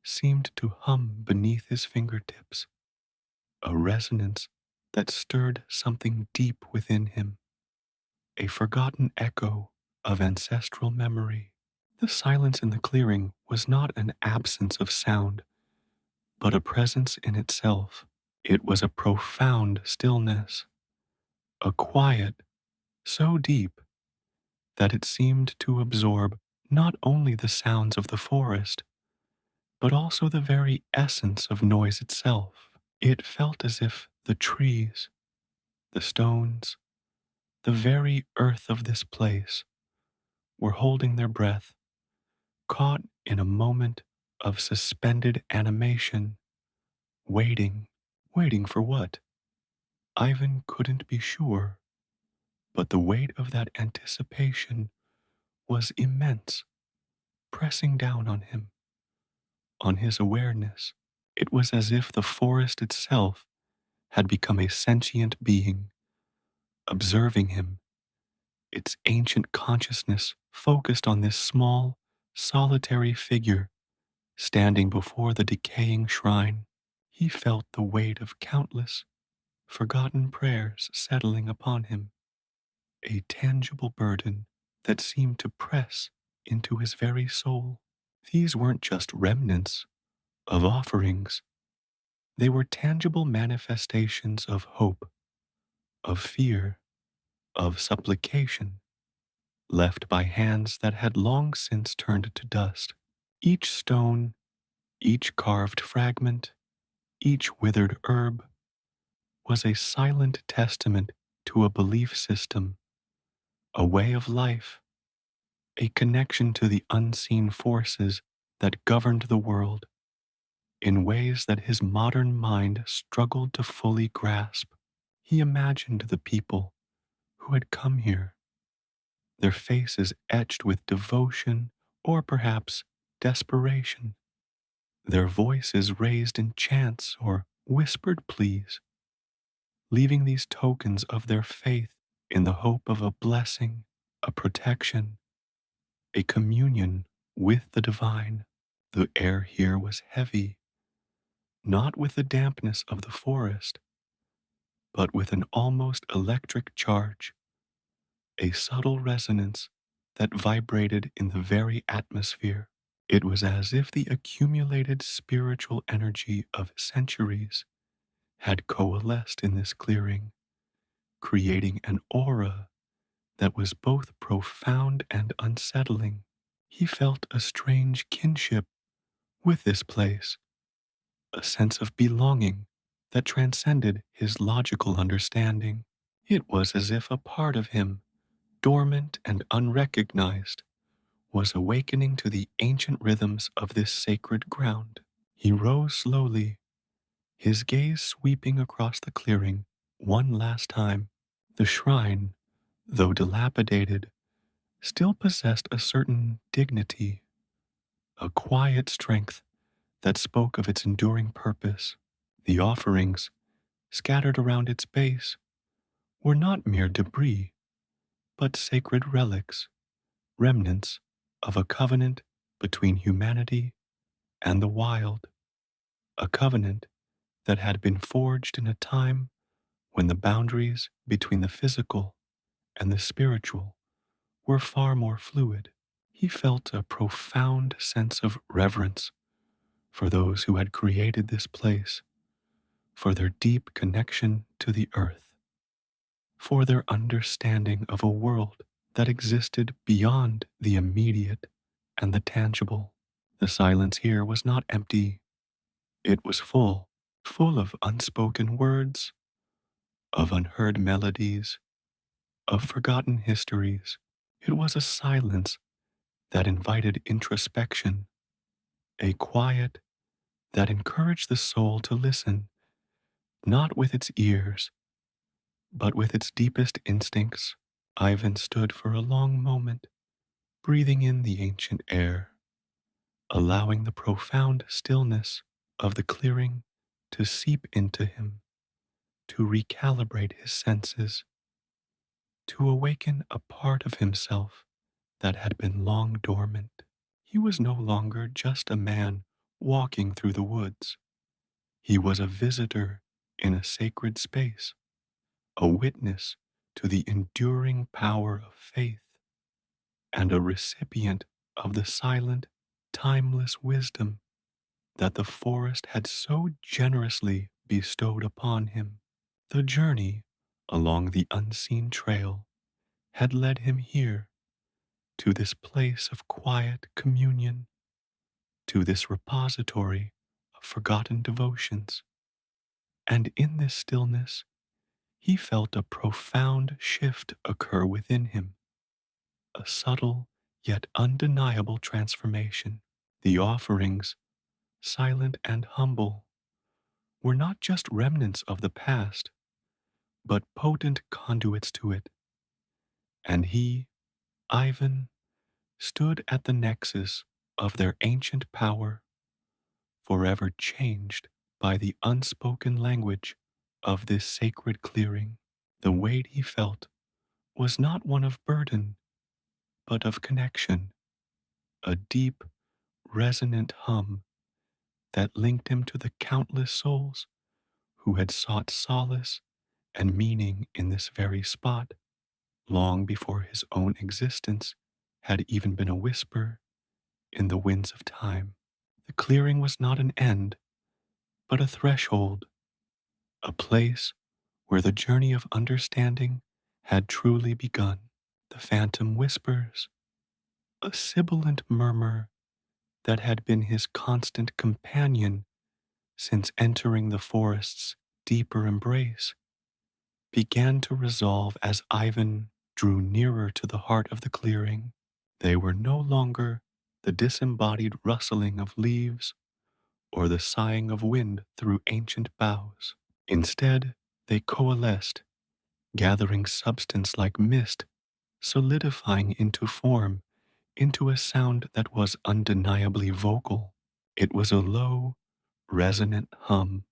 seemed to hum beneath his fingertips, a resonance that stirred something deep within him, a forgotten echo of ancestral memory. The silence in the clearing was not an absence of sound, but a presence in itself. It was a profound stillness, a quiet so deep that it seemed to absorb not only the sounds of the forest, but also the very essence of noise itself. It felt as if the trees, the stones, the very earth of this place were holding their breath, caught in a moment of suspended animation, waiting. Waiting for what? Ivan couldn't be sure, but the weight of that anticipation was immense, pressing down on him, on his awareness. It was as if the forest itself had become a sentient being, observing him, its ancient consciousness focused on this small, solitary figure standing before the decaying shrine. He felt the weight of countless, forgotten prayers settling upon him, a tangible burden that seemed to press into his very soul. These weren't just remnants of offerings, they were tangible manifestations of hope, of fear, of supplication, left by hands that had long since turned to dust. Each stone, each carved fragment, each withered herb was a silent testament to a belief system, a way of life, a connection to the unseen forces that governed the world in ways that his modern mind struggled to fully grasp. He imagined the people who had come here, their faces etched with devotion or perhaps desperation, their voices raised in chants or whispered pleas, leaving these tokens of their faith in the hope of a blessing, a protection, a communion with the divine. The air here was heavy, not with the dampness of the forest, but with an almost electric charge, a subtle resonance that vibrated in the very atmosphere. It was as if the accumulated spiritual energy of centuries had coalesced in this clearing, creating an aura that was both profound and unsettling. He felt a strange kinship with this place, a sense of belonging that transcended his logical understanding. It was as if a part of him, dormant and unrecognized, was awakening to the ancient rhythms of this sacred ground. He rose slowly, his gaze sweeping across the clearing one last time. The shrine, though dilapidated, still possessed a certain dignity, a quiet strength that spoke of its enduring purpose. The offerings, scattered around its base, were not mere debris, but sacred relics, remnants of a covenant between humanity and the wild, a covenant that had been forged in a time when the boundaries between the physical and the spiritual were far more fluid. He felt a profound sense of reverence for those who had created this place, for their deep connection to the earth, for their understanding of a world that existed beyond the immediate and the tangible. The silence here was not empty, it was full, full of unspoken words, of unheard melodies, of forgotten histories. It was a silence that invited introspection, a quiet that encouraged the soul to listen, not with its ears, but with its deepest instincts. Ivan stood for a long moment, breathing in the ancient air, allowing the profound stillness of the clearing to seep into him, to recalibrate his senses, to awaken a part of himself that had been long dormant. He was no longer just a man walking through the woods. He was a visitor in a sacred space, a witness to the enduring power of faith, and a recipient of the silent, timeless wisdom that the forest had so generously bestowed upon him. The journey along the unseen trail had led him here, to this place of quiet communion, to this repository of forgotten devotions. And in this stillness, he felt a profound shift occur within him, a subtle yet undeniable transformation. The offerings silent and humble, were not just remnants of the past, but potent conduits to it. And he, Ivan, stood at the nexus of their ancient power, forever changed by the unspoken language of this sacred clearing. The weight he felt was not one of burden, but of connection, a deep, resonant hum that linked him to the countless souls who had sought solace and meaning in this very spot, long before his own existence had even been a whisper in the winds of time. The clearing was not an end, but a threshold, a place where the journey of understanding had truly begun. The phantom whispers, a sibilant murmur that had been his constant companion since entering the forest's deeper embrace, began to resolve as Ivan drew nearer to the heart of the clearing. They were no longer the disembodied rustling of leaves or the sighing of wind through ancient boughs. Instead, they coalesced, gathering substance like mist, solidifying into form, into a sound that was undeniably vocal. It was a low, resonant hum,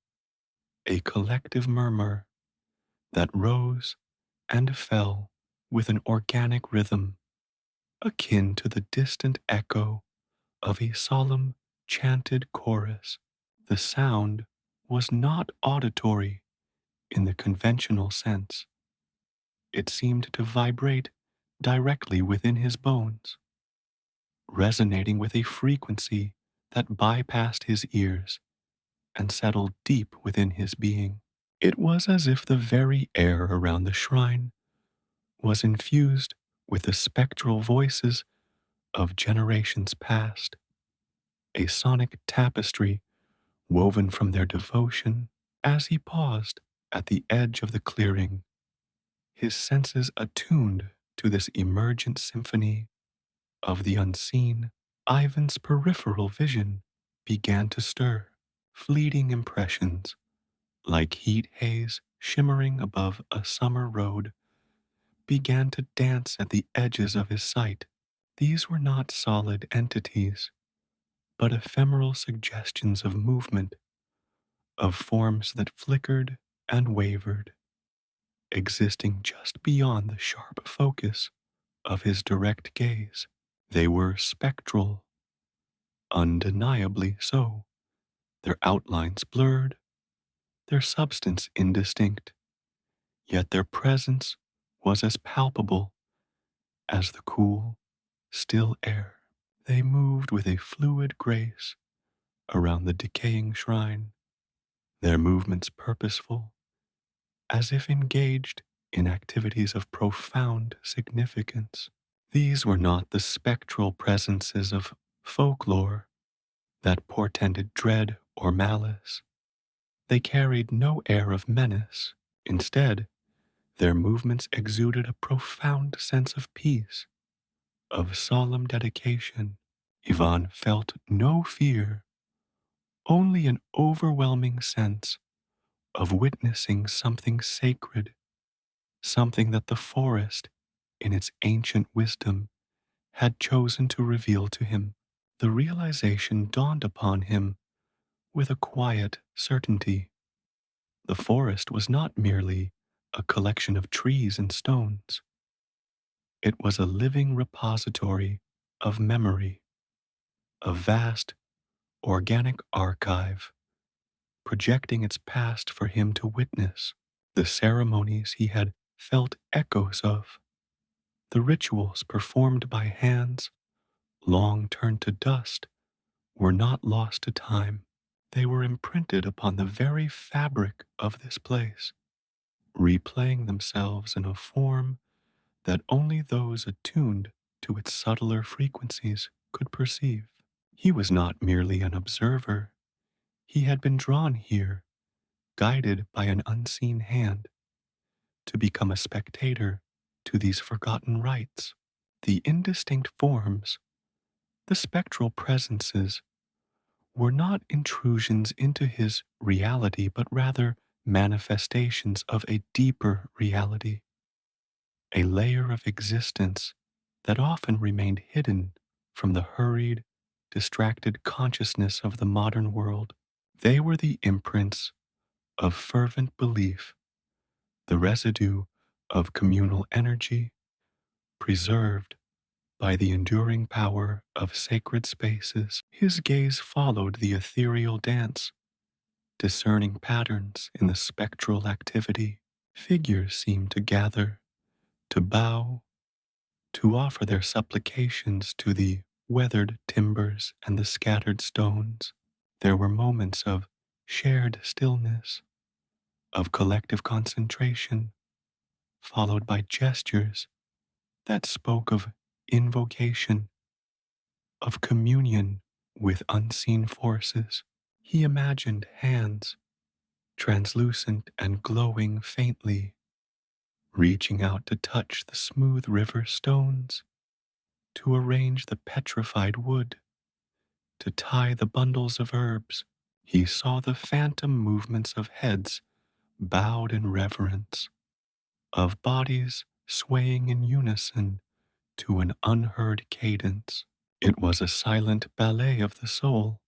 a collective murmur that rose and fell with an organic rhythm, akin to the distant echo of a solemn, chanted chorus. The sound was not auditory in the conventional sense. It seemed to vibrate directly within his bones, resonating with a frequency that bypassed his ears and settled deep within his being. It was as if the very air around the shrine was infused with the spectral voices of generations past, a sonic tapestry woven from their devotion. As he paused at the edge of the clearing, his senses attuned to this emergent symphony of the unseen, Ivan's peripheral vision began to stir. Fleeting impressions, like heat haze shimmering above a summer road, began to dance at the edges of his sight. These were not solid entities, but ephemeral suggestions of movement, of forms that flickered and wavered, existing just beyond the sharp focus of his direct gaze. They were spectral, undeniably so, their outlines blurred, their substance indistinct, yet their presence was as palpable as the cool, still air. They moved with a fluid grace around the decaying shrine, their movements purposeful, as if engaged in activities of profound significance. These were not the spectral presences of folklore that portended dread or malice. They carried no air of menace. Instead, their movements exuded a profound sense of peace, of solemn dedication. Ivan felt no fear, only an overwhelming sense of witnessing something sacred, something that the forest, in its ancient wisdom, had chosen to reveal to him. The realization dawned upon him with a quiet certainty. The forest was not merely a collection of trees and stones. It was a living repository of memory, a vast, organic archive, projecting its past for him to witness. The ceremonies he had felt echoes of, the rituals performed by hands long turned to dust, were not lost to time. They were imprinted upon the very fabric of this place, replaying themselves in a form that only those attuned to its subtler frequencies could perceive. He was not merely an observer. He had been drawn here, guided by an unseen hand, to become a spectator to these forgotten rites. The indistinct forms, the spectral presences, were not intrusions into his reality, but rather manifestations of a deeper reality, a layer of existence that often remained hidden from the hurried, distracted consciousness of the modern world. They were the imprints of fervent belief, the residue of communal energy preserved by the enduring power of sacred spaces. His gaze followed the ethereal dance, discerning patterns in the spectral activity. Figures seemed to gather, to bow, to offer their supplications to the weathered timbers and the scattered stones. There were moments of shared stillness, of collective concentration, followed by gestures that spoke of invocation, of communion with unseen forces. He imagined hands, translucent and glowing faintly, reaching out to touch the smooth river stones, to arrange the petrified wood, to tie the bundles of herbs. He saw the phantom movements of heads bowed in reverence, of bodies swaying in unison to an unheard cadence. It was a silent ballet of the soul,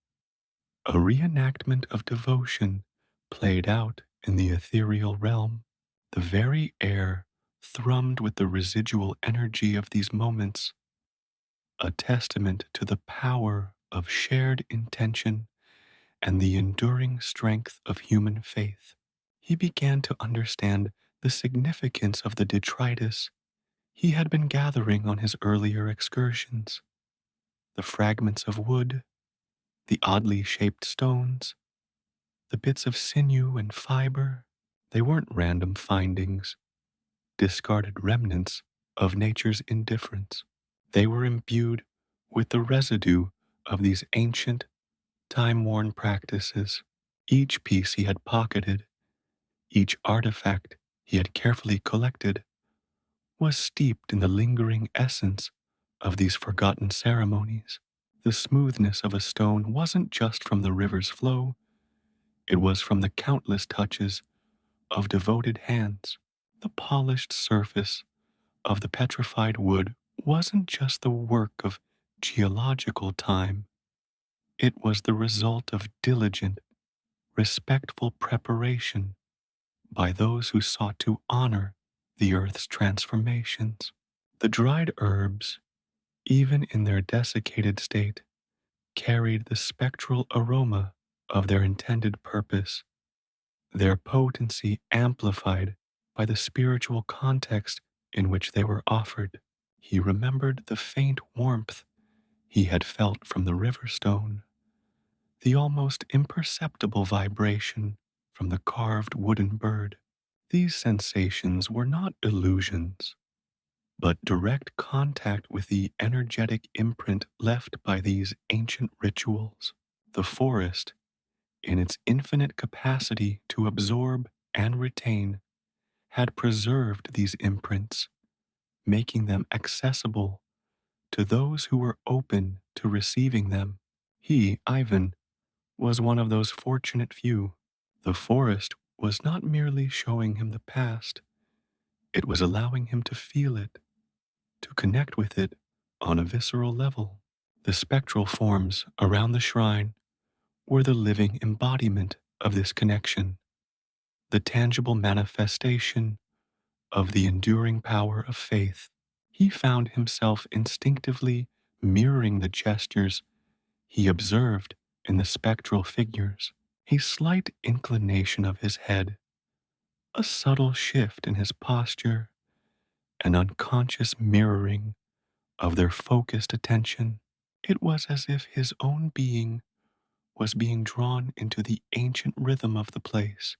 a reenactment of devotion played out in the ethereal realm. The very air thrummed with the residual energy of these moments, a testament to the power of shared intention and the enduring strength of human faith. He began to understand the significance of the detritus he had been gathering on his earlier excursions, the fragments of wood, the oddly shaped stones, the bits of sinew and fiber. They weren't random findings, discarded remnants of nature's indifference. They were imbued with the residue of these ancient, time-worn practices. Each piece he had pocketed, each artifact he had carefully collected, was steeped in the lingering essence of these forgotten ceremonies. The smoothness of a stone wasn't just from the river's flow, it was from the countless touches of devoted hands. The polished surface of the petrified wood wasn't just the work of geological time, it was the result of diligent, respectful preparation by those who sought to honor the earth's transformations. The dried herbs, even in their desiccated state, carried the spectral aroma of their intended purpose, their potency amplified by the spiritual context in which they were offered. He remembered the faint warmth he had felt from the river stone, the almost imperceptible vibration from the carved wooden bird. These sensations were not illusions, but direct contact with the energetic imprint left by these ancient rituals. The forest, in its infinite capacity to absorb and retain, had preserved these imprints, making them accessible to those who were open to receiving them. He, Ivan, was one of those fortunate few. The forest was not merely showing him the past, it was allowing him to feel it, to connect with it on a visceral level. The spectral forms around the shrine were the living embodiment of this connection, the tangible manifestation of the enduring power of faith. He found himself instinctively mirroring the gestures he observed in the spectral figures, a slight inclination of his head, a subtle shift in his posture, an unconscious mirroring of their focused attention. It was as if his own being was being drawn into the ancient rhythm of the place,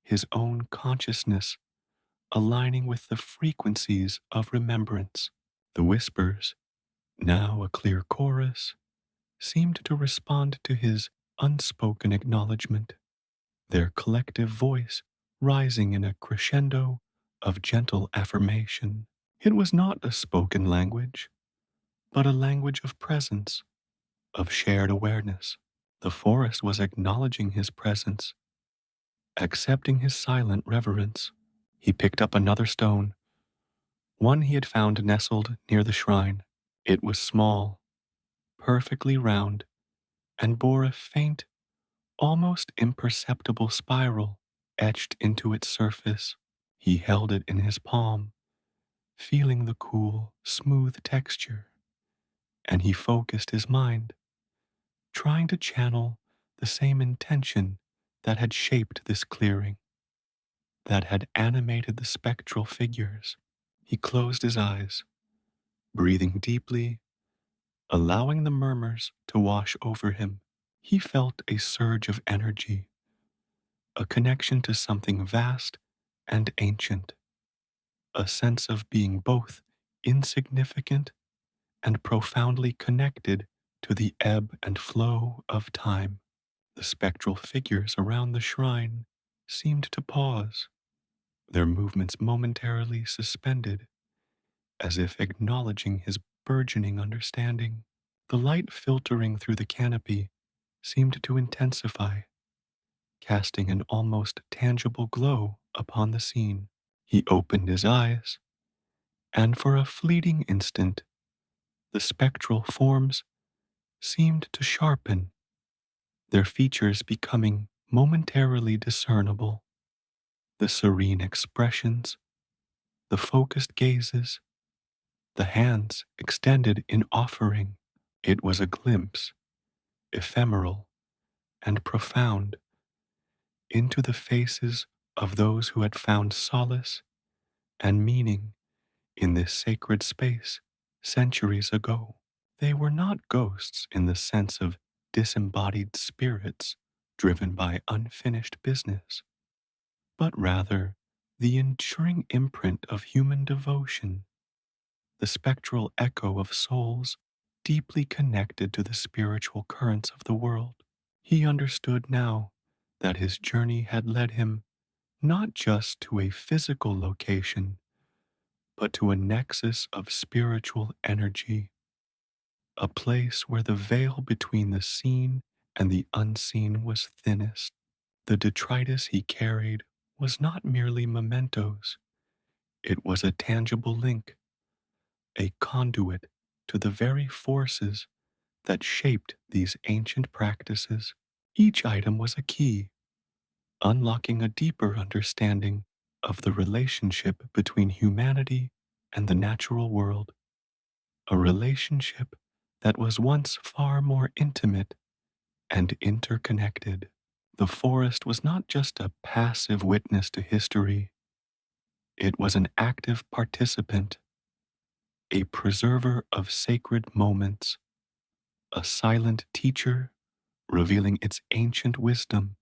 his own consciousness aligning with the frequencies of remembrance. The whispers, now a clear chorus, seemed to respond to his unspoken acknowledgement, their collective voice rising in a crescendo of gentle affirmation. It was not a spoken language, but a language of presence, of shared awareness. The forest was acknowledging his presence, accepting his silent reverence. He picked up another stone, one he had found nestled near the shrine. It was small, perfectly round, and bore a faint, almost imperceptible spiral etched into its surface. He held it in his palm, feeling the cool, smooth texture, and he focused his mind, trying to channel the same intention that had shaped this clearing, that had animated the spectral figures. He closed his eyes, breathing deeply, allowing the murmurs to wash over him. He felt a surge of energy, a connection to something vast and ancient, a sense of being both insignificant and profoundly connected to the ebb and flow of time. The spectral figures around the shrine seemed to pause, their movements momentarily suspended, as if acknowledging his burgeoning understanding. The light filtering through the canopy seemed to intensify, casting an almost tangible glow upon the scene. He opened his eyes, and for a fleeting instant, the spectral forms seemed to sharpen, their features becoming momentarily discernible. The serene expressions, the focused gazes, the hands extended in offering. It was a glimpse, ephemeral and profound, into the faces of those who had found solace and meaning in this sacred space centuries ago. They were not ghosts in the sense of disembodied spirits driven by unfinished business, but rather the enduring imprint of human devotion, the spectral echo of souls deeply connected to the spiritual currents of the world. He understood now that his journey had led him not just to a physical location, but to a nexus of spiritual energy, a place where the veil between the seen and the unseen was thinnest. The detritus he carried was not merely mementos, it was a tangible link, a conduit to the very forces that shaped these ancient practices. Each item was a key, unlocking a deeper understanding of the relationship between humanity and the natural world, a relationship that was once far more intimate and interconnected. The forest was not just a passive witness to history, it was an active participant, a preserver of sacred moments, a silent teacher revealing its ancient wisdom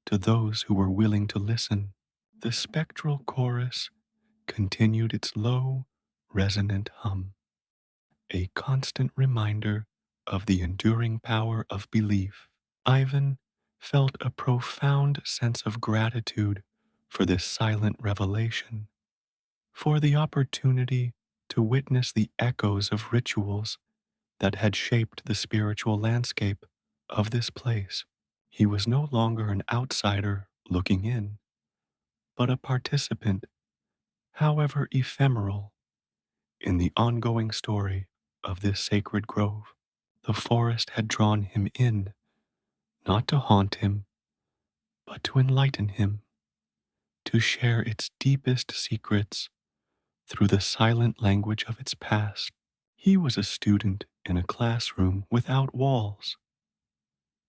to those who were willing to listen. The spectral chorus continued its low, resonant hum, a constant reminder of the enduring power of belief. Ivan felt a profound sense of gratitude for this silent revelation, for the opportunity to witness the echoes of rituals that had shaped the spiritual landscape of this place. He was no longer an outsider looking in, but a participant, however ephemeral, in the ongoing story of this sacred grove. The forest had drawn him in, not to haunt him, but to enlighten him, to share its deepest secrets through the silent language of its past. He was a student in a classroom without walls,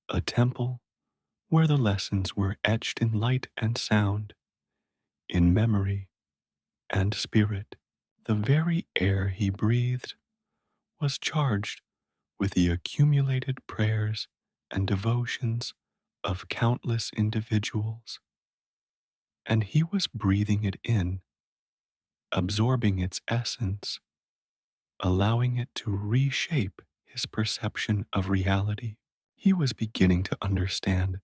a temple where the lessons were etched in light and sound, in memory and spirit. The very air he breathed was charged with the accumulated prayers and devotions of countless individuals, and he was breathing it in, absorbing its essence, allowing it to reshape his perception of reality. He was beginning to understand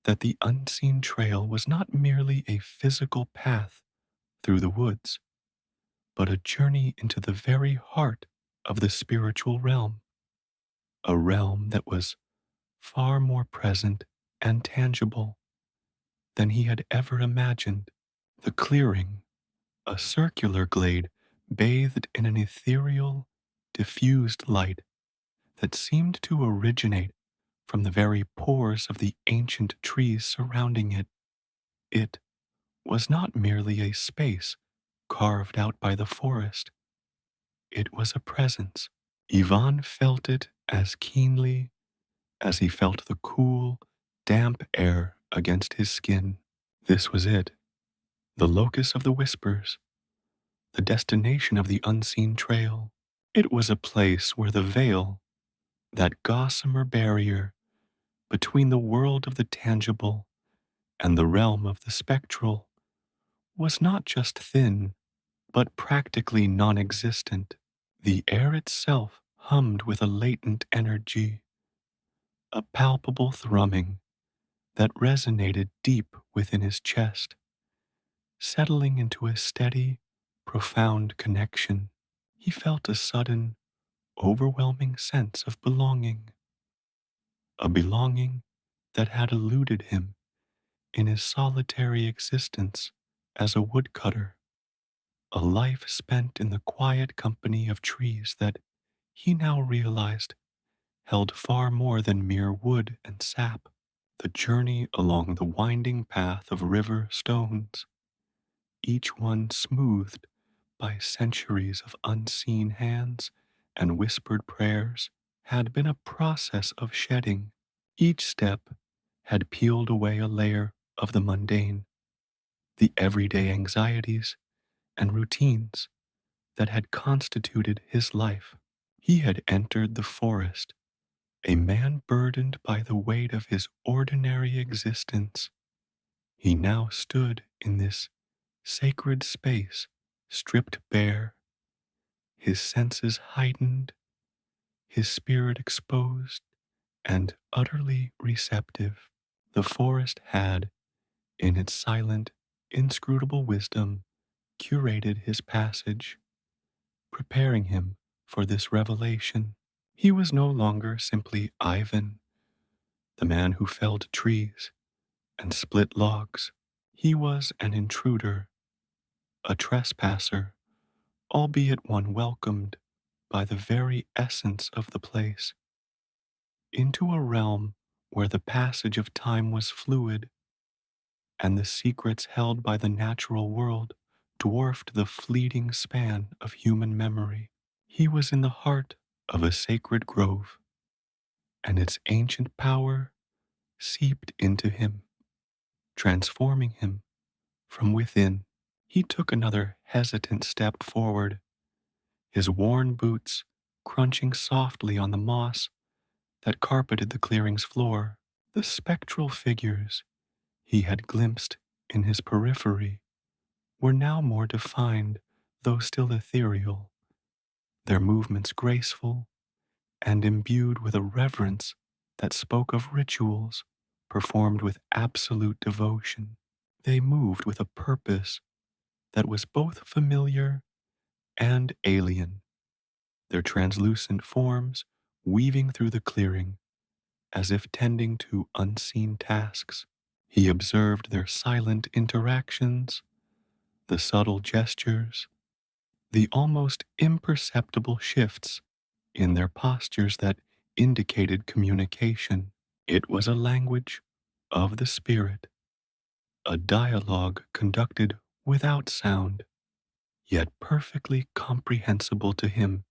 that the unseen trail was not merely a physical path through the woods, but a journey into the very heart of the spiritual realm, a realm that was far more present and tangible than he had ever imagined. The clearing, a circular glade bathed in an ethereal, diffused light that seemed to originate from the very pores of the ancient trees surrounding it. It was not merely a space carved out by the forest, it was a presence. Ivan felt it as keenly as he felt the cool, damp air against his skin. This was it, the locus of the whispers, the destination of the unseen trail. It was a place where the veil, that gossamer barrier between the world of the tangible and the realm of the spectral, was not just thin, but practically non existent. The air itself hummed with a latent energy, a palpable thrumming that resonated deep within his chest, settling into a steady, profound connection. He felt a sudden, overwhelming sense of belonging, a belonging that had eluded him in his solitary existence as a woodcutter, a life spent in the quiet company of trees that he now realized held far more than mere wood and sap. The journey along the winding path of river stones, each one smoothed by centuries of unseen hands and whispered prayers, had been a process of shedding. Each step had peeled away a layer of the mundane, the everyday anxieties and routines that had constituted his life. He had entered the forest, a man burdened by the weight of his ordinary existence. He now stood in this sacred space, stripped bare, his senses heightened, his spirit exposed, and utterly receptive. The forest had, in its silent, inscrutable wisdom, curated his passage, preparing him for this revelation. He was no longer simply Ivan, the man who felled trees and split logs. He was an intruder, a trespasser, albeit one welcomed by the very essence of the place, into a realm where the passage of time was fluid and the secrets held by the natural world dwarfed the fleeting span of human memory. He was in the heart of a sacred grove, and its ancient power seeped into him, transforming him from within. He took another hesitant step forward, his worn boots crunching softly on the moss that carpeted the clearing's floor. The spectral figures he had glimpsed in his periphery were now more defined, though still ethereal, their movements graceful and imbued with a reverence that spoke of rituals performed with absolute devotion. They moved with a purpose that was both familiar and alien, their translucent forms weaving through the clearing as if tending to unseen tasks. He observed their silent interactions, the subtle gestures, the almost imperceptible shifts in their postures that indicated communication. It was a language of the spirit, a dialogue conducted without sound, yet perfectly comprehensible to him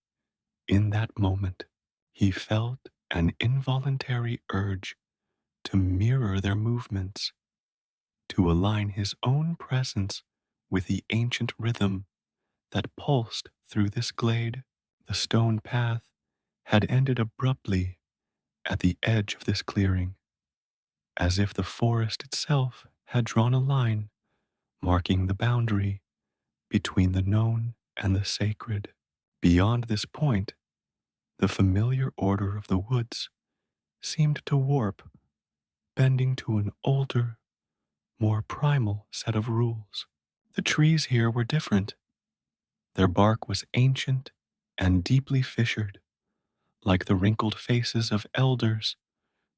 in that moment. He felt an involuntary urge to mirror their movements, to align his own presence with the ancient rhythm that pulsed through this glade. The stone path had ended abruptly at the edge of this clearing, as if the forest itself had drawn a line marking the boundary between the known and the sacred. Beyond this point, the familiar order of the woods seemed to warp, bending to an older, more primal set of rules. The trees here were different. Their bark was ancient and deeply fissured, like the wrinkled faces of elders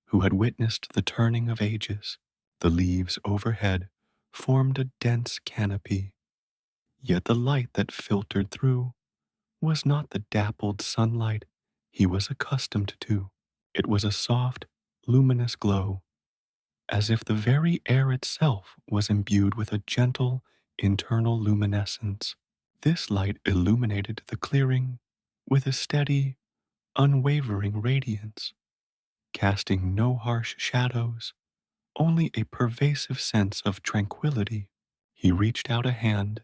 who had witnessed the turning of ages. The leaves overhead formed a dense canopy, yet the light that filtered through was not the dappled sunlight he was accustomed to. It was a soft, luminous glow, as if the very air itself was imbued with a gentle, internal luminescence. This light illuminated the clearing with a steady, unwavering radiance, casting no harsh shadows, only a pervasive sense of tranquility. He reached out a hand,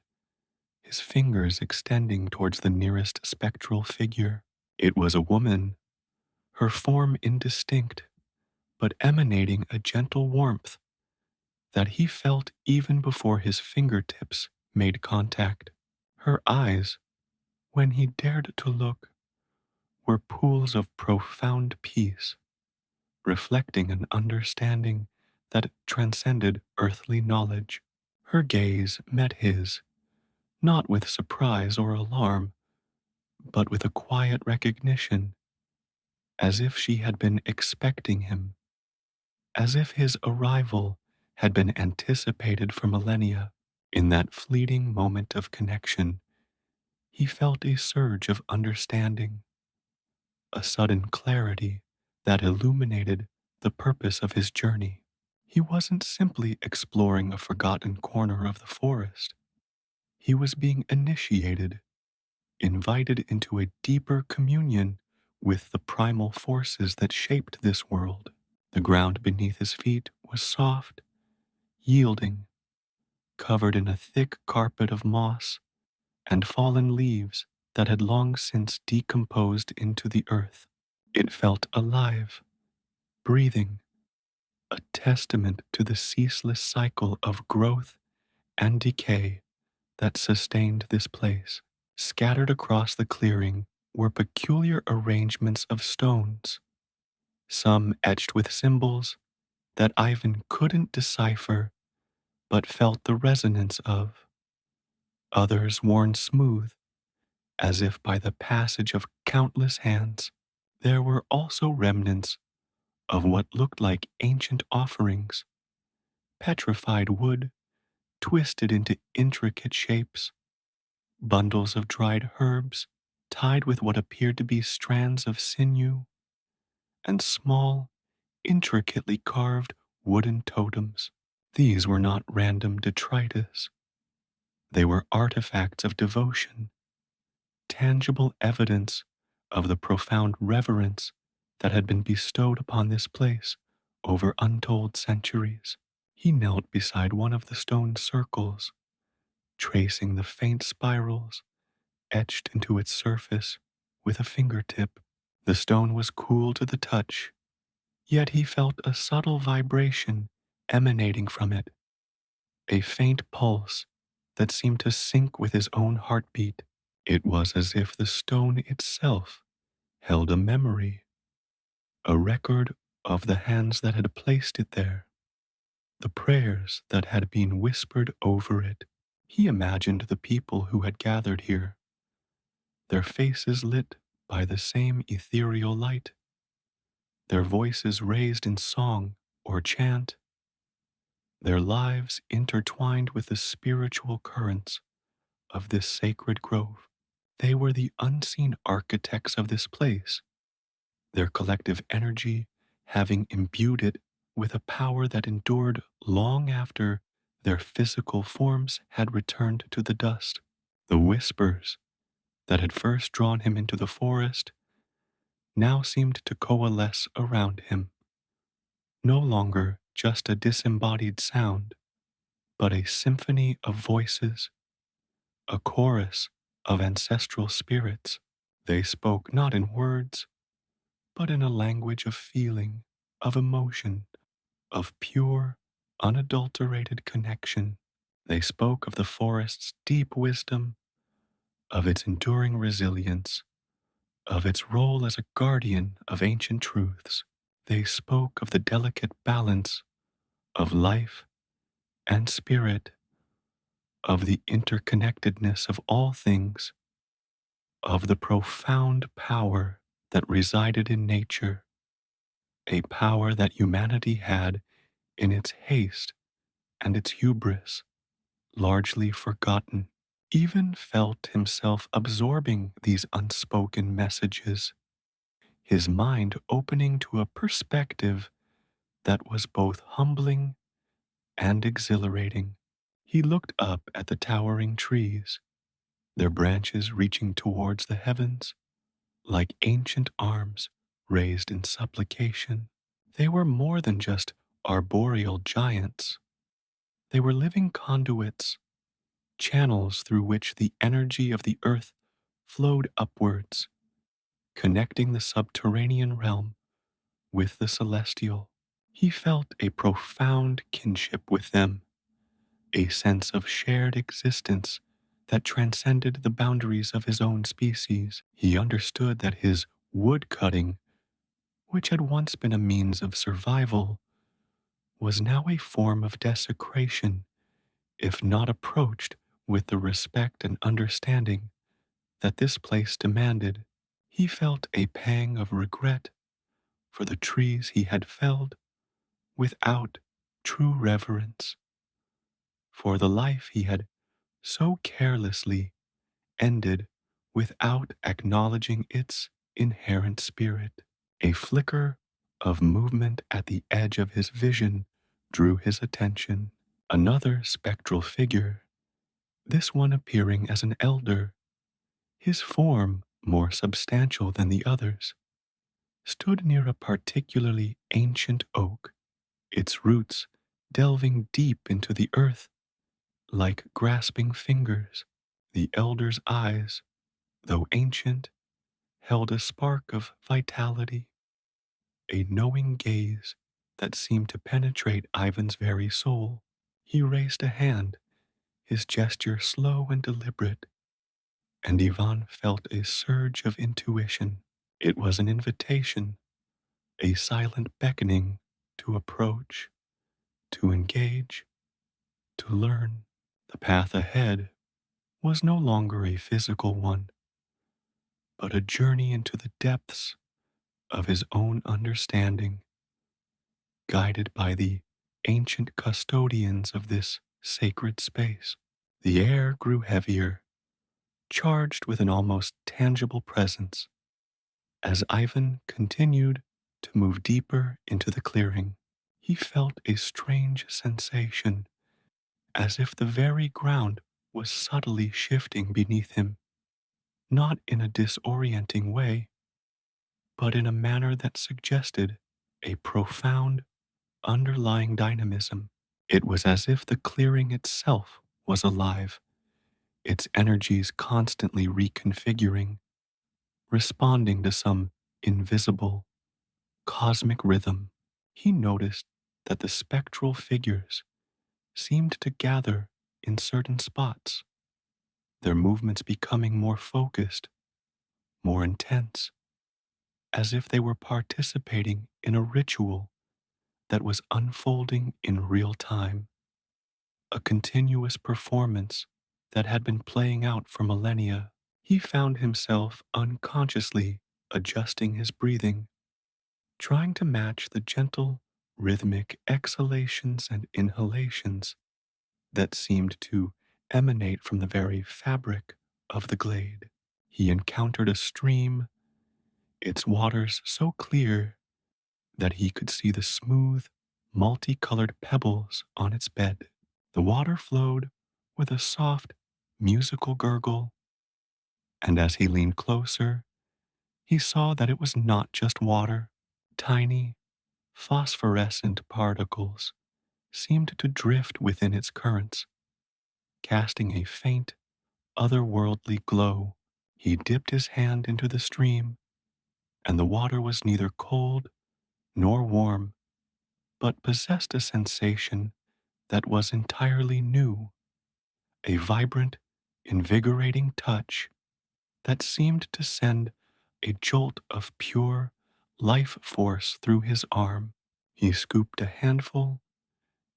his fingers extending towards the nearest spectral figure. It was a woman, her form indistinct, but emanating a gentle warmth that he felt even before his fingertips made contact. Her eyes, when he dared to look, were pools of profound peace, reflecting an understanding that transcended earthly knowledge. Her gaze met his, not with surprise or alarm, but with a quiet recognition, as if she had been expecting him, as if his arrival had been anticipated for millennia. In that fleeting moment of connection, he felt a surge of understanding, a sudden clarity that illuminated the purpose of his journey. He wasn't simply exploring a forgotten corner of the forest. He was being initiated, invited into a deeper communion with the primal forces that shaped this world. The ground beneath his feet was soft, yielding, covered in a thick carpet of moss and fallen leaves that had long since decomposed into the earth. It felt alive, breathing, a testament to the ceaseless cycle of growth and decay that sustained this place. Scattered across the clearing were peculiar arrangements of stones, some etched with symbols that Ivan couldn't decipher but felt the resonance of, others worn smooth as if by the passage of countless hands. There were also remnants of what looked like ancient offerings, petrified wood twisted into intricate shapes, bundles of dried herbs tied with what appeared to be strands of sinew, and small, intricately carved wooden totems. These were not random detritus. They were artifacts of devotion, tangible evidence of the profound reverence that had been bestowed upon this place over untold centuries. He knelt beside one of the stone circles, tracing the faint spirals etched into its surface with a fingertip. The stone was cool to the touch, yet he felt a subtle vibration emanating from it, a faint pulse that seemed to sync with his own heartbeat. It was as if the stone itself held a memory, a record of the hands that had placed it there, the prayers that had been whispered over it. He imagined the people who had gathered here, their faces lit by the same ethereal light, their voices raised in song or chant, their lives intertwined with the spiritual currents of this sacred grove. They were the unseen architects of this place, their collective energy having imbued it with a power that endured long after their physical forms had returned to the dust. The whispers that had first drawn him into the forest now seemed to coalesce around him, no longer just a disembodied sound, but a symphony of voices, a chorus of ancestral spirits. They spoke not in words, but in a language of feeling, of emotion, of pure, unadulterated connection. They spoke of the forest's deep wisdom, of its enduring resilience, of its role as a guardian of ancient truths. They spoke of the delicate balance of life and spirit, of the interconnectedness of all things, of the profound power that resided in nature, a power that humanity had, in its haste and its hubris, largely forgotten. Even felt himself absorbing these unspoken messages, his mind opening to a perspective that was both humbling and exhilarating. He looked up at the towering trees, their branches reaching towards the heavens like ancient arms raised in supplication. They were more than just arboreal giants. They were living conduits, channels through which the energy of the earth flowed upwards, connecting the subterranean realm with the celestial. He felt a profound kinship with them, a sense of shared existence that transcended the boundaries of his own species. He understood that his wood cutting, which had once been a means of survival, was now a form of desecration if not approached with the respect and understanding that this place demanded. He felt a pang of regret for the trees he had felled without true reverence, for the life he had so carelessly ended without acknowledging its inherent spirit. A flicker of movement at the edge of his vision drew his attention. Another spectral figure, this one appearing as an elder, his form more substantial than the others, stood near a particularly ancient oak, its roots delving deep into the earth like grasping fingers. The elder's eyes, though ancient, held a spark of vitality, a knowing gaze that seemed to penetrate Ivan's very soul. He raised a hand, his gesture slow and deliberate, and Ivan felt a surge of intuition. It was an invitation, a silent beckoning to approach, to engage, to learn. The path ahead was no longer a physical one, but a journey into the depths of his own understanding, guided by the ancient custodians of this sacred space. The air grew heavier, charged with an almost tangible presence, as Ivan continued to move deeper into the clearing. He felt a strange sensation, as if the very ground was subtly shifting beneath him, not in a disorienting way, but in a manner that suggested a profound underlying dynamism. It was as if the clearing itself was alive, its energies constantly reconfiguring, responding to some invisible, cosmic rhythm. He noticed that the spectral figures seemed to gather in certain spots, their movements becoming more focused, more intense, as if they were participating in a ritual that was unfolding in real time, a continuous performance that had been playing out for millennia. He found himself unconsciously adjusting his breathing, trying to match the gentle, rhythmic exhalations and inhalations that seemed to emanate from the very fabric of the glade. He encountered a stream, its waters so clear that he could see the smooth, multicolored pebbles on its bed. The water flowed with a soft, musical gurgle, and as he leaned closer, he saw that it was not just water. Tiny, phosphorescent particles seemed to drift within its currents, casting a faint, otherworldly glow. He dipped his hand into the stream, and the water was neither cold nor warm, but possessed a sensation that was entirely new, a vibrant, invigorating touch that seemed to send a jolt of pure life force through his arm. He scooped a handful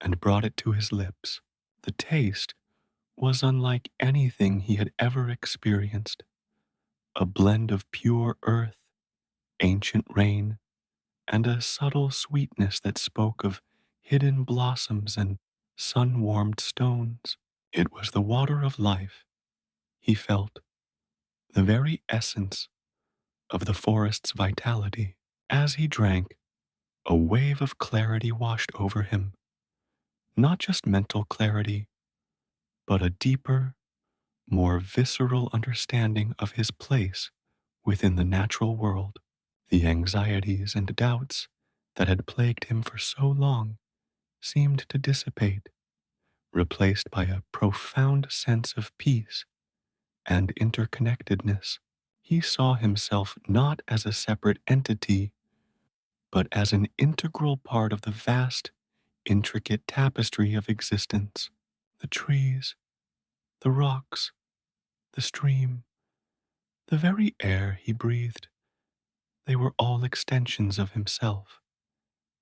and brought it to his lips. The taste was unlike anything he had ever experienced, a blend of pure earth, ancient rain, and a subtle sweetness that spoke of hidden blossoms and sun-warmed stones. It was the water of life, he felt, the very essence of the forest's vitality. As he drank, a wave of clarity washed over him, not just mental clarity, but a deeper, more visceral understanding of his place within the natural world. The anxieties and doubts that had plagued him for so long seemed to dissipate, replaced by a profound sense of peace and interconnectedness. He saw himself not as a separate entity, but as an integral part of the vast, intricate tapestry of existence. The trees, the rocks, the stream, the very air he breathed, they were all extensions of himself,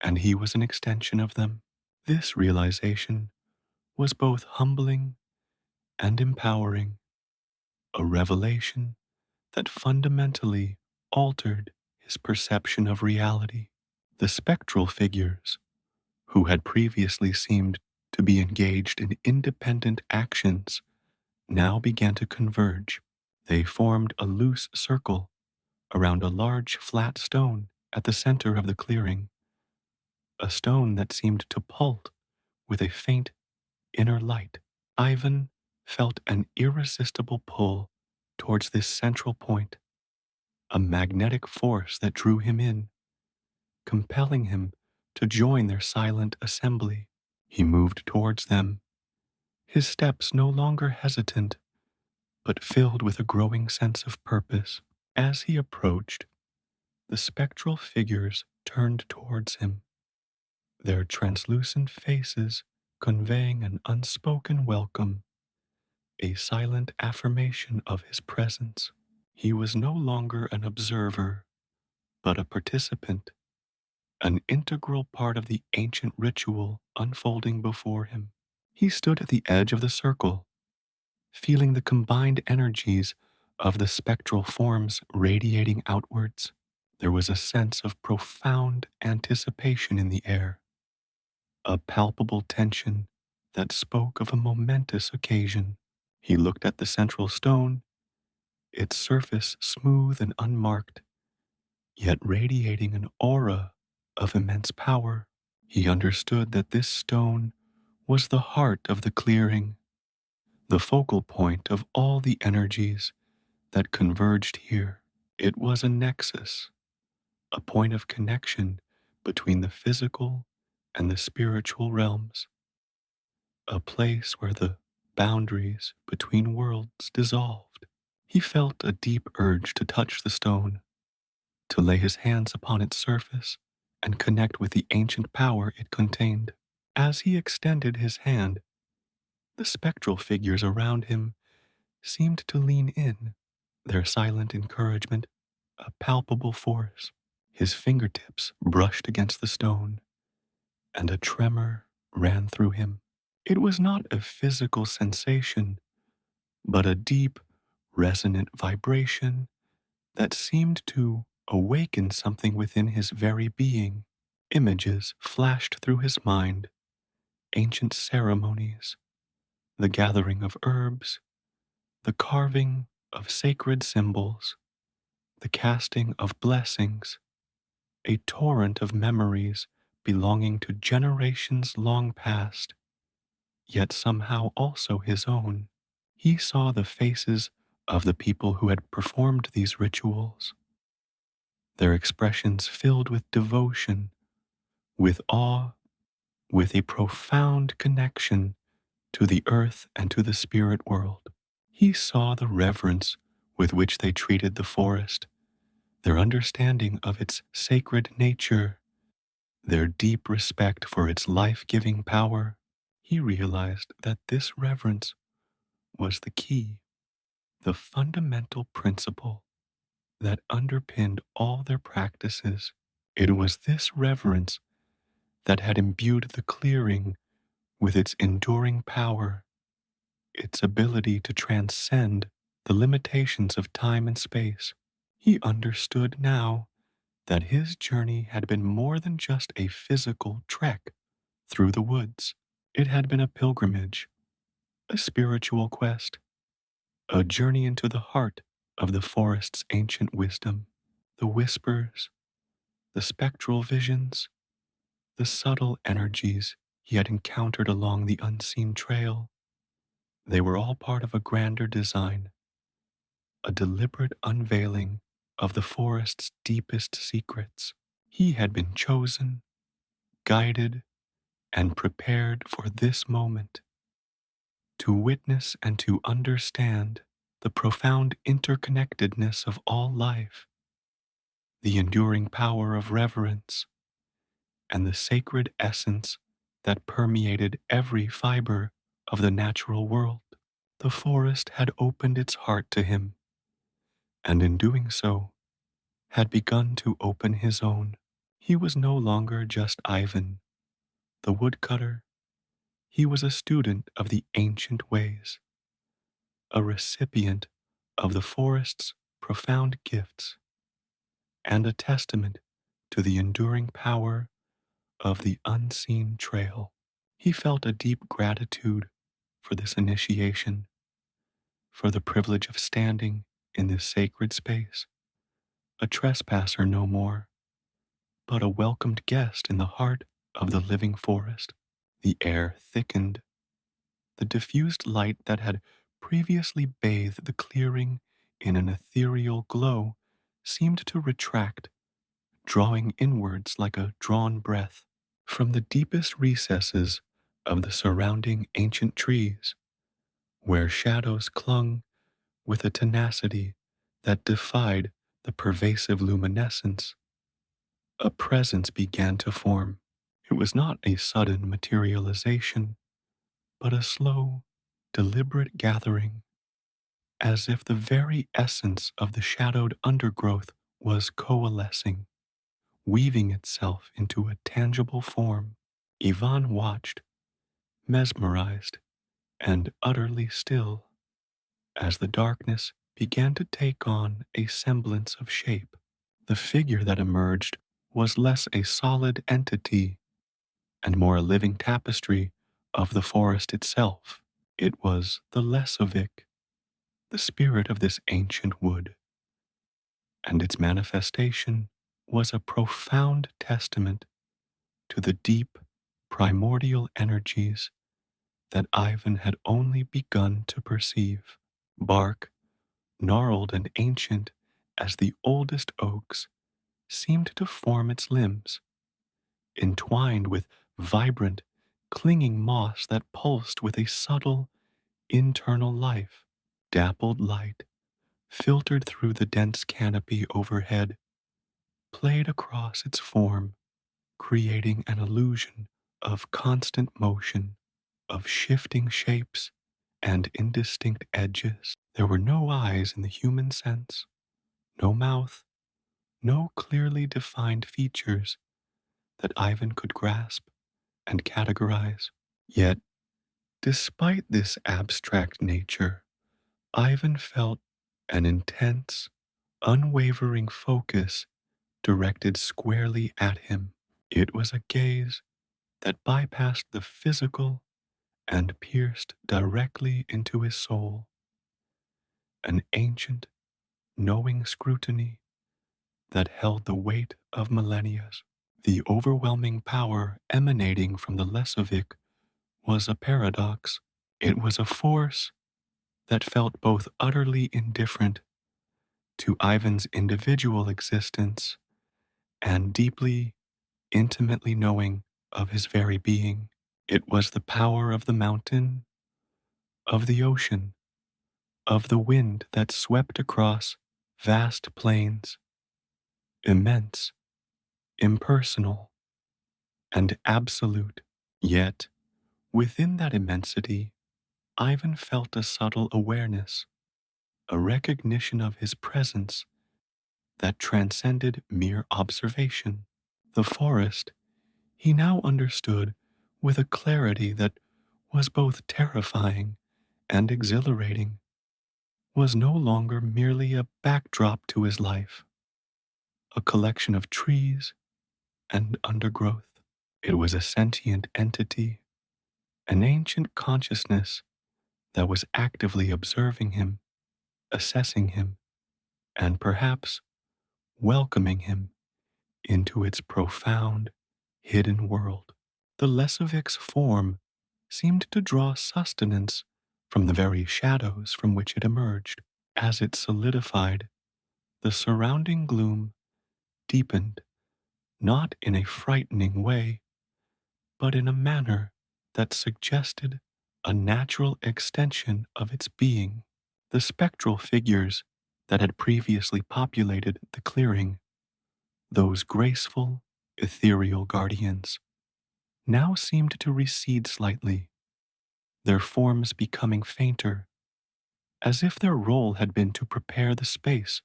and he was an extension of them. This realization was both humbling and empowering, a revelation that fundamentally altered his perception of reality. The spectral figures, who had previously seemed to be engaged in independent actions, now began to converge. They formed a loose circle around a large flat stone at the center of the clearing, a stone that seemed to pulse with a faint inner light. Ivan felt an irresistible pull towards this central point, a magnetic force that drew him in, compelling him to join their silent assembly. He moved towards them, his steps no longer hesitant, but filled with a growing sense of purpose. As he approached, the spectral figures turned towards him, their translucent faces conveying an unspoken welcome, a silent affirmation of his presence. He was no longer an observer, but a participant, an integral part of the ancient ritual unfolding before him. He stood at the edge of the circle, feeling the combined energies of the spectral forms radiating outwards. There was a sense of profound anticipation in the air, a palpable tension that spoke of a momentous occasion. He looked at the central stone, its surface smooth and unmarked, yet radiating an aura of immense power. He understood that this stone was the heart of the clearing, the focal point of all the energies that converged here. It was a nexus, a point of connection between the physical and the spiritual realms, a place where the boundaries between worlds dissolved. He felt a deep urge to touch the stone, to lay his hands upon its surface and connect with the ancient power it contained. As he extended his hand, the spectral figures around him seemed to lean in, their silent encouragement a palpable force. His fingertips brushed against the stone, and a tremor ran through him. It was not a physical sensation, but a deep, resonant vibration that seemed to awaken something within his very being. Images flashed through his mind, ancient ceremonies, the gathering of herbs, the carving of sacred symbols, the casting of blessings, a torrent of memories belonging to generations long past, yet somehow also his own. He saw the faces of the people who had performed these rituals, their expressions filled with devotion, with awe, with a profound connection to the earth and to the spirit world. He saw the reverence with which they treated the forest, their understanding of its sacred nature, their deep respect for its life-giving power. He realized that this reverence was the key, the fundamental principle that underpinned all their practices. It was this reverence that had imbued the clearing with its enduring power, its ability to transcend the limitations of time and space. He understood now that his journey had been more than just a physical trek through the woods. It had been a pilgrimage, a spiritual quest, a journey into the heart of the forest's ancient wisdom. The whispers, the spectral visions, the subtle energies he had encountered along the unseen trail, they were all part of a grander design, a deliberate unveiling of the forest's deepest secrets. He had been chosen, guided, and prepared for this moment to witness and to understand the profound interconnectedness of all life, the enduring power of reverence, and the sacred essence that permeated every fiber of the natural world. The forest had opened its heart to him, and in doing so, had begun to open his own. He was no longer just Ivan, the woodcutter. He was a student of the ancient ways, a recipient of the forest's profound gifts, and a testament to the enduring power of the unseen trail. He felt a deep gratitude for this initiation, for the privilege of standing in this sacred space, a trespasser no more, but a welcomed guest in the heart of the living forest. The air thickened. The diffused light that had previously bathed the clearing in an ethereal glow seemed to retract, drawing inwards like a drawn breath. From the deepest recesses of the surrounding ancient trees, where shadows clung with a tenacity that defied the pervasive luminescence, a presence began to form. It was not a sudden materialization, but a slow, deliberate gathering, as if the very essence of the shadowed undergrowth was coalescing, weaving itself into a tangible form. Ivan watched, mesmerized, and utterly still, as the darkness began to take on a semblance of shape. The figure that emerged was less a solid entity and more a living tapestry of the forest itself. It was the Lesovic, the spirit of this ancient wood, and its manifestation was a profound testament to the deep, primordial energies that Ivan had only begun to perceive. Bark, gnarled and ancient as the oldest oaks, seemed to form its limbs, entwined with vibrant, clinging moss that pulsed with a subtle, internal life. Dappled light, filtered through the dense canopy overhead, played across its form, creating an illusion of constant motion, of shifting shapes and indistinct edges. There were no eyes in the human sense, no mouth, no clearly defined features that Ivan could grasp and categorize. Yet, despite this abstract nature, Ivan felt an intense, unwavering focus directed squarely at him. It was a gaze that bypassed the physical and pierced directly into his soul, an ancient, knowing scrutiny that held the weight of millennia. The overwhelming power emanating from the Lesovic was a paradox. It was a force that felt both utterly indifferent to Ivan's individual existence and deeply, intimately knowing of his very being. It was the power of the mountain, of the ocean, of the wind that swept across vast plains, immense, impersonal, and absolute. Yet, within that immensity, Ivan felt a subtle awareness, a recognition of his presence that transcended mere observation. The forest, he now understood with a clarity that was both terrifying and exhilarating, was no longer merely a backdrop to his life, a collection of trees and undergrowth. It was a sentient entity, an ancient consciousness that was actively observing him, assessing him, and perhaps welcoming him into its profound, hidden world. The Lesovic's form seemed to draw sustenance from the very shadows from which it emerged. As it solidified, the surrounding gloom deepened, not in a frightening way, but in a manner that suggested a natural extension of its being. The spectral figures that had previously populated the clearing, those graceful, ethereal guardians, now seemed to recede slightly, their forms becoming fainter, as if their role had been to prepare the space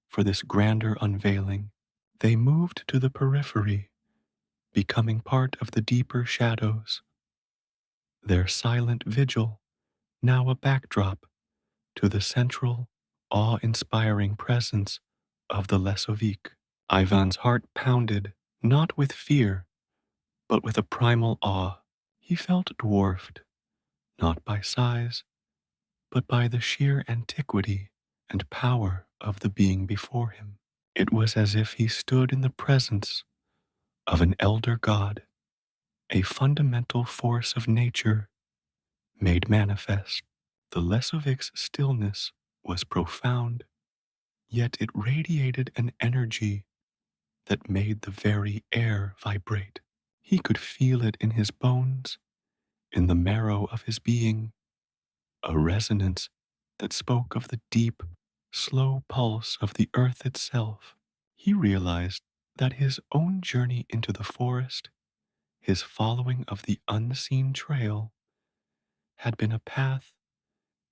for this grander unveiling. They moved to the periphery, becoming part of the deeper shadows, their silent vigil now a backdrop to the central, awe-inspiring presence of the Lesovic. Ivan's heart pounded, not with fear, but with a primal awe. He felt dwarfed, not by size, but by the sheer antiquity and power of the being before him. It was as if he stood in the presence of an elder god, a fundamental force of nature made manifest. The Lesovic's stillness was profound, yet it radiated an energy that made the very air vibrate. He could feel it in his bones, in the marrow of his being, a resonance that spoke of the deep, slow pulse of the earth itself. He realized that his own journey into the forest, his following of the unseen trail, had been a path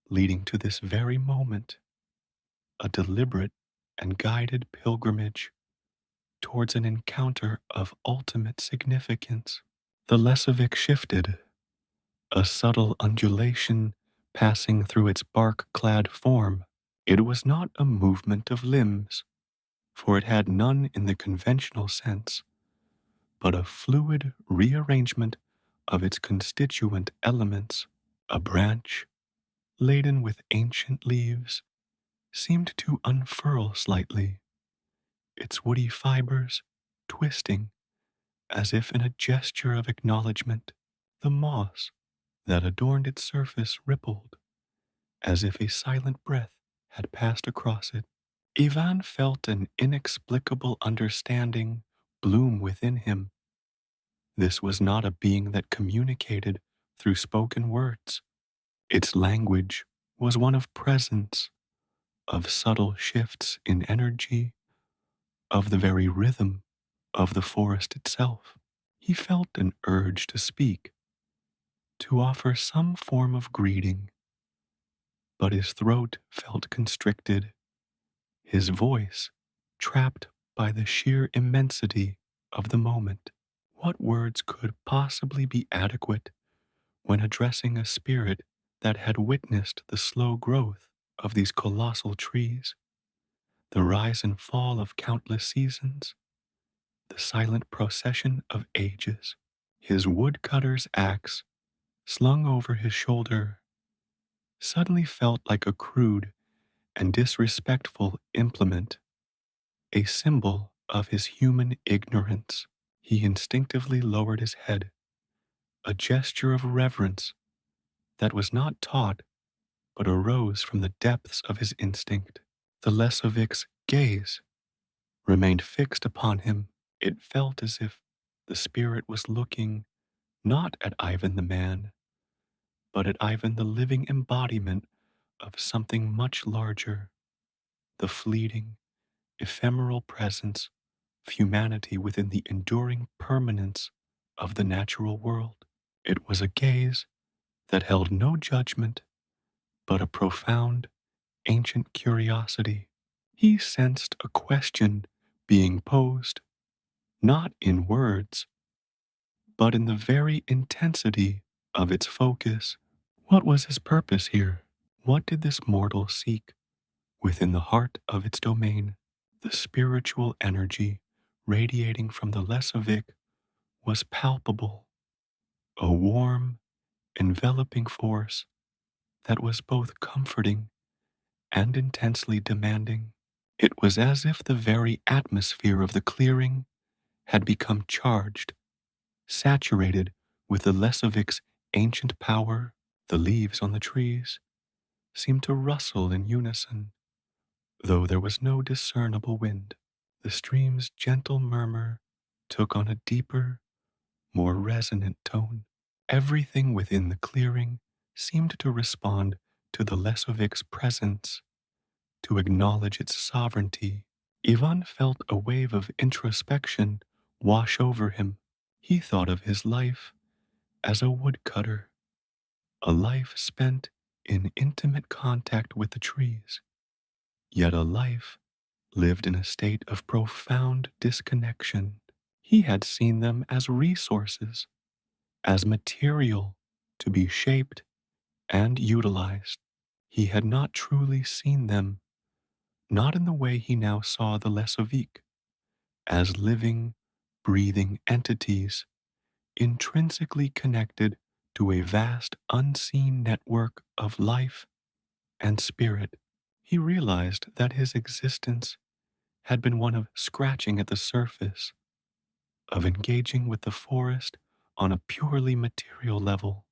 leading to this very moment, a deliberate and guided pilgrimage towards an encounter of ultimate significance. The Lesovic shifted, a subtle undulation passing through its bark-clad form. It was not a movement of limbs, for it had none in the conventional sense, but a fluid rearrangement of its constituent elements. A branch, laden with ancient leaves, seemed to unfurl slightly, its woody fibers twisting as if in a gesture of acknowledgement. The moss that adorned its surface rippled, as if a silent breath had passed across it. Ivan felt an inexplicable understanding bloom within him. This was not a being that communicated through spoken words. Its language was one of presence, of subtle shifts in energy, of the very rhythm of the forest itself. He felt an urge to speak, to offer some form of greeting, but his throat felt constricted, his voice trapped by the sheer immensity of the moment. What words could possibly be adequate when addressing a spirit that had witnessed the slow growth of these colossal trees, the rise and fall of countless seasons, the silent procession of ages? His woodcutter's axe, slung over his shoulder, suddenly felt like a crude and disrespectful implement, a symbol of his human ignorance. He instinctively lowered his head, a gesture of reverence that was not taught but arose from the depths of his instinct. The Lesovic's gaze remained fixed upon him. It felt as if the spirit was looking not at Ivan the man, but at Ivan the living embodiment of something much larger, the fleeting, ephemeral presence of humanity within the enduring permanence of the natural world. It was a gaze that held no judgment, but a profound, ancient curiosity. He sensed a question being posed, not in words, but in the very intensity of its focus. What was his purpose here? What did this mortal seek within the heart of its domain? The spiritual energy radiating from the Lesovic was palpable, a warm, enveloping force that was both comforting and intensely demanding. It was as if the very atmosphere of the clearing had become charged, saturated with the Lesovic's ancient power. The leaves on the trees seemed to rustle in unison, though there was no discernible wind. The stream's gentle murmur took on a deeper, more resonant tone. Everything within the clearing seemed to respond to the Lesovic's presence, to acknowledge its sovereignty. Ivan felt a wave of introspection wash over him. He thought of his life as a woodcutter, a life spent in intimate contact with the trees, yet a life lived in a state of profound disconnection. He had seen them as resources, as material to be shaped and utilized. He had not truly seen them, not in the way he now saw the Lesovic, as living, breathing entities intrinsically connected to a vast unseen network of life and spirit. He realized that his existence had been one of scratching at the surface, of engaging with the forest on a purely material level,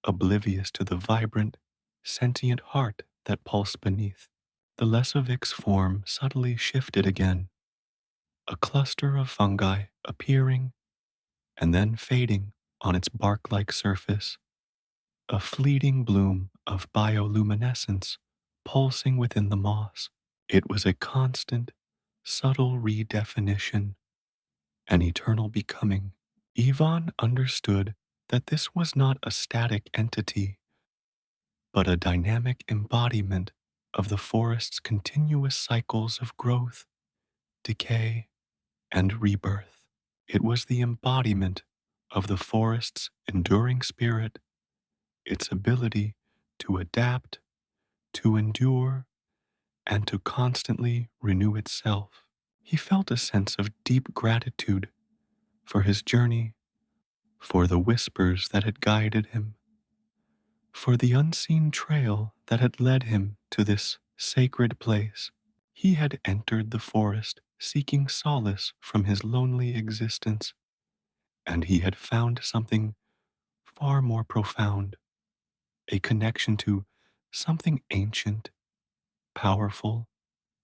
oblivious to the vibrant, sentient heart that pulsed beneath. The Lesovic's form subtly shifted again, a cluster of fungi appearing and then fading on its bark-like surface, a fleeting bloom of bioluminescence pulsing within the moss. It was a constant, subtle redefinition, an eternal becoming. Ivan understood that this was not a static entity, but a dynamic embodiment of the forest's continuous cycles of growth, decay, and rebirth. It was the embodiment of the forest's enduring spirit, its ability to adapt, to endure, and to constantly renew itself. He felt a sense of deep gratitude for his journey, for the whispers that had guided him, for the unseen trail that had led him to this sacred place. He had entered the forest seeking solace from his lonely existence, and he had found something far more profound, a connection to something ancient, powerful,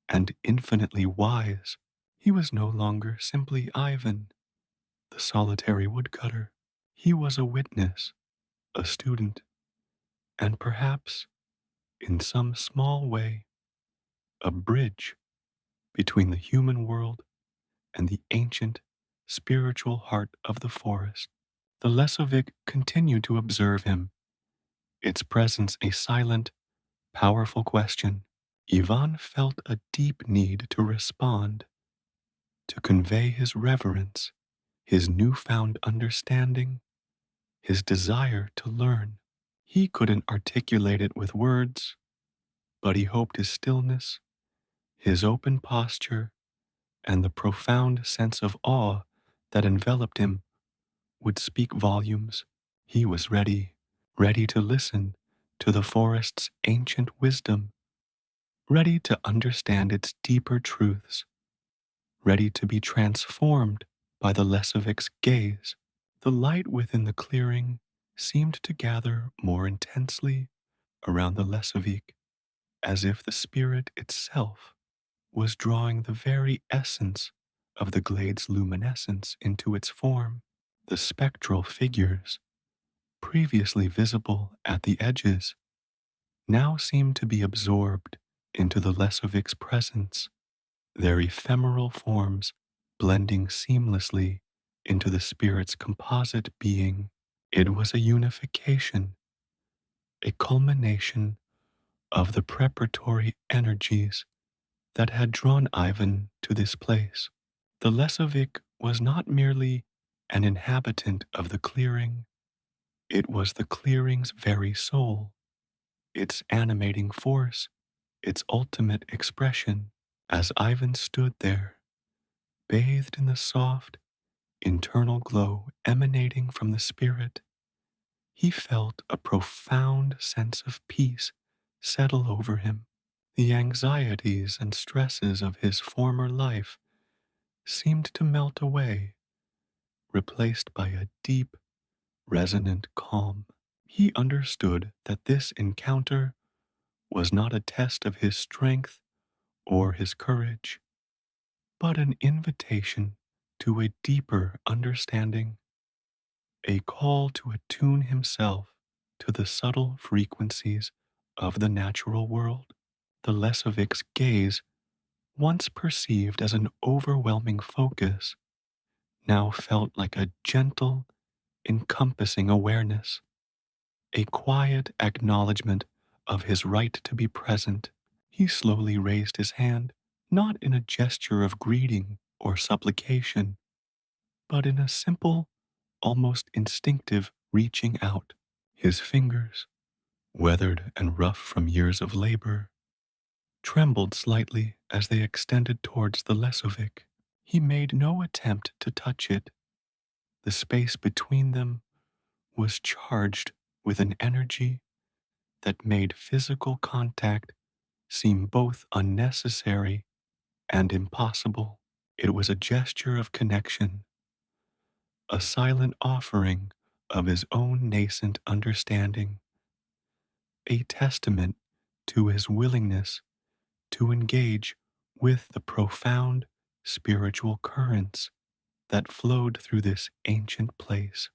and infinitely wise. He was no longer simply Ivan, the solitary woodcutter. He was a witness, a student, and perhaps, in some small way, a bridge between the human world and the ancient, spiritual heart of the forest. The Lesovic continued to observe him, its presence a silent, powerful question. Ivan felt a deep need to respond, to convey his reverence, his newfound understanding, his desire to learn. He couldn't articulate it with words, but he hoped his stillness, his open posture, and the profound sense of awe that enveloped him would speak volumes. He was ready, ready to listen to the forest's ancient wisdom, ready to understand its deeper truths, ready to be transformed by the Lesovic's gaze. The light within the clearing seemed to gather more intensely around the Lesovic, as if the spirit itself was drawing the very essence of the glade's luminescence into its form. The spectral figures, previously visible at the edges, now seemed to be absorbed into the Lesovic's presence, their ephemeral forms blending seamlessly into the spirit's composite being. It was a unification, a culmination of the preparatory energies that had drawn Ivan to this place. The Lesovic was not merely an inhabitant of the clearing, it was the clearing's very soul, its animating force, its ultimate expression. As Ivan stood there, bathed in the soft, internal glow emanating from the spirit, he felt a profound sense of peace settle over him. The anxieties and stresses of his former life seemed to melt away, replaced by a deep, resonant calm. He understood that this encounter was not a test of his strength or his courage, but an invitation to a deeper understanding, a call to attune himself to the subtle frequencies of the natural world. The Lesovic's gaze, once perceived as an overwhelming focus, now felt like a gentle, encompassing awareness, a quiet acknowledgement of his right to be present. He slowly raised his hand, not in a gesture of greeting or supplication, but in a simple, almost instinctive reaching out. His fingers, weathered and rough from years of labor, trembled slightly as they extended towards the Lesovic. He made no attempt to touch it. The space between them was charged with an energy that made physical contact seem both unnecessary and impossible. It was a gesture of connection, a silent offering of his own nascent understanding, a testament to his willingness to engage with the profound spiritual currents that flowed through this ancient place.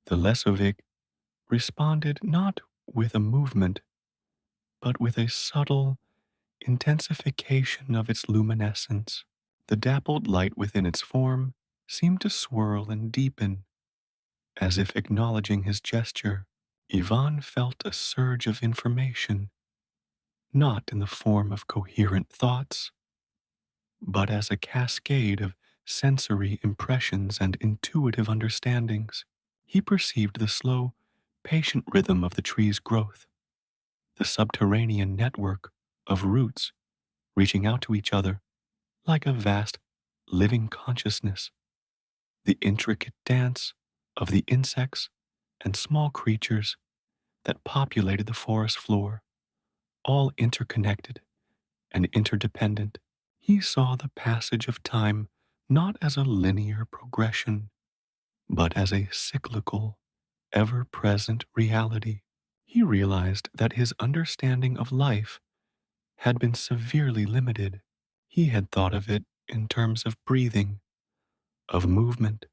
The Lesovic responded not with a movement, but with a subtle intensification of its luminescence. The dappled light within its form seemed to swirl and deepen, as if acknowledging his gesture. Ivan felt a surge of information, not in the form of coherent thoughts, but as a cascade of sensory impressions and intuitive understandings. He perceived the slow, patient rhythm of the tree's growth, the subterranean network of roots reaching out to each other like a vast, living consciousness, the intricate dance of the insects and small creatures that populated the forest floor, all interconnected and interdependent. He saw the passage of time not as a linear progression, but as a cyclical, ever present reality. He realized that his understanding of life had been severely limited. He had thought of it in terms of breathing, of movement,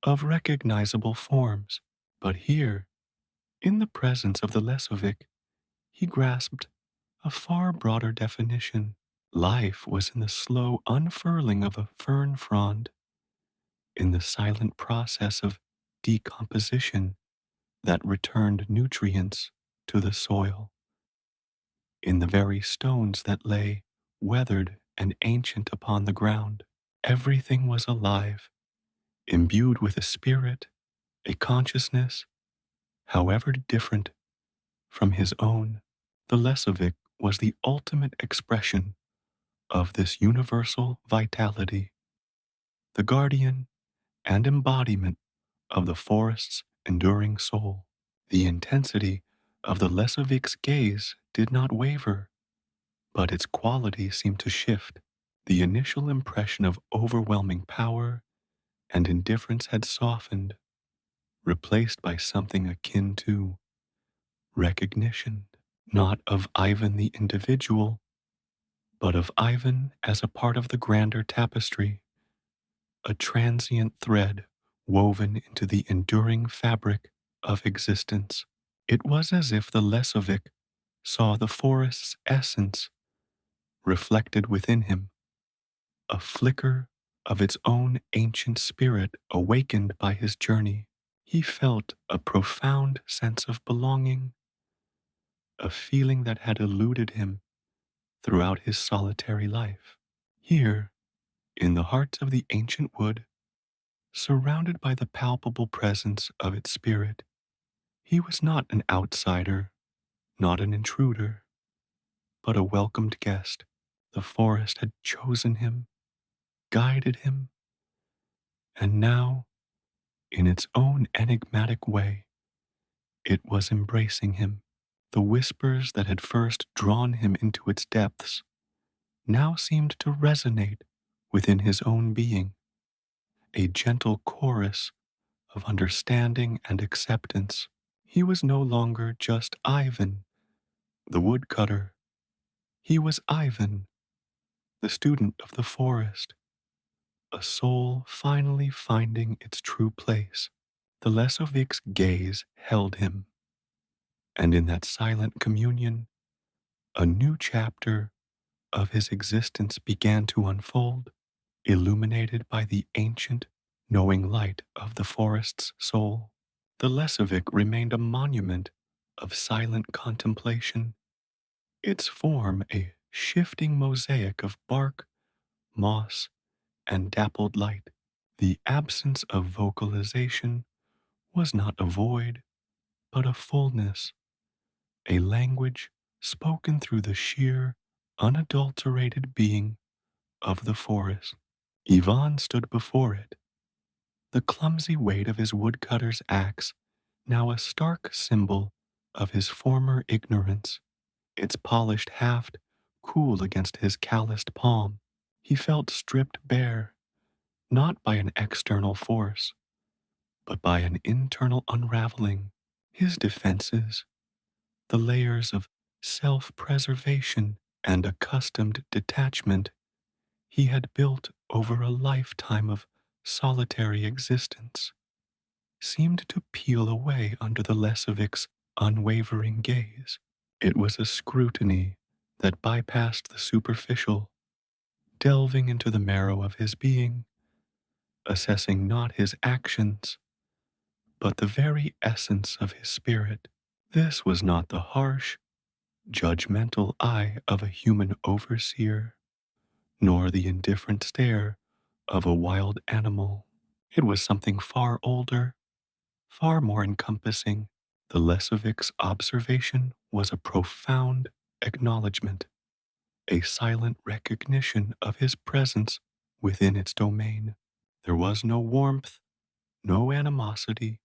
of recognizable forms. But here, in the presence of the Lesovic, he grasped a far broader definition. Life was in the slow unfurling of a fern frond, in the silent process of decomposition that returned nutrients to the soil, in the very stones that lay weathered and ancient upon the ground. Everything was alive, imbued with a spirit, a consciousness, however different from his own. The Lesovic was the ultimate expression of this universal vitality, the guardian and embodiment of the forest's enduring soul. The intensity of the Lesovic's gaze did not waver, but its quality seemed to shift. The initial impression of overwhelming power and indifference had softened, replaced by something akin to recognition, not of Ivan the individual, but of Ivan as a part of the grander tapestry, a transient thread woven into the enduring fabric of existence. It was as if the Lesovic saw the forest's essence reflected within him, a flicker of its own ancient spirit awakened by his journey. He felt a profound sense of belonging, a feeling that had eluded him throughout his solitary life. Here, in the heart of the ancient wood, surrounded by the palpable presence of its spirit, he was not an outsider, not an intruder, but a welcomed guest. The forest had chosen him, guided him, and now, in its own enigmatic way, it was embracing him. The whispers that had first drawn him into its depths now seemed to resonate within his own being, a gentle chorus of understanding and acceptance. He was no longer just Ivan, the woodcutter. He was Ivan, the student of the forest, a soul finally finding its true place. The Lesovik's gaze held him, and in that silent communion, a new chapter of his existence began to unfold, illuminated by the ancient, knowing light of the forest's soul. The Lesovik remained a monument of silent contemplation, its form a shifting mosaic of bark, moss, and dappled light. The absence of vocalization was not a void, but a fullness, a language spoken through the sheer, unadulterated being of the forest. Ivan stood before it, the clumsy weight of his woodcutter's axe now a stark symbol of his former ignorance, its polished haft cool against his calloused palm. He felt stripped bare, not by an external force, but by an internal unraveling. His defenses, the layers of self-preservation and accustomed detachment he had built over a lifetime of solitary existence, seemed to peel away under the Lesovik's unwavering gaze. It was a scrutiny that bypassed the superficial, delving into the marrow of his being, assessing not his actions, but the very essence of his spirit. This was not the harsh, judgmental eye of a human overseer, nor the indifferent stare of a wild animal. It was something far older, far more encompassing. The Lesovik's observation was a profound acknowledgement, a silent recognition of his presence within its domain. There was no warmth, no animosity,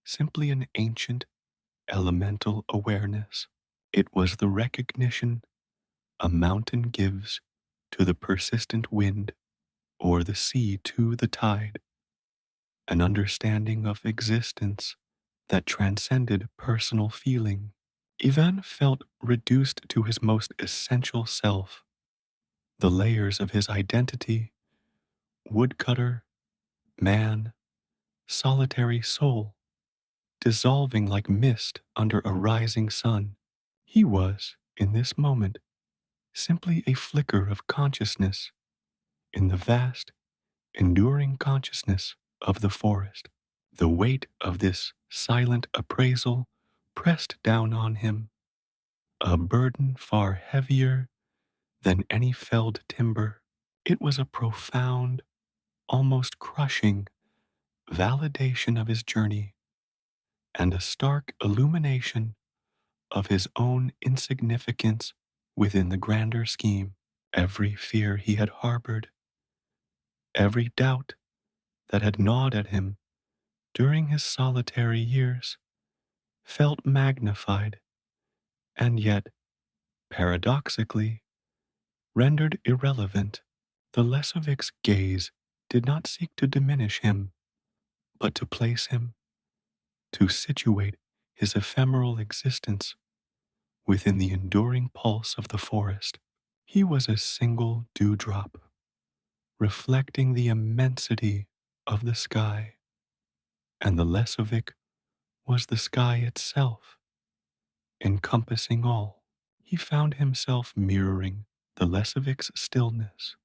simply an ancient, elemental awareness. It was the recognition a mountain gives to the persistent wind or the sea to the tide, an understanding of existence that transcended personal feeling. Ivan felt reduced to his most essential self, the layers of his identity, woodcutter, man, solitary soul, dissolving like mist under a rising sun. He was, in this moment, simply a flicker of consciousness in the vast, enduring consciousness of the forest. The weight of this silent appraisal pressed down on him, a burden far heavier than any felled timber. It was a profound, almost crushing validation of his journey and a stark illumination of his own insignificance within the grander scheme. Every fear he had harbored, every doubt that had gnawed at him during his solitary years, felt magnified and yet, paradoxically, rendered irrelevant. The Lesovik's gaze did not seek to diminish him, but to place him, to situate his ephemeral existence within the enduring pulse of the forest. He was a single dewdrop, reflecting the immensity of the sky, and the Lesovik was the sky itself, encompassing all. He found himself mirroring the Lesovik's stillness,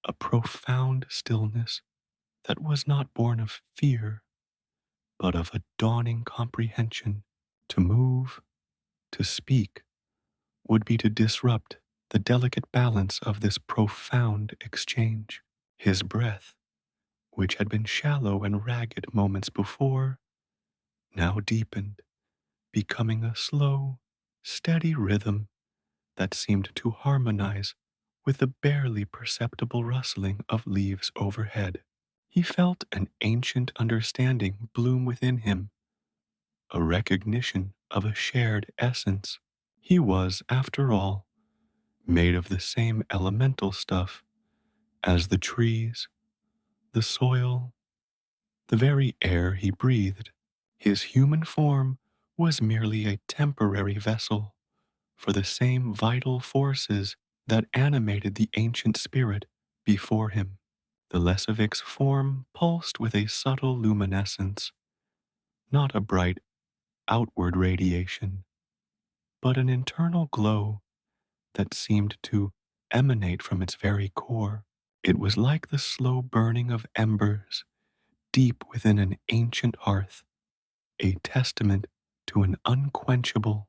a profound stillness that was not born of fear, but of a dawning comprehension. To move, to speak, would be to disrupt the delicate balance of this profound exchange. His breath, which had been shallow and ragged moments before, now deepened, becoming a slow, steady rhythm that seemed to harmonize with the barely perceptible rustling of leaves overhead. He felt an ancient understanding bloom within him, a recognition of a shared essence. He was, after all, made of the same elemental stuff as the trees, the soil, the very air he breathed. His human form was merely a temporary vessel for the same vital forces that animated the ancient spirit before him. The Lesovic's form pulsed with a subtle luminescence, not a bright outward radiation, but an internal glow that seemed to emanate from its very core. It was like the slow burning of embers deep within an ancient hearth, a testament to an unquenchable,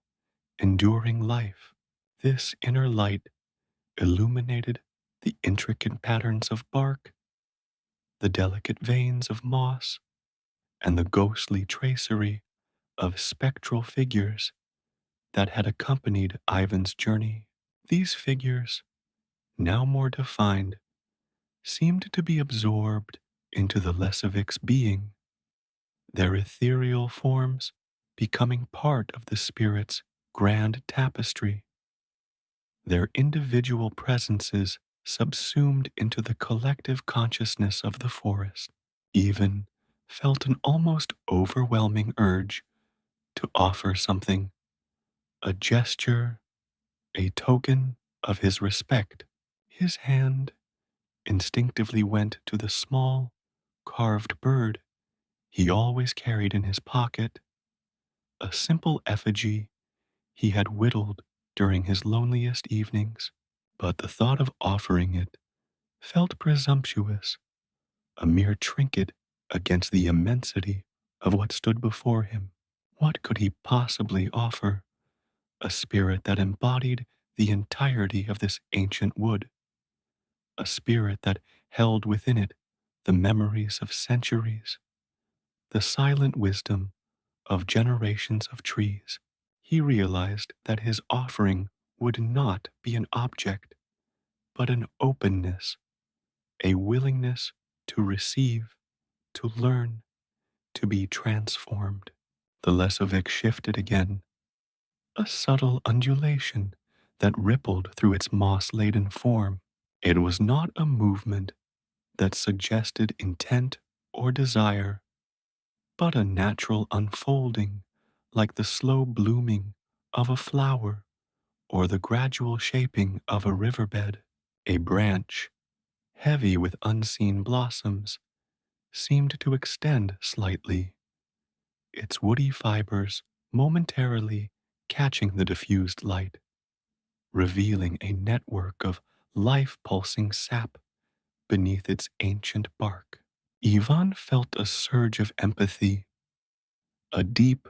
enduring life. This inner light illuminated the intricate patterns of bark, the delicate veins of moss, and the ghostly tracery of spectral figures that had accompanied Ivan's journey. These figures, now more defined, seemed to be absorbed into the Lesovic's being, their ethereal forms becoming part of the spirit's grand tapestry, their individual presences subsumed into the collective consciousness of the forest. Even felt an almost overwhelming urge to offer something, a gesture, a token of his respect. His hand instinctively went to the small, carved bird he always carried in his pocket, a simple effigy he had whittled during his loneliest evenings. But the thought of offering it felt presumptuous, a mere trinket against the immensity of what stood before him. What could he possibly offer a spirit that embodied the entirety of this ancient wood, a spirit that held within it the memories of centuries, the silent wisdom of generations of trees? He realized that his offering would not be an object, but an openness, a willingness to receive, to learn, to be transformed. The Lesovic shifted again, a subtle undulation that rippled through its moss-laden form. It was not a movement that suggested intent or desire, but a natural unfolding, like the slow blooming of a flower or the gradual shaping of a riverbed. A branch, heavy with unseen blossoms, seemed to extend slightly, its woody fibers momentarily catching the diffused light, revealing a network of life-pulsing sap beneath its ancient bark. Ivan felt a surge of empathy, a deep,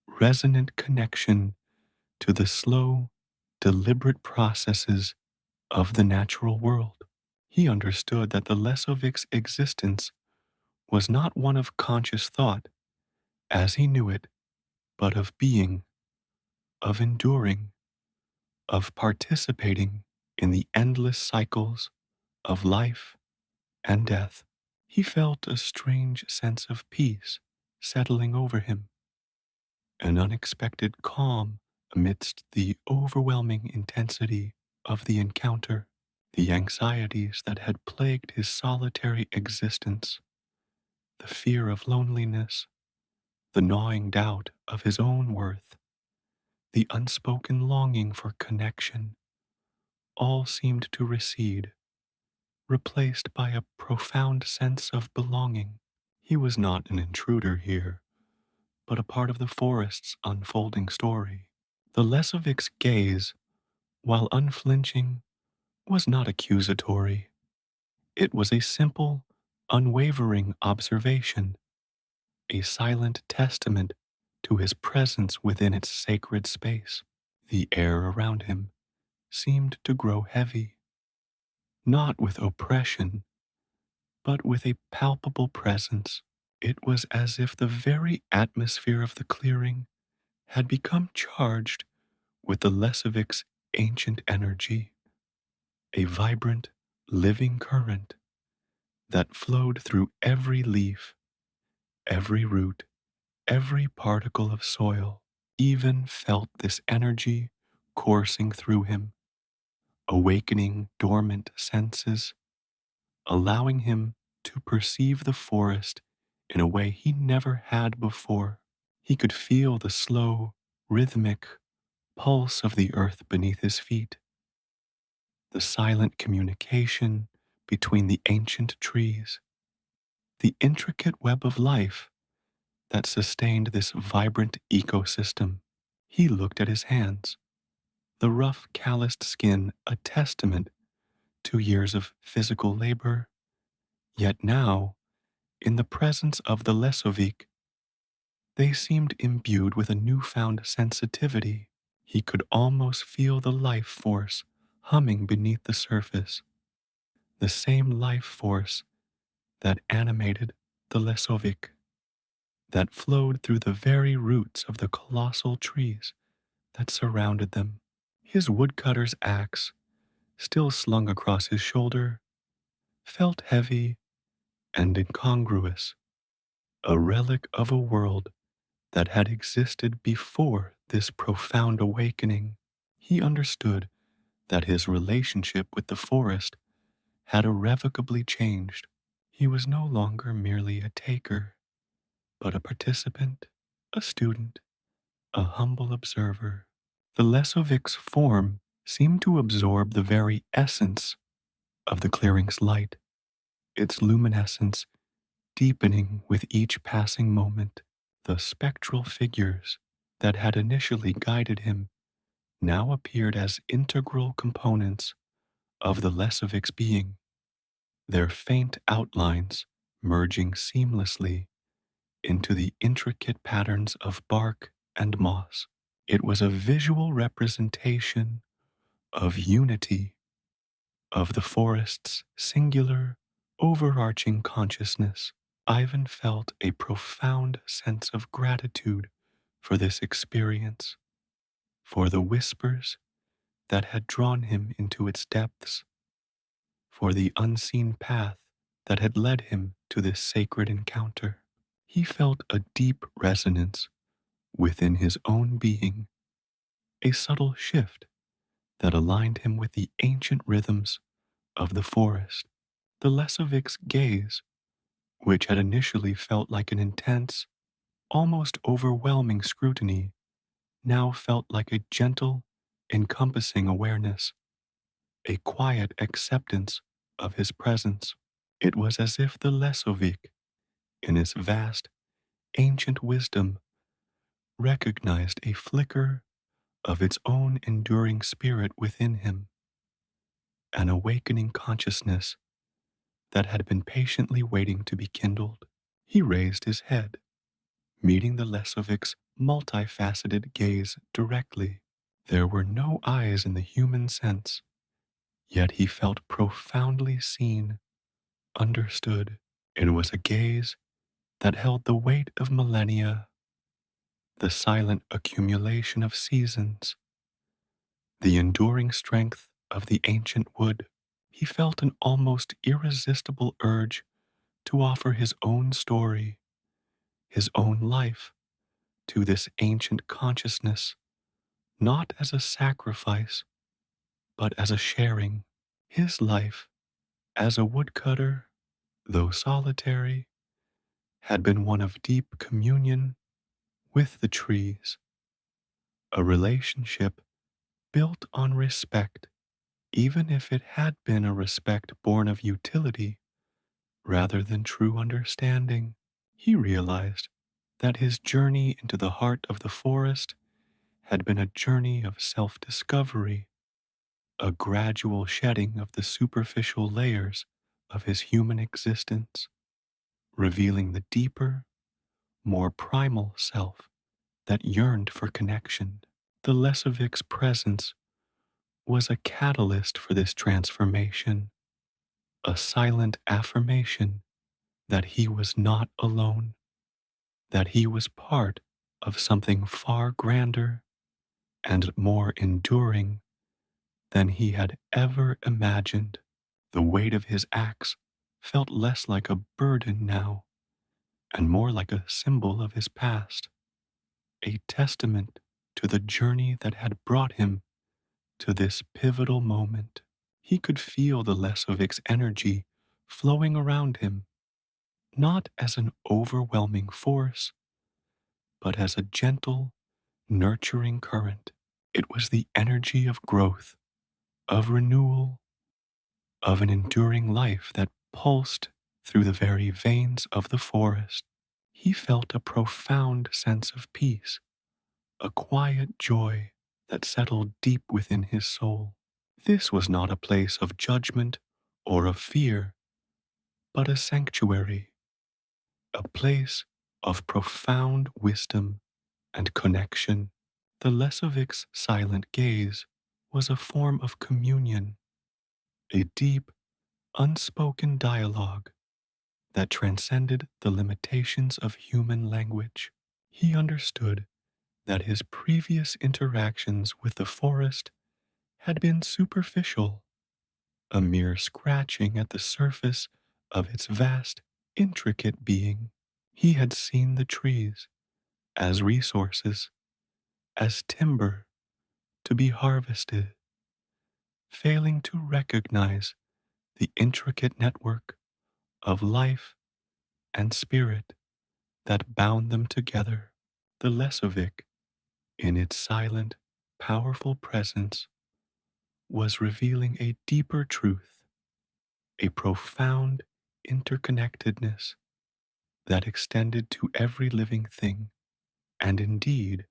resonant connection to the slow, deliberate processes of the natural world. He understood that the Lesovic's existence was not one of conscious thought, as he knew it, but of being, of enduring, of participating in the endless cycles of life and death. He felt a strange sense of peace settling over him, an unexpected calm amidst the overwhelming intensity of the encounter. The anxieties that had plagued his solitary existence, the fear of loneliness, the gnawing doubt of his own worth, the unspoken longing for connection, all seemed to recede, replaced by a profound sense of belonging. He was not an intruder here, but a part of the forest's unfolding story. The Lesovic's gaze, while unflinching, was not accusatory. It was a simple, unwavering observation, a silent testament to his presence within its sacred space. The air around him seemed to grow heavy, not with oppression, but with a palpable presence. It was as if the very atmosphere of the clearing had become charged with the Lesovic's ancient energy. a vibrant, living current that flowed through every leaf, every root, every particle of soil, even felt this energy coursing through him, awakening dormant senses, allowing him to perceive the forest in a way he never had before. He could feel the slow, rhythmic pulse of the earth beneath his feet, the silent communication between the ancient trees, the intricate web of life that sustained this vibrant ecosystem. He looked at his hands, the rough, calloused skin a testament to years of physical labor, yet now, in the presence of the Lesovic, they seemed imbued with a newfound sensitivity. He could almost feel the life force humming beneath the surface, the same life force that animated the Lesovic, that flowed through the very roots of the colossal trees that surrounded them. His woodcutter's axe, still slung across his shoulder, felt heavy and incongruous, a relic of a world that had existed before this profound awakening. He understood that his relationship with the forest had irrevocably changed. He was no longer merely a taker, but a participant, a student, a humble observer. The Lesovic's form seemed to absorb the very essence of the clearing's light, its luminescence deepening with each passing moment. The spectral figures that had initially guided him now appeared as integral components of the Lesovic's being, their faint outlines merging seamlessly into the intricate patterns of bark and moss. It was a visual representation of unity, of the forest's singular, overarching consciousness. Ivan felt a profound sense of gratitude for this experience, for the whispers that had drawn him into its depths, for the unseen path that had led him to this sacred encounter. He felt a deep resonance within his own being, a subtle shift that aligned him with the ancient rhythms of the forest. The Lesovic's gaze, which had initially felt like an intense, almost overwhelming scrutiny, now felt like a gentle, encompassing awareness, a quiet acceptance of his presence. It was as if the Lesovic, in his vast, ancient wisdom, recognized a flicker of its own enduring spirit within him, an awakening consciousness that had been patiently waiting to be kindled. He raised his head, meeting the Lesovic's multifaceted gaze directly. There were no eyes in the human sense, yet he felt profoundly seen, understood. It was a gaze that held the weight of millennia, the silent accumulation of seasons, the enduring strength of the ancient wood. He felt an almost irresistible urge to offer his own story, his own life, to this ancient consciousness, not as a sacrifice, but as a sharing. His life as a woodcutter, though solitary, had been one of deep communion with the trees, a relationship built on respect, even if it had been a respect born of utility rather than true understanding. He realized that his journey into the heart of the forest had been a journey of self-discovery, a gradual shedding of the superficial layers of his human existence, revealing the deeper, more primal self that yearned for connection. The Lesovic's presence was a catalyst for this transformation, a silent affirmation that he was not alone, that he was part of something far grander and more enduring than he had ever imagined. The weight of his axe felt less like a burden now, and more like a symbol of his past, a testament to the journey that had brought him to this pivotal moment. He could feel the Lesovic's energy flowing around him, not as an overwhelming force, but as a gentle, nurturing current. It was the energy of growth, of renewal, of an enduring life that pulsed through the very veins of the forest. He felt a profound sense of peace, a quiet joy that settled deep within his soul. This was not a place of judgment or of fear, but a sanctuary, a place of profound wisdom and connection. The Lesovic's silent gaze was a form of communion, a deep, unspoken dialogue that transcended the limitations of human language. He understood that his previous interactions with the forest had been superficial, a mere scratching at the surface of its vast, intricate being. He had seen the trees as resources, as timber to be harvested, failing to recognize the intricate network of life and spirit that bound them together. The Lesovic, in its silent, powerful presence, was revealing a deeper truth, a profound interconnectedness that extended to every living thing, and indeed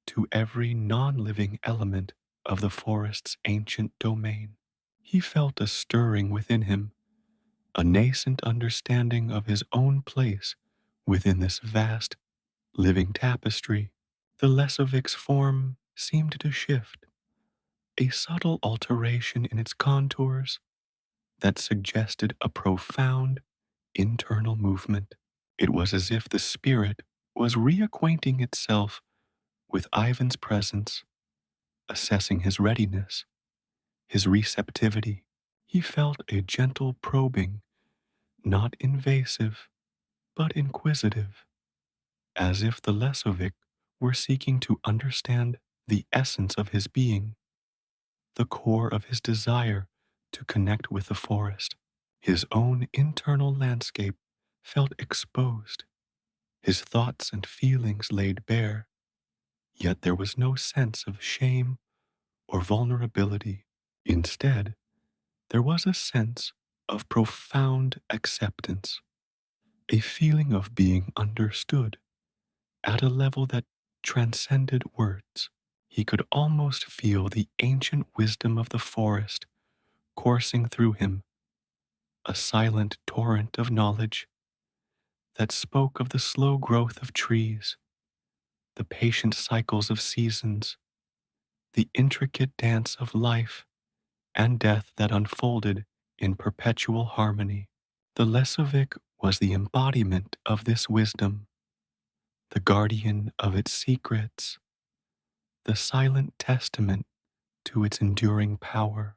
to every non living element of the forest's ancient domain. He felt a stirring within him, a nascent understanding of his own place within this vast, living tapestry. The Lesovic's form seemed to shift, a subtle alteration in its contours that suggested a profound internal movement. It was as if the spirit was reacquainting itself with Ivan's presence, assessing his readiness, his receptivity. He felt a gentle probing, not invasive, but inquisitive, as if the Lesovic were seeking to understand the essence of his being, the core of his desire to connect with the forest. His own internal landscape felt exposed, his thoughts and feelings laid bare, yet there was no sense of shame or vulnerability. Instead, there was a sense of profound acceptance, a feeling of being understood at a level that transcended words. He could almost feel the ancient wisdom of the forest coursing through him, a silent torrent of knowledge that spoke of the slow growth of trees, the patient cycles of seasons, the intricate dance of life and death that unfolded in perpetual harmony. The Lesovic was the embodiment of this wisdom, the guardian of its secrets, the silent testament to its enduring power.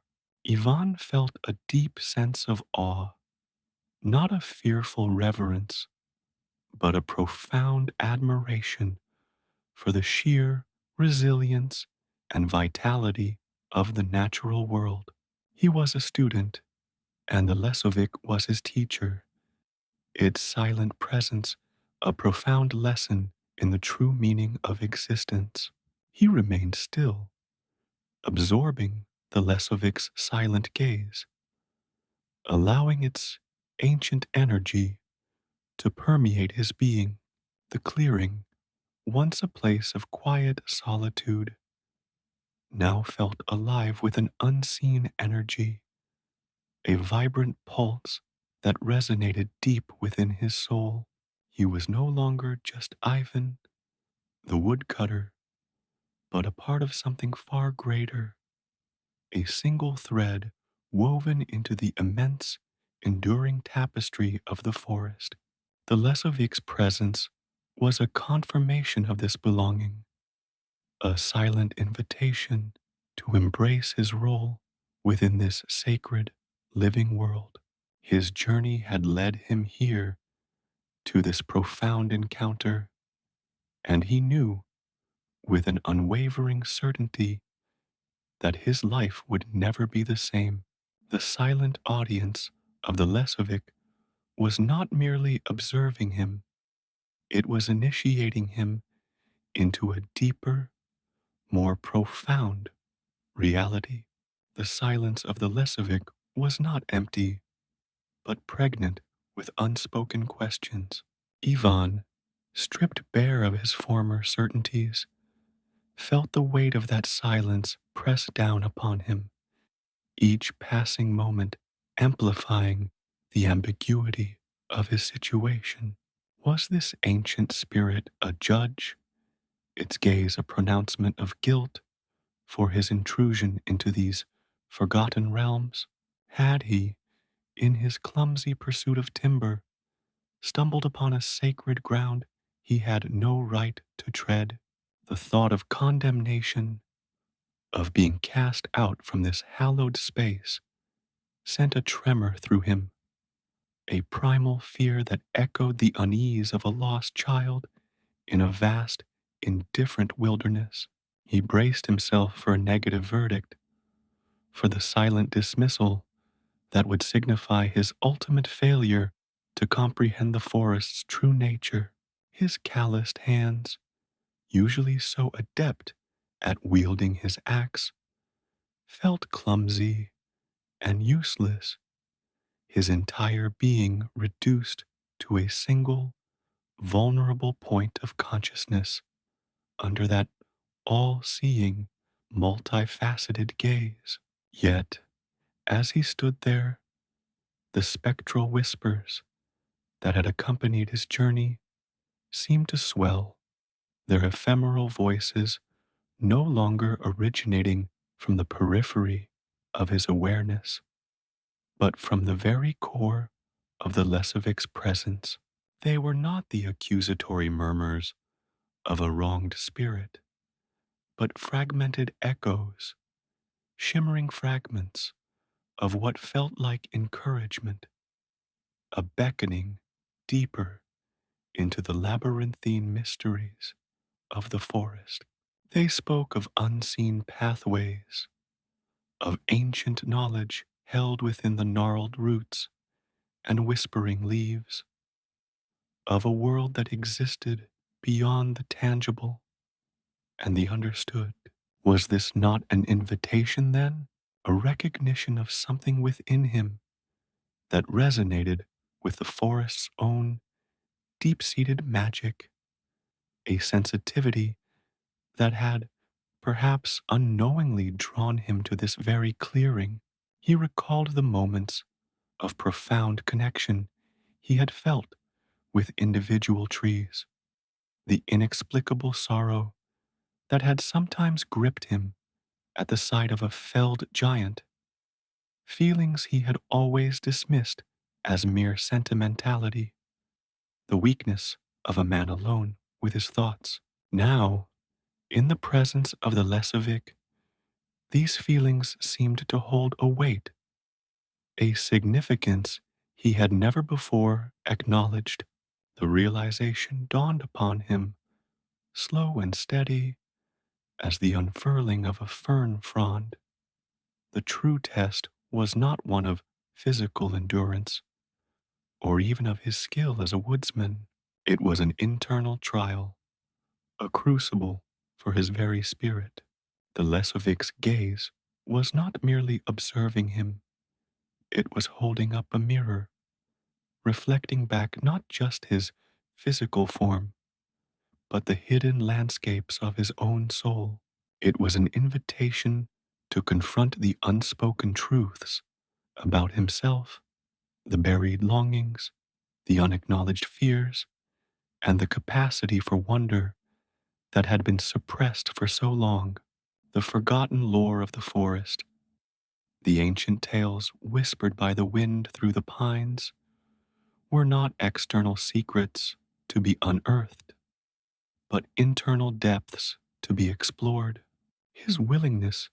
Ivan felt a deep sense of awe, not a fearful reverence, but a profound admiration for the sheer resilience and vitality of the natural world. He was a student, and the Lesovic was his teacher, its silent presence a profound lesson in the true meaning of existence. He remained still, absorbing the Lesovic's silent gaze, allowing its ancient energy to permeate his being. The clearing, once a place of quiet solitude, now felt alive with an unseen energy, a vibrant pulse that resonated deep within his soul. He was no longer just Ivan, the woodcutter, but a part of something far greater, a single thread woven into the immense, enduring tapestry of the forest. The Lesovic's presence was a confirmation of this belonging, a silent invitation to embrace his role within this sacred, living world. His journey had led him here to this profound encounter, and he knew with an unwavering certainty that his life would never be the same. The silent audience of the Lesovic was not merely observing him, it was initiating him into a deeper, more profound reality. The silence of the Lesovic was not empty, but pregnant with unspoken questions. Ivan, stripped bare of his former certainties, felt the weight of that silence press down upon him, each passing moment amplifying the ambiguity of his situation. Was this ancient spirit a judge, its gaze a pronouncement of guilt for his intrusion into these forgotten realms? Had he, in his clumsy pursuit of timber, stumbled upon a sacred ground he had no right to tread? The thought of condemnation, of being cast out from this hallowed space, sent a tremor through him, a primal fear that echoed the unease of a lost child in a vast, indifferent wilderness. He braced himself for a negative verdict, for the silent dismissal that would signify his ultimate failure to comprehend the forest's true nature. His calloused hands, usually so adept at wielding his axe, felt clumsy and useless, his entire being reduced to a single, vulnerable point of consciousness under that all-seeing, multifaceted gaze. Yet, as he stood there, the spectral whispers that had accompanied his journey seemed to swell, their ephemeral voices no longer originating from the periphery of his awareness, but from the very core of the Lesovic's presence. They were not the accusatory murmurs of a wronged spirit, but fragmented echoes, shimmering fragments of what felt like encouragement, a beckoning deeper into the labyrinthine mysteries of the forest. They spoke of unseen pathways, of ancient knowledge held within the gnarled roots and whispering leaves, of a world that existed beyond the tangible and the understood. Was this not an invitation then? A recognition of something within him that resonated with the forest's own deep-seated magic, a sensitivity that had perhaps unknowingly drawn him to this very clearing. He recalled the moments of profound connection he had felt with individual trees, the inexplicable sorrow that had sometimes gripped him at the sight of a felled giant, feelings he had always dismissed as mere sentimentality, the weakness of a man alone with his thoughts. Now, in the presence of the Lesovic, these feelings seemed to hold a weight, a significance he had never before acknowledged. The realization dawned upon him, slow and steady as the unfurling of a fern frond. The true test was not one of physical endurance, or even of his skill as a woodsman. It was an internal trial, a crucible for his very spirit. The Lesovic's gaze was not merely observing him, it was holding up a mirror, reflecting back not just his physical form, but the hidden landscapes of his own soul. It was an invitation to confront the unspoken truths about himself, the buried longings, the unacknowledged fears, and the capacity for wonder that had been suppressed for so long. The forgotten lore of the forest, the ancient tales whispered by the wind through the pines, were not external secrets to be unearthed, but internal depths to be explored. His willingness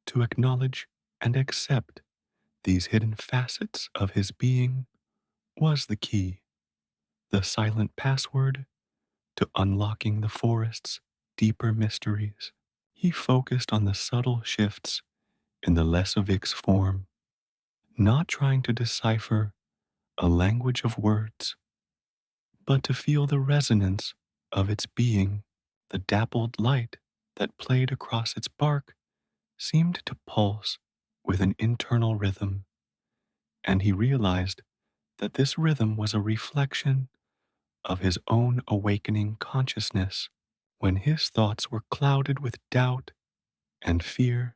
To acknowledge and accept these hidden facets of his being was the key, the silent password to unlocking the forest's deeper mysteries. He focused on the subtle shifts in the Lesovic's form, not trying to decipher a language of words, but to feel the resonance of its being. The dappled light that played across its bark seemed to pulse with an internal rhythm, and he realized that this rhythm was a reflection of his own awakening consciousness. When his thoughts were clouded with doubt and fear,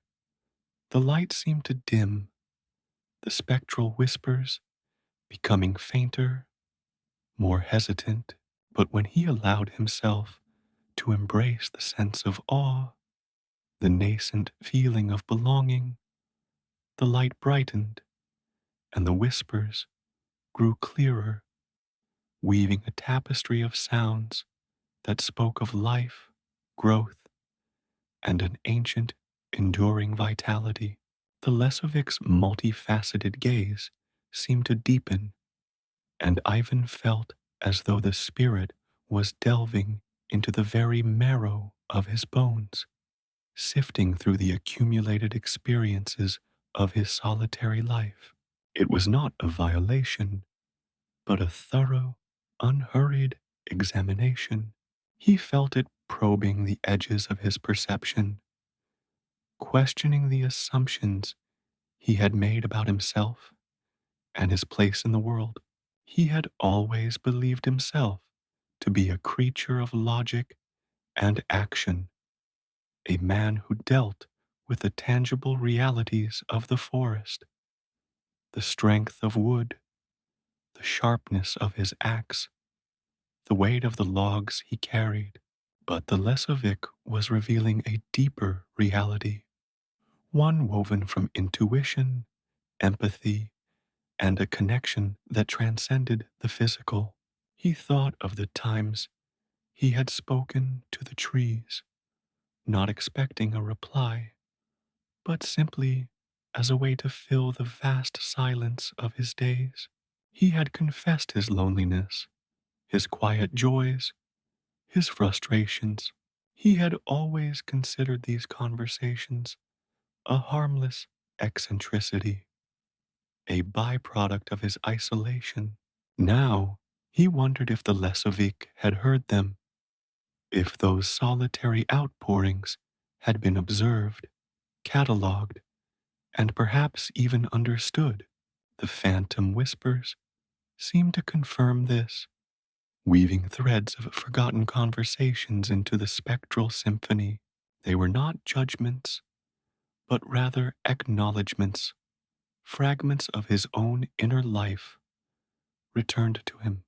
the light seemed to dim, the spectral whispers becoming fainter, more hesitant. But when he allowed himself to embrace the sense of awe, the nascent feeling of belonging, the light brightened and the whispers grew clearer, weaving a tapestry of sounds that spoke of life, growth, and an ancient, enduring vitality. The Lesovic's multifaceted gaze seemed to deepen, and Ivan felt as though the spirit was delving into the very marrow of his bones, sifting through the accumulated experiences of his solitary life. It was not a violation, but a thorough, unhurried examination. He felt it probing the edges of his perception, questioning the assumptions he had made about himself and his place in the world. He had always believed himself to be a creature of logic and action, a man who dealt with the tangible realities of the forest, the strength of wood, the sharpness of his axe, the weight of the logs he carried. But the Lesovic was revealing a deeper reality, one woven from intuition, empathy, and a connection that transcended the physical. He thought of the times he had spoken to the trees, not expecting a reply, but simply as a way to fill the vast silence of his days. He had confessed his loneliness, his quiet joys, his frustrations. He had always considered these conversations a harmless eccentricity, a byproduct of his isolation. Now, he wondered if the Lesovic had heard them, if those solitary outpourings had been observed, catalogued, and perhaps even understood. The phantom whispers seemed to confirm this, weaving threads of forgotten conversations into the spectral symphony. They were not judgments, but rather acknowledgments, fragments of his own inner life returned to him,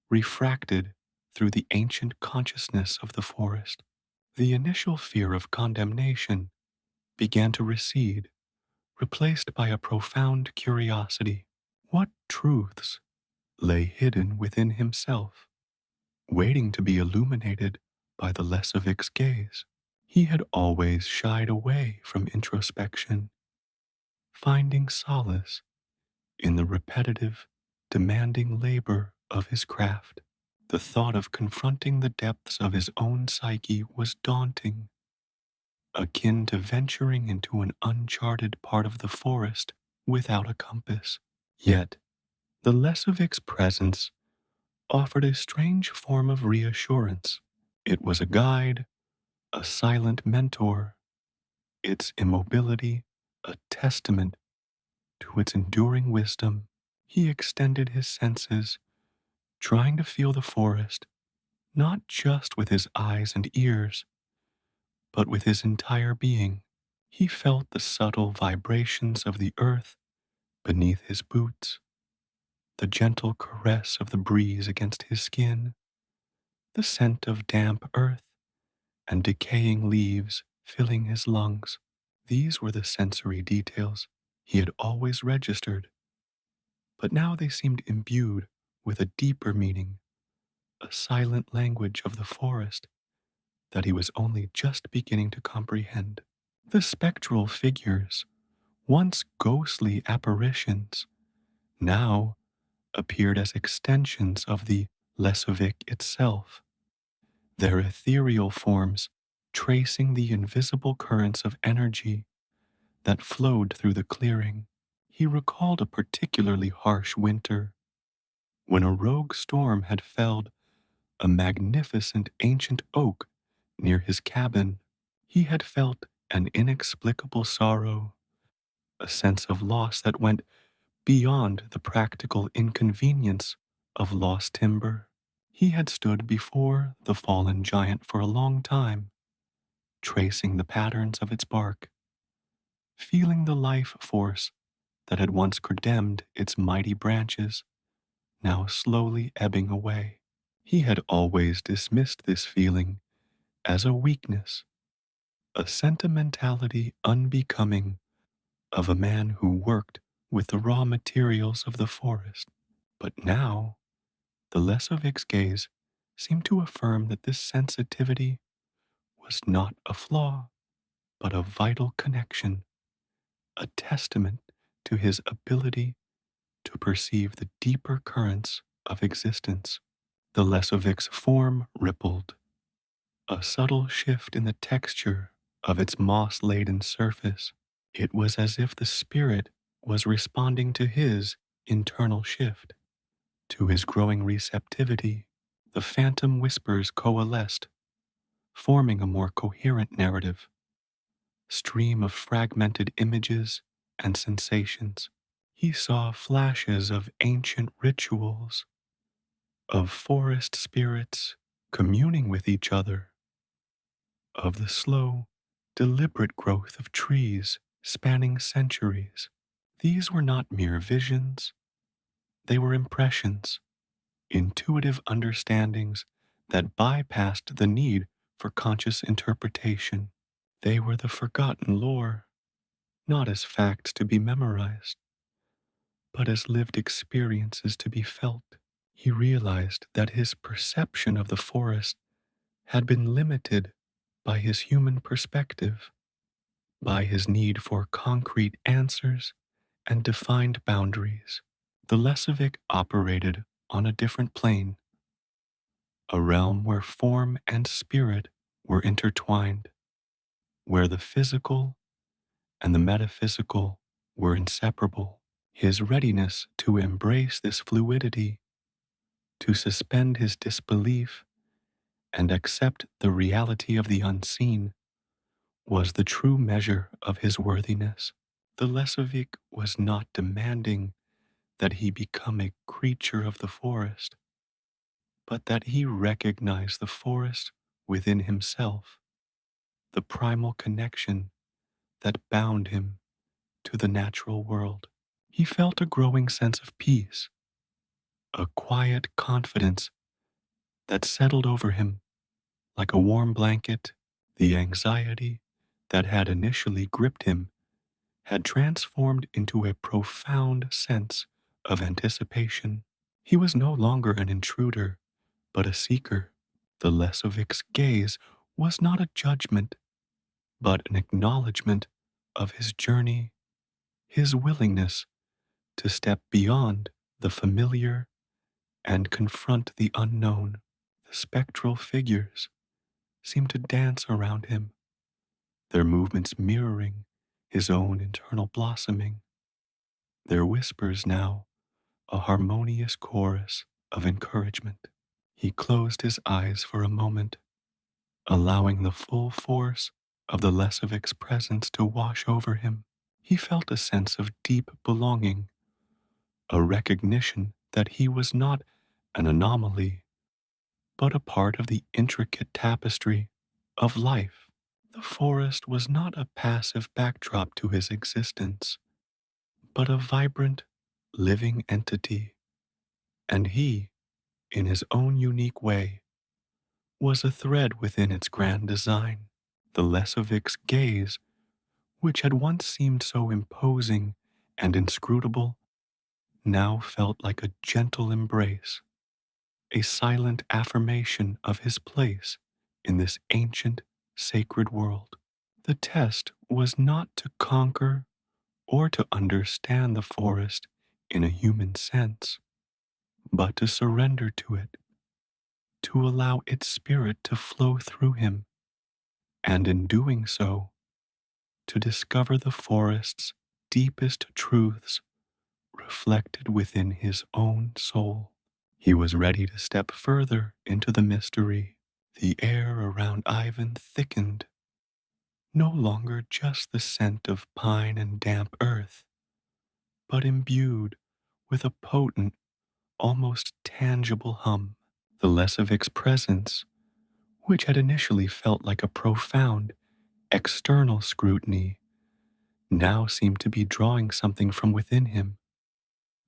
refracted through the ancient consciousness of the forest. The initial fear of condemnation began to recede, replaced by a profound curiosity. What truths lay hidden within himself, waiting to be illuminated by the Lesovic's gaze? He had always shied away from introspection, finding solace in the repetitive, demanding labor of his craft. The thought of confronting the depths of his own psyche was daunting, akin to venturing into an uncharted part of the forest without a compass. Yet, the Lesovic's presence offered a strange form of reassurance. It was a guide, a silent mentor, its immobility a testament to its enduring wisdom. He extended his senses, trying to feel the forest, not just with his eyes and ears, but with his entire being. He felt the subtle vibrations of the earth beneath his boots, the gentle caress of the breeze against his skin, the scent of damp earth and decaying leaves filling his lungs. These were the sensory details he had always registered, but now they seemed imbued with a deeper meaning, a silent language of the forest that he was only just beginning to comprehend. The spectral figures, once ghostly apparitions, now appeared as extensions of the Lesovic itself, their ethereal forms tracing the invisible currents of energy that flowed through the clearing. He recalled a particularly harsh winter when a rogue storm had felled a magnificent ancient oak near his cabin. He had felt an inexplicable sorrow, a sense of loss that went beyond the practical inconvenience of lost timber. He had stood before the fallen giant for a long time, tracing the patterns of its bark, feeling the life force that had once condemned its mighty branches, now slowly ebbing away. He had always dismissed this feeling as a weakness, a sentimentality unbecoming of a man who worked with the raw materials of the forest. But now, the Lesovic's gaze seemed to affirm that this sensitivity was not a flaw, but a vital connection, a testament to his ability to perceive the deeper currents of existence. The Lesovic's form rippled, a subtle shift in the texture of its moss-laden surface. It was as if the spirit was responding to his internal shift, to his growing receptivity. The phantom whispers coalesced, forming a more coherent narrative, stream of fragmented images and sensations. He saw flashes of ancient rituals, of forest spirits communing with each other, of the slow, deliberate growth of trees spanning centuries. These were not mere visions, they were impressions, intuitive understandings that bypassed the need for conscious interpretation. They were the forgotten lore, not as facts to be memorized, but as lived experiences to be felt. He realized that his perception of the forest had been limited by his human perspective, by his need for concrete answers and defined boundaries. The Lesovic operated on a different plane, a realm where form and spirit were intertwined, where the physical and the metaphysical were inseparable. His readiness to embrace this fluidity, to suspend his disbelief and accept the reality of the unseen, was the true measure of his worthiness. The Lesovic was not demanding that he become a creature of the forest, but that he recognize the forest within himself, the primal connection that bound him to the natural world. He felt a growing sense of peace, a quiet confidence that settled over him like a warm blanket. The anxiety that had initially gripped him had transformed into a profound sense of anticipation. He was no longer an intruder, but a seeker. The Lesovic's gaze was not a judgment, but an acknowledgment of his journey, his willingness to step beyond the familiar and confront the unknown. The spectral figures seemed to dance around him, their movements mirroring his own internal blossoming, their whispers now a harmonious chorus of encouragement. He closed his eyes for a moment, allowing the full force of the Lesovic's presence to wash over him. He felt a sense of deep belonging, a recognition that he was not an anomaly, but a part of the intricate tapestry of life. The forest was not a passive backdrop to his existence, but a vibrant, living entity, and he, in his own unique way, was a thread within its grand design. The Lesovic's gaze, which had once seemed so imposing and inscrutable, now felt like a gentle embrace, a silent affirmation of his place in this ancient, sacred world. The test was not to conquer or to understand the forest in a human sense, but to surrender to it, to allow its spirit to flow through him, and in doing so, to discover the forest's deepest truths reflected within his own soul. He was ready to step further into the mystery. The air around Ivan thickened, no longer just the scent of pine and damp earth, but imbued with a potent, almost tangible hum. The Lesovic's presence, which had initially felt like a profound, external scrutiny, now seemed to be drawing something from within him,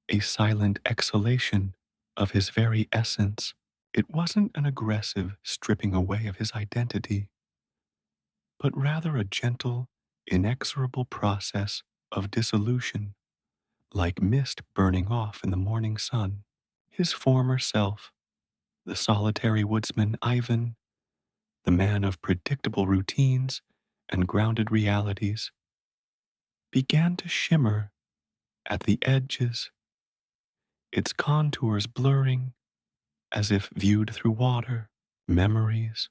a silent exhalation of his very essence. It wasn't an aggressive stripping away of his identity, but rather a gentle, inexorable process of dissolution, like mist burning off in the morning sun. His former self, the solitary woodsman Ivan, the man of predictable routines and grounded realities, began to shimmer at the edges, its contours blurring as if viewed through water. Memories,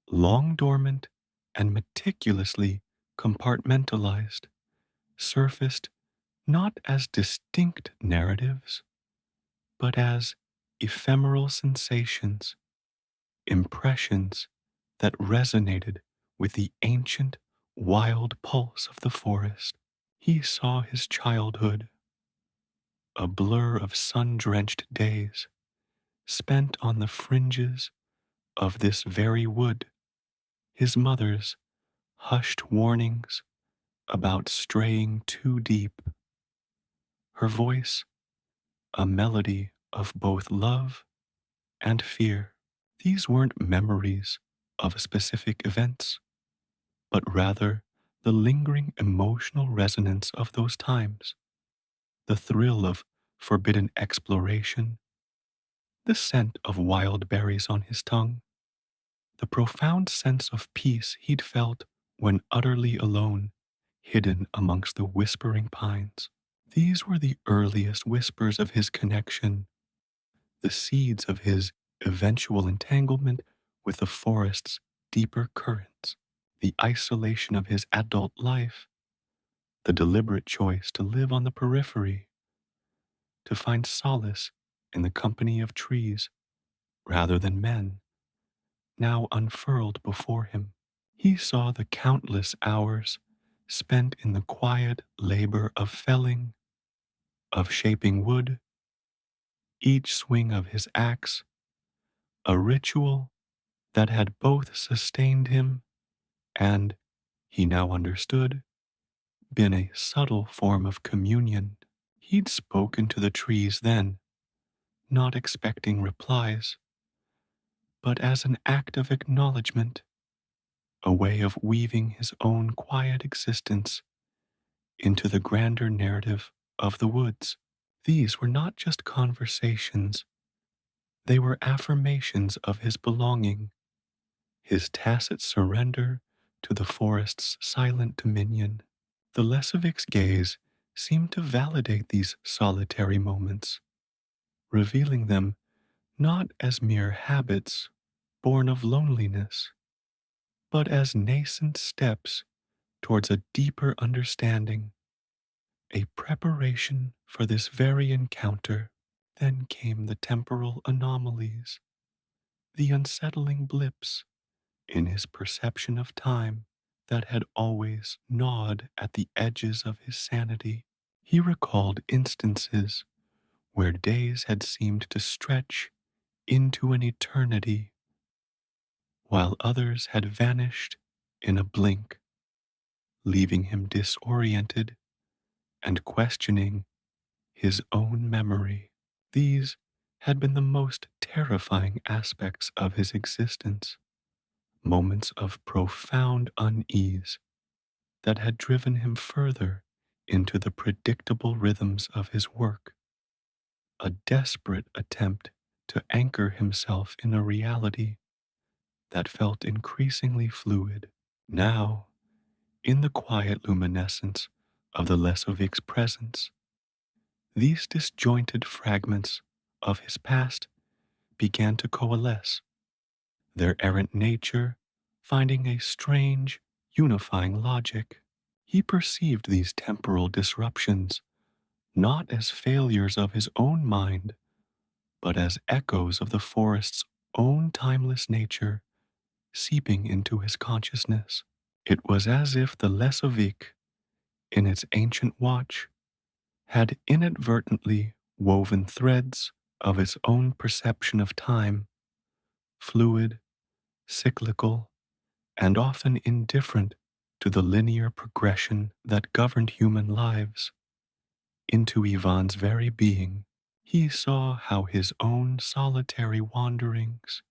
long dormant and meticulously compartmentalized, surfaced not as distinct narratives, but as ephemeral sensations, impressions that resonated with the ancient, wild pulse of the forest. He saw his childhood, a blur of sun-drenched days, spent on the fringes of this very wood, his mother's hushed warnings about straying too deep, her voice a melody of both love and fear. These weren't memories of specific events, but rather the lingering emotional resonance of those times, the thrill of forbidden exploration, the scent of wild berries on his tongue, the profound sense of peace he'd felt when utterly alone, hidden amongst the whispering pines. These were the earliest whispers of his connection, the seeds of his eventual entanglement with the forest's deeper currents, the isolation of his adult life, the deliberate choice to live on the periphery, to find solace in the company of trees rather than men, now unfurled before him. He saw the countless hours spent in the quiet labor of felling, of shaping wood, each swing of his axe, a ritual that had both sustained him and, he now understood, been a subtle form of communion. He'd spoken to the trees then, not expecting replies, but as an act of acknowledgement, a way of weaving his own quiet existence into the grander narrative of the woods. These were not just conversations, they were affirmations of his belonging, his tacit surrender to the forest's silent dominion. The Lesovic's gaze seemed to validate these solitary moments, revealing them not as mere habits born of loneliness, but as nascent steps towards a deeper understanding, a preparation for this very encounter. Then came the temporal anomalies, the unsettling blips in his perception of time that had always gnawed at the edges of his sanity. He recalled instances where days had seemed to stretch into an eternity, while others had vanished in a blink, leaving him disoriented and questioning his own memory. These had been the most terrifying aspects of his existence, moments of profound unease that had driven him further into the predictable rhythms of his work, a desperate attempt to anchor himself in a reality that felt increasingly fluid. Now In the quiet luminescence of the Lesovic's presence, these disjointed fragments of his past began to coalesce, their errant nature finding a strange, unifying logic. He perceived these temporal disruptions not as failures of his own mind, but as echoes of the forest's own timeless nature seeping into his consciousness. It was as if the Lesovic, in its ancient watch, had inadvertently woven threads of its own perception of time, fluid, cyclical, and often indifferent to the linear progression that governed human lives, into Ivan's very being. He saw how his own solitary wanderings,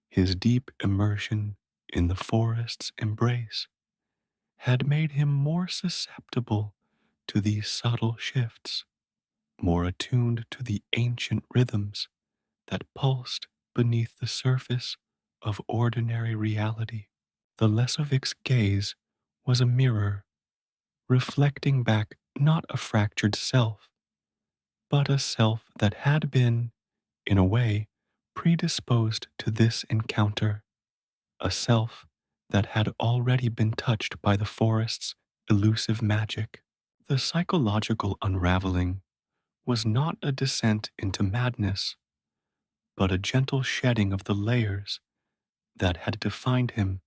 his deep immersion in the forest's embrace, had made him more susceptible to these subtle shifts, more attuned to the ancient rhythms that pulsed beneath the surface of ordinary reality. The Lesovic's gaze was a mirror, reflecting back not a fractured self, but a self that had been, in a way, predisposed to this encounter, a self that had already been touched by the forest's elusive magic. The psychological unraveling was not a descent into madness, but a gentle shedding of the layers that had defined him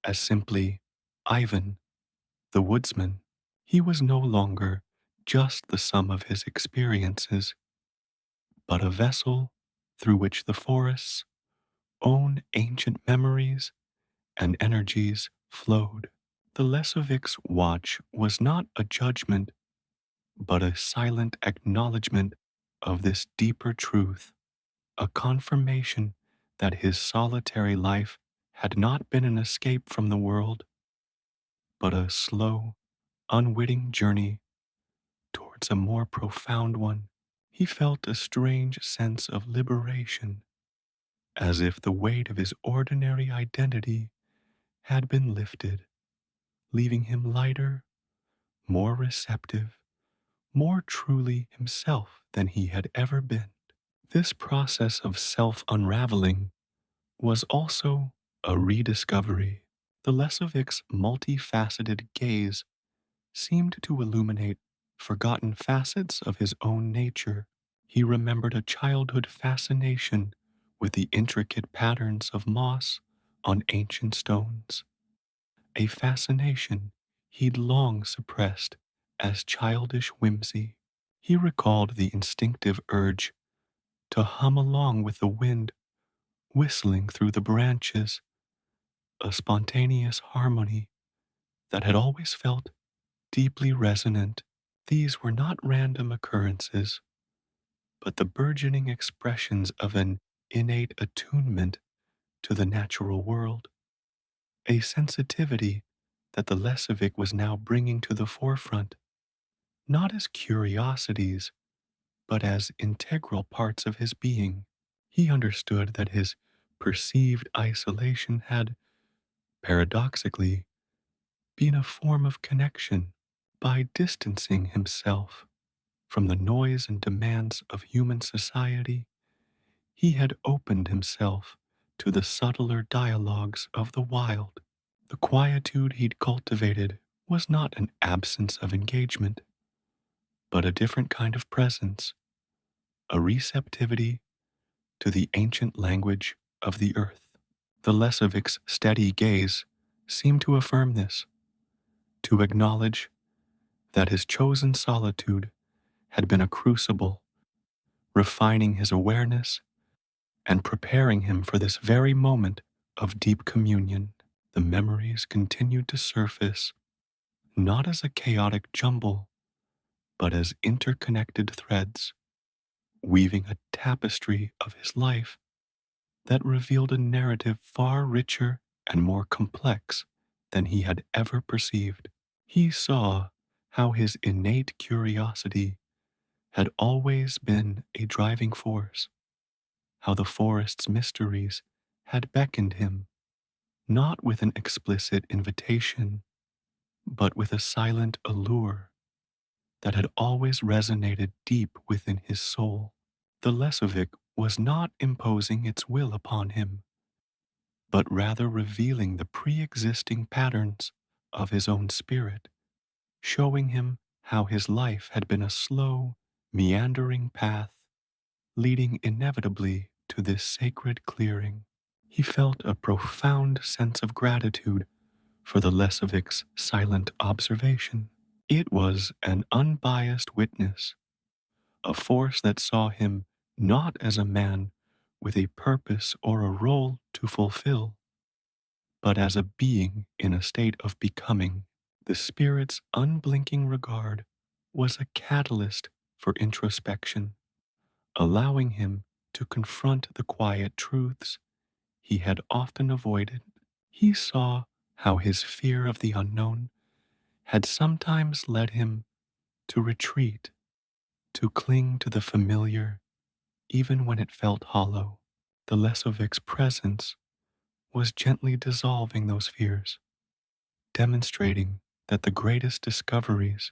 as simply Ivan, the woodsman. He was no longer just the sum of his experiences, but a vessel through which the forest's own ancient memories and energies flowed. The Lesovic's watch was not a judgment, but a silent acknowledgement of this deeper truth, a confirmation that his solitary life had not been an escape from the world, but a slow, unwitting journey towards a more profound one. He felt a strange sense of liberation, as if the weight of his ordinary identity had been lifted, leaving him lighter, more receptive, more truly himself than he had ever been. This process of self unraveling was also a rediscovery. The Lesovic's multifaceted gaze seemed to illuminate forgotten facets of his own nature. He remembered a childhood fascination with the intricate patterns of moss on ancient stones, a fascination he'd long suppressed as childish whimsy. He recalled the instinctive urge to hum along with the wind whistling through the branches, a spontaneous harmony that had always felt deeply resonant. These were not random occurrences, but the burgeoning expressions of an innate attunement to the natural world, a sensitivity that the Lesovic was now bringing to the forefront, not as curiosities, but as integral parts of his being. He understood that his perceived isolation had, paradoxically, been a form of connection. By distancing himself from the noise and demands of human society, he had opened himself to the subtler dialogues of the wild. The quietude he'd cultivated was not an absence of engagement, but a different kind of presence, a receptivity to the ancient language of the earth. The Lesovic's steady gaze seemed to affirm this, to acknowledge that his chosen solitude had been a crucible, refining his awareness and preparing him for this very moment of deep communion. The memories continued to surface, not as a chaotic jumble, but as interconnected threads, weaving a tapestry of his life that revealed a narrative far richer and more complex than he had ever perceived. He saw how his innate curiosity had always been a driving force, how the forest's mysteries had beckoned him, not with an explicit invitation, but with a silent allure that had always resonated deep within his soul. The Lesovic was not imposing its will upon him, but rather revealing the pre-existing patterns of his own spirit, showing him how his life had been a slow, meandering path leading inevitably to this sacred clearing. He felt a profound sense of gratitude for the Lesovic's silent observation. It was an unbiased witness, a force that saw him not as a man with a purpose or a role to fulfill, but as a being in a state of becoming. The spirit's unblinking regard was a catalyst for introspection, allowing him to confront the quiet truths he had often avoided. He saw how his fear of the unknown had sometimes led him to retreat, to cling to the familiar, even when it felt hollow. The Lesovic's presence was gently dissolving those fears, demonstrating that the greatest discoveries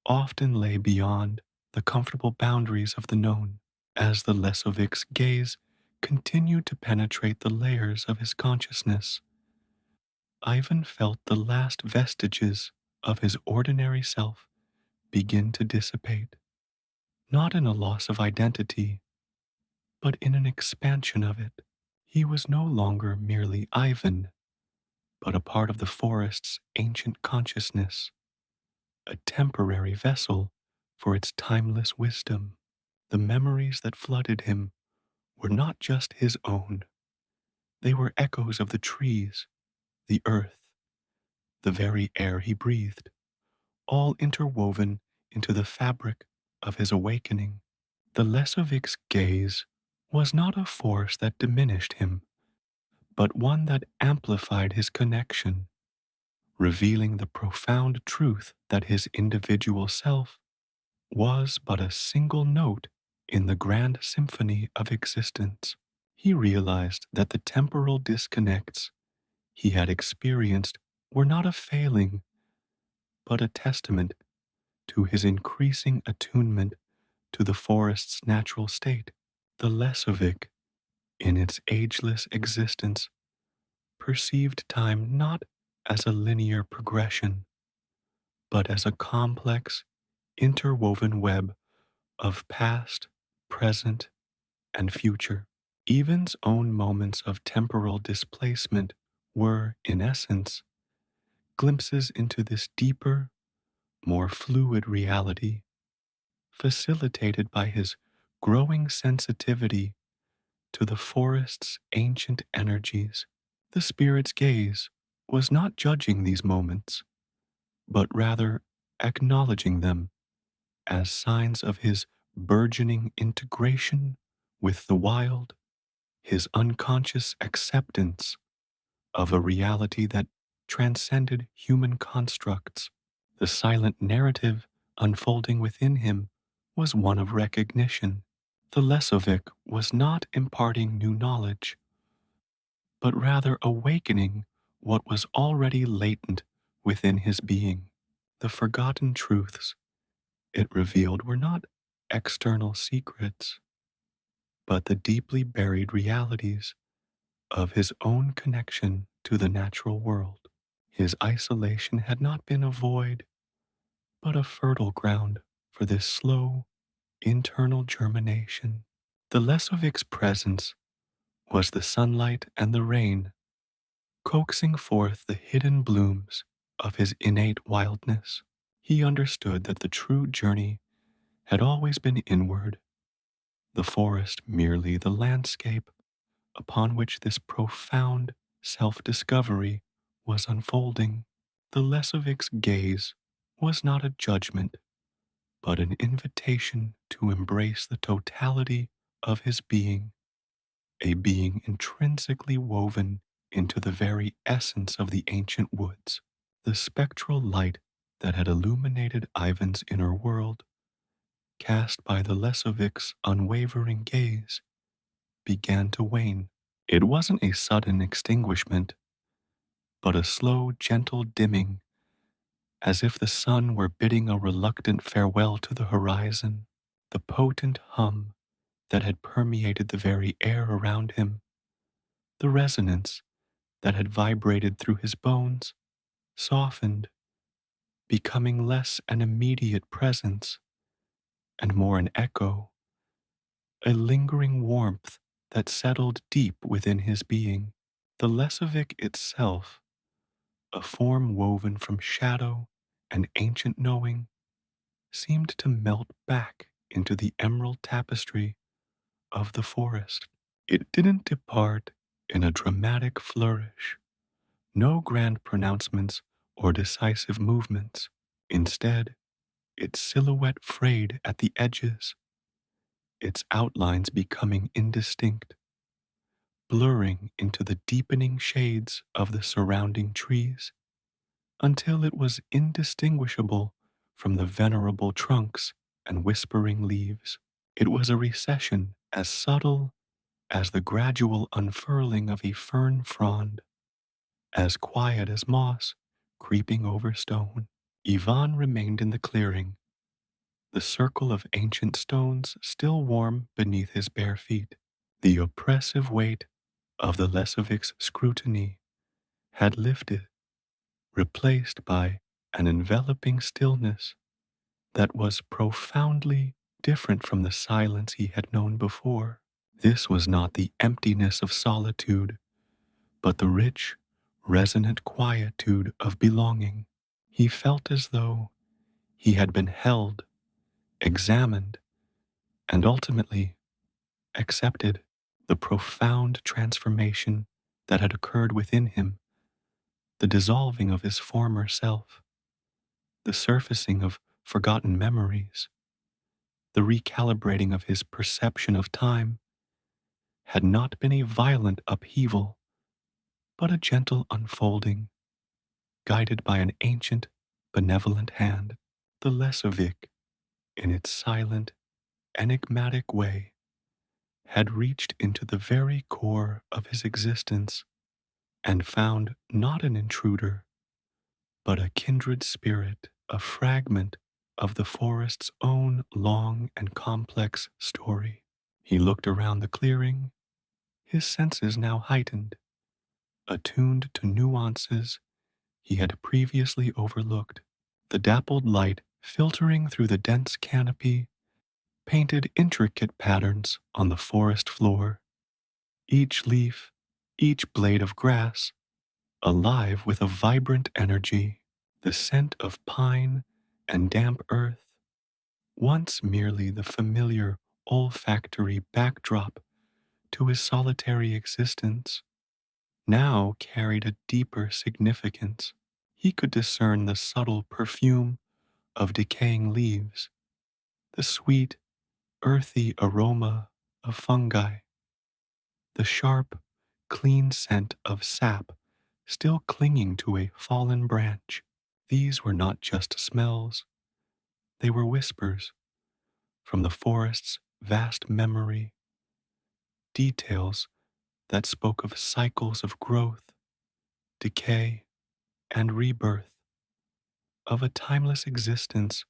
often lay beyond the comfortable boundaries of the known. As the Lesovic's gaze continued to penetrate the layers of his consciousness, Ivan felt the last vestiges of his ordinary self begin to dissipate, not in a loss of identity, but in an expansion of it. He was no longer merely Ivan, but a part of the forest's ancient consciousness, a temporary vessel for its timeless wisdom. The memories that flooded him were not just his own, they were echoes of the trees, the earth, the very air he breathed, all interwoven into the fabric of his awakening. The Lesovic's gaze was not a force that diminished him, but one that amplified his connection, revealing the profound truth that his individual self was but a single note in the grand symphony of existence. He realized that the temporal disconnects he had experienced were not a failing, but a testament to his increasing attunement to the forest's natural state. The Lesovic, in its ageless existence, perceived time not as a linear progression, but as a complex, interwoven web of past, present, and future. Even's own moments of temporal displacement were, in essence, glimpses into this deeper, more fluid reality, facilitated by his growing sensitivity to the forest's ancient energies. The spirit's gaze was not judging these moments, but rather acknowledging them as signs of his burgeoning integration with the wild, his unconscious acceptance of a reality that transcended human constructs. The silent narrative unfolding within him was one of recognition. The Lesovic was not imparting new knowledge, but rather awakening what was already latent within his being. The forgotten truths it revealed were not external secrets, but the deeply buried realities of his own connection to the natural world. His isolation had not been a void, but a fertile ground for this slow, internal germination. The Lesovic's presence was the sunlight and the rain, coaxing forth the hidden blooms of his innate wildness. He understood that the true journey had always been inward, the forest merely the landscape upon which this profound self-discovery was unfolding. The Lesovic's gaze was not a judgment, but an invitation to embrace the totality of his being, a being intrinsically woven into the very essence of the ancient woods. The spectral light that had illuminated Ivan's inner world, cast by the Lesovic's unwavering gaze, began to wane. It wasn't a sudden extinguishment, but a slow, gentle dimming As if the sun were bidding a reluctant farewell to the horizon, the potent hum that had permeated the very air around him, the resonance that had vibrated through his bones, softened, becoming less an immediate presence and more an echo, a lingering warmth that settled deep within his being. The Lesovic itself, a form woven from shadow and ancient knowing, seemed to melt back into the emerald tapestry of the forest. It didn't depart in a dramatic flourish, no grand pronouncements or decisive movements. Instead, its silhouette frayed at the edges, its outlines becoming indistinct, blurring into the deepening shades of the surrounding trees, until it was indistinguishable from the venerable trunks and whispering leaves. It was a recession as subtle as the gradual unfurling of a fern frond, as quiet as moss creeping over stone. Ivan remained in the clearing, the circle of ancient stones still warm beneath his bare feet. The oppressive weight of the Lesovic's scrutiny had lifted, replaced by an enveloping stillness that was profoundly different from the silence he had known before. This was not the emptiness of solitude, but the rich, resonant quietude of belonging. He felt as though he had been held, examined, and ultimately accepted. The profound transformation that had occurred within him, the dissolving of his former self, the surfacing of forgotten memories, the recalibrating of his perception of time, had not been a violent upheaval, but a gentle unfolding, guided by an ancient, benevolent hand. The Lesovic, in its silent, enigmatic way, had reached into the very core of his existence and found not an intruder, but a kindred spirit, a fragment of the forest's own long and complex story. He looked around the clearing, his senses now heightened, attuned to nuances he had previously overlooked. The dappled light filtering through the dense canopy painted intricate patterns on the forest floor, each leaf, each blade of grass, alive with a vibrant energy. The scent of pine and damp earth, once merely the familiar olfactory backdrop to his solitary existence, now carried a deeper significance. He could discern the subtle perfume of decaying leaves, the sweet, earthy aroma of fungi, the sharp, clean scent of sap still clinging to a fallen branch. These were not just smells, they were whispers from the forest's vast memory, details that spoke of cycles of growth, decay, and rebirth, of a timeless existence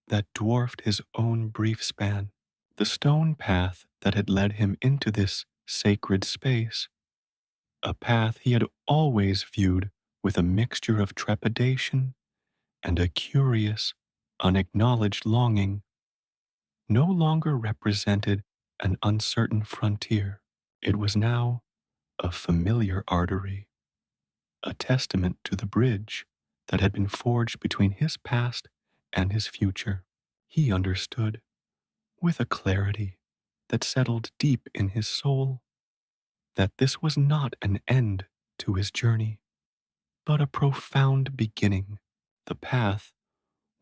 that dwarfed his own brief span. The stone path that had led him into this sacred space, a path he had always viewed with a mixture of trepidation and a curious, unacknowledged longing, no longer represented an uncertain frontier. It was now a familiar artery, a testament to the bridge that had been forged between his past and his future. He understood, with a clarity that settled deep in his soul, that this was not an end to his journey, but a profound beginning. The path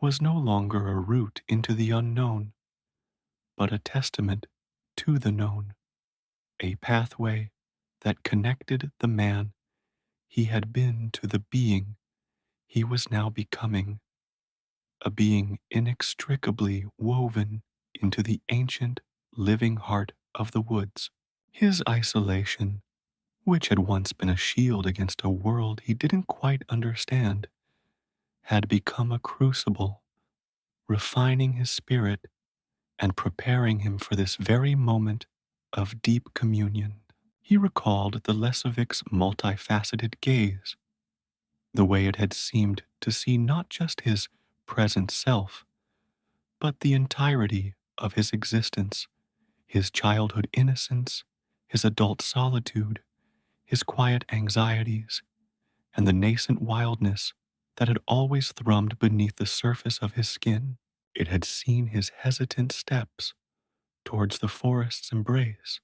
was no longer a route into the unknown, but a testament to the known, a pathway that connected the man he had been to the being he was now becoming, a being inextricably woven into the ancient, living heart of the woods. His isolation, which had once been a shield against a world he didn't quite understand, had become a crucible, refining his spirit and preparing him for this very moment of deep communion. He recalled the Lesovic's multifaceted gaze, the way it had seemed to see not just his present self, but the entirety of his existence, his childhood innocence, his adult solitude, his quiet anxieties, and the nascent wildness that had always thrummed beneath the surface of his skin. It had seen his hesitant steps towards the forest's embrace,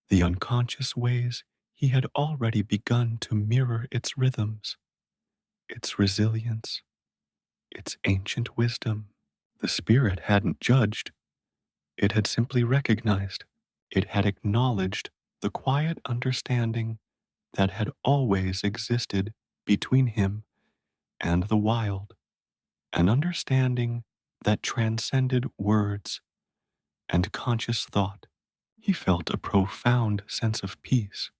the unconscious ways he had already begun to mirror its rhythms, its resilience, its ancient wisdom. The spirit hadn't judged, it had simply recognized. It had acknowledged the quiet understanding that had always existed between him and the wild, an understanding that transcended words and conscious thought. He felt a profound sense of peace,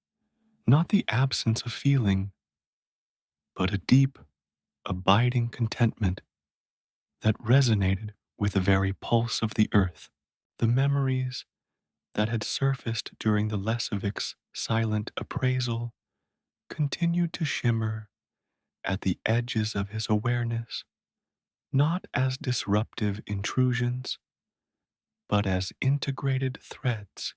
not the absence of feeling, but a deep, abiding contentment that resonated with the very pulse of the earth. The memories that had surfaced during the Lesovic's silent appraisal continued to shimmer at the edges of his awareness, not as disruptive intrusions, but as integrated threads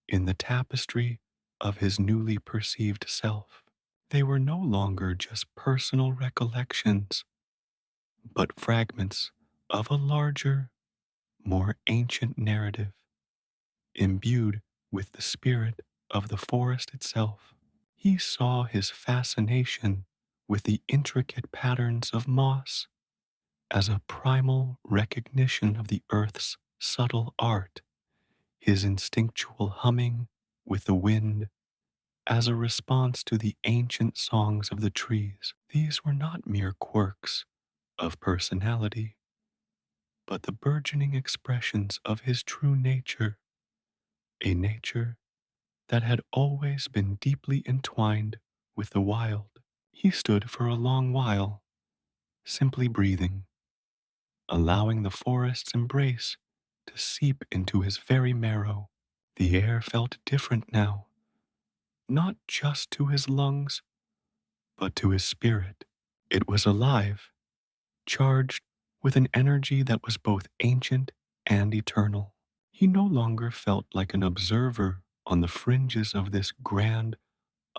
in the tapestry of his newly perceived self. They were no longer just personal recollections, but fragments of a larger, more ancient narrative, imbued with the spirit of the forest itself. He saw his fascination with the intricate patterns of moss as a primal recognition of the earth's subtle art, his instinctual humming with the wind as a response to the ancient songs of the trees. These were not mere quirks of personality, but the burgeoning expressions of his true nature, a nature that had always been deeply entwined with the wild. He stood for a long while, simply breathing, allowing the forest's embrace to seep into his very marrow. The air felt different now, not just to his lungs, but to his spirit. It was alive, charged with an energy that was both ancient and eternal. He no longer felt like an observer on the fringes of this grand,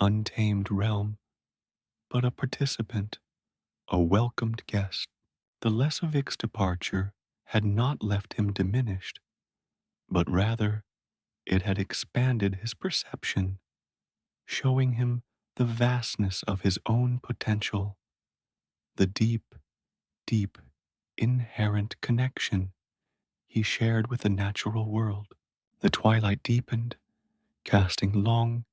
untamed realm, but a participant, a welcomed guest. The Lesovic's departure had not left him diminished, but rather it had expanded his perception, showing him the vastness of his own potential, the deep, deep, inherent connection he shared with the natural world. The twilight deepened, casting long,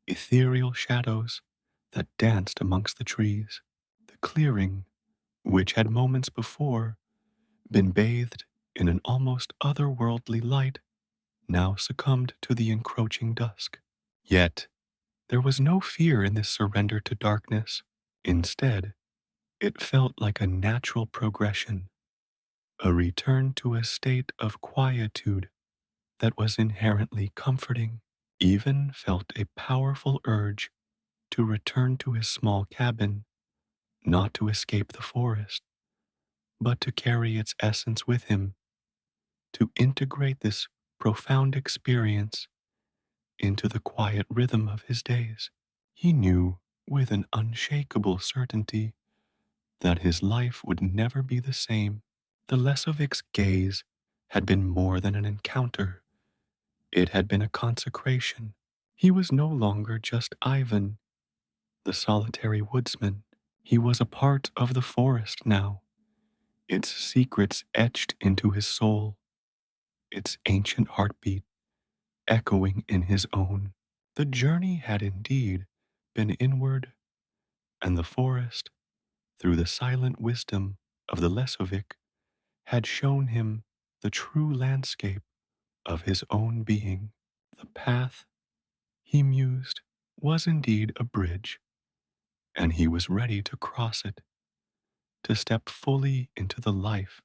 ethereal shadows that danced amongst the trees. The clearing, which had moments before been bathed in an almost otherworldly light, now succumbed to the encroaching dusk. Yet, there was no fear in this surrender to darkness. Instead, it felt like a natural progression, a return to a state of quietude that was inherently comforting. Even felt a powerful urge to return to his small cabin, not to escape the forest, but to carry its essence with him, to integrate this profound experience into the quiet rhythm of his days. He knew with an unshakable certainty that his life would never be the same. The Lesovic's gaze had been more than an encounter. It had been a consecration. He was no longer just Ivan, the solitary woodsman. He was a part of the forest now, its secrets etched into his soul, its ancient heartbeat echoing in his own. The journey had indeed been inward, and the forest, through the silent wisdom of the Lesovic, had shown him the true landscape of his own being. The path, he mused, was indeed a bridge, and he was ready to cross it, to step fully into the life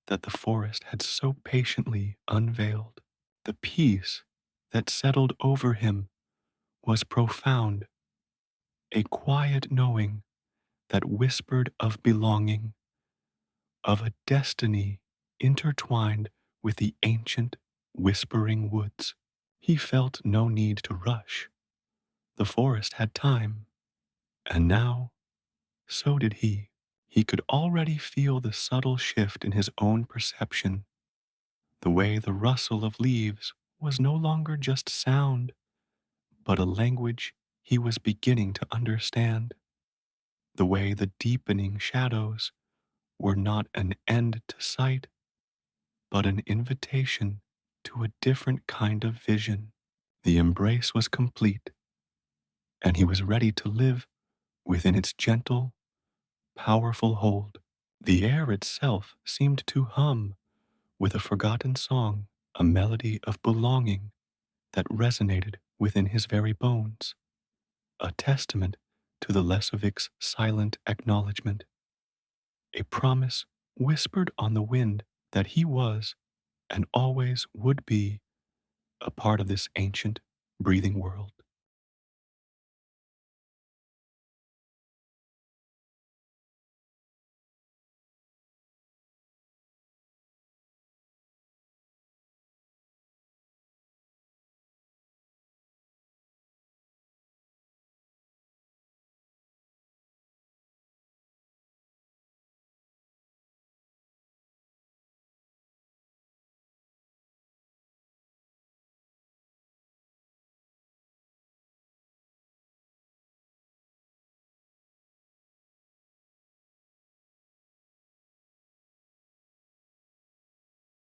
that the forest had so patiently unveiled. The peace that settled over him was profound, a quiet knowing that whispered of belonging, of a destiny intertwined with the ancient, whispering woods. He felt no need to rush. The forest had time, and now, so did he. He could already feel the subtle shift in his own perception, the way the rustle of leaves was no longer just sound, but a language he was beginning to understand, the way the deepening shadows were not an end to sight, but an invitation to a different kind of vision. The embrace was complete, and he was ready to live within its gentle, powerful hold. The air itself seemed to hum with a forgotten song, a melody of belonging that resonated within his very bones, a testament to the Lesovic's silent acknowledgement, a promise whispered on the wind that he was and always would be a part of this ancient, breathing world.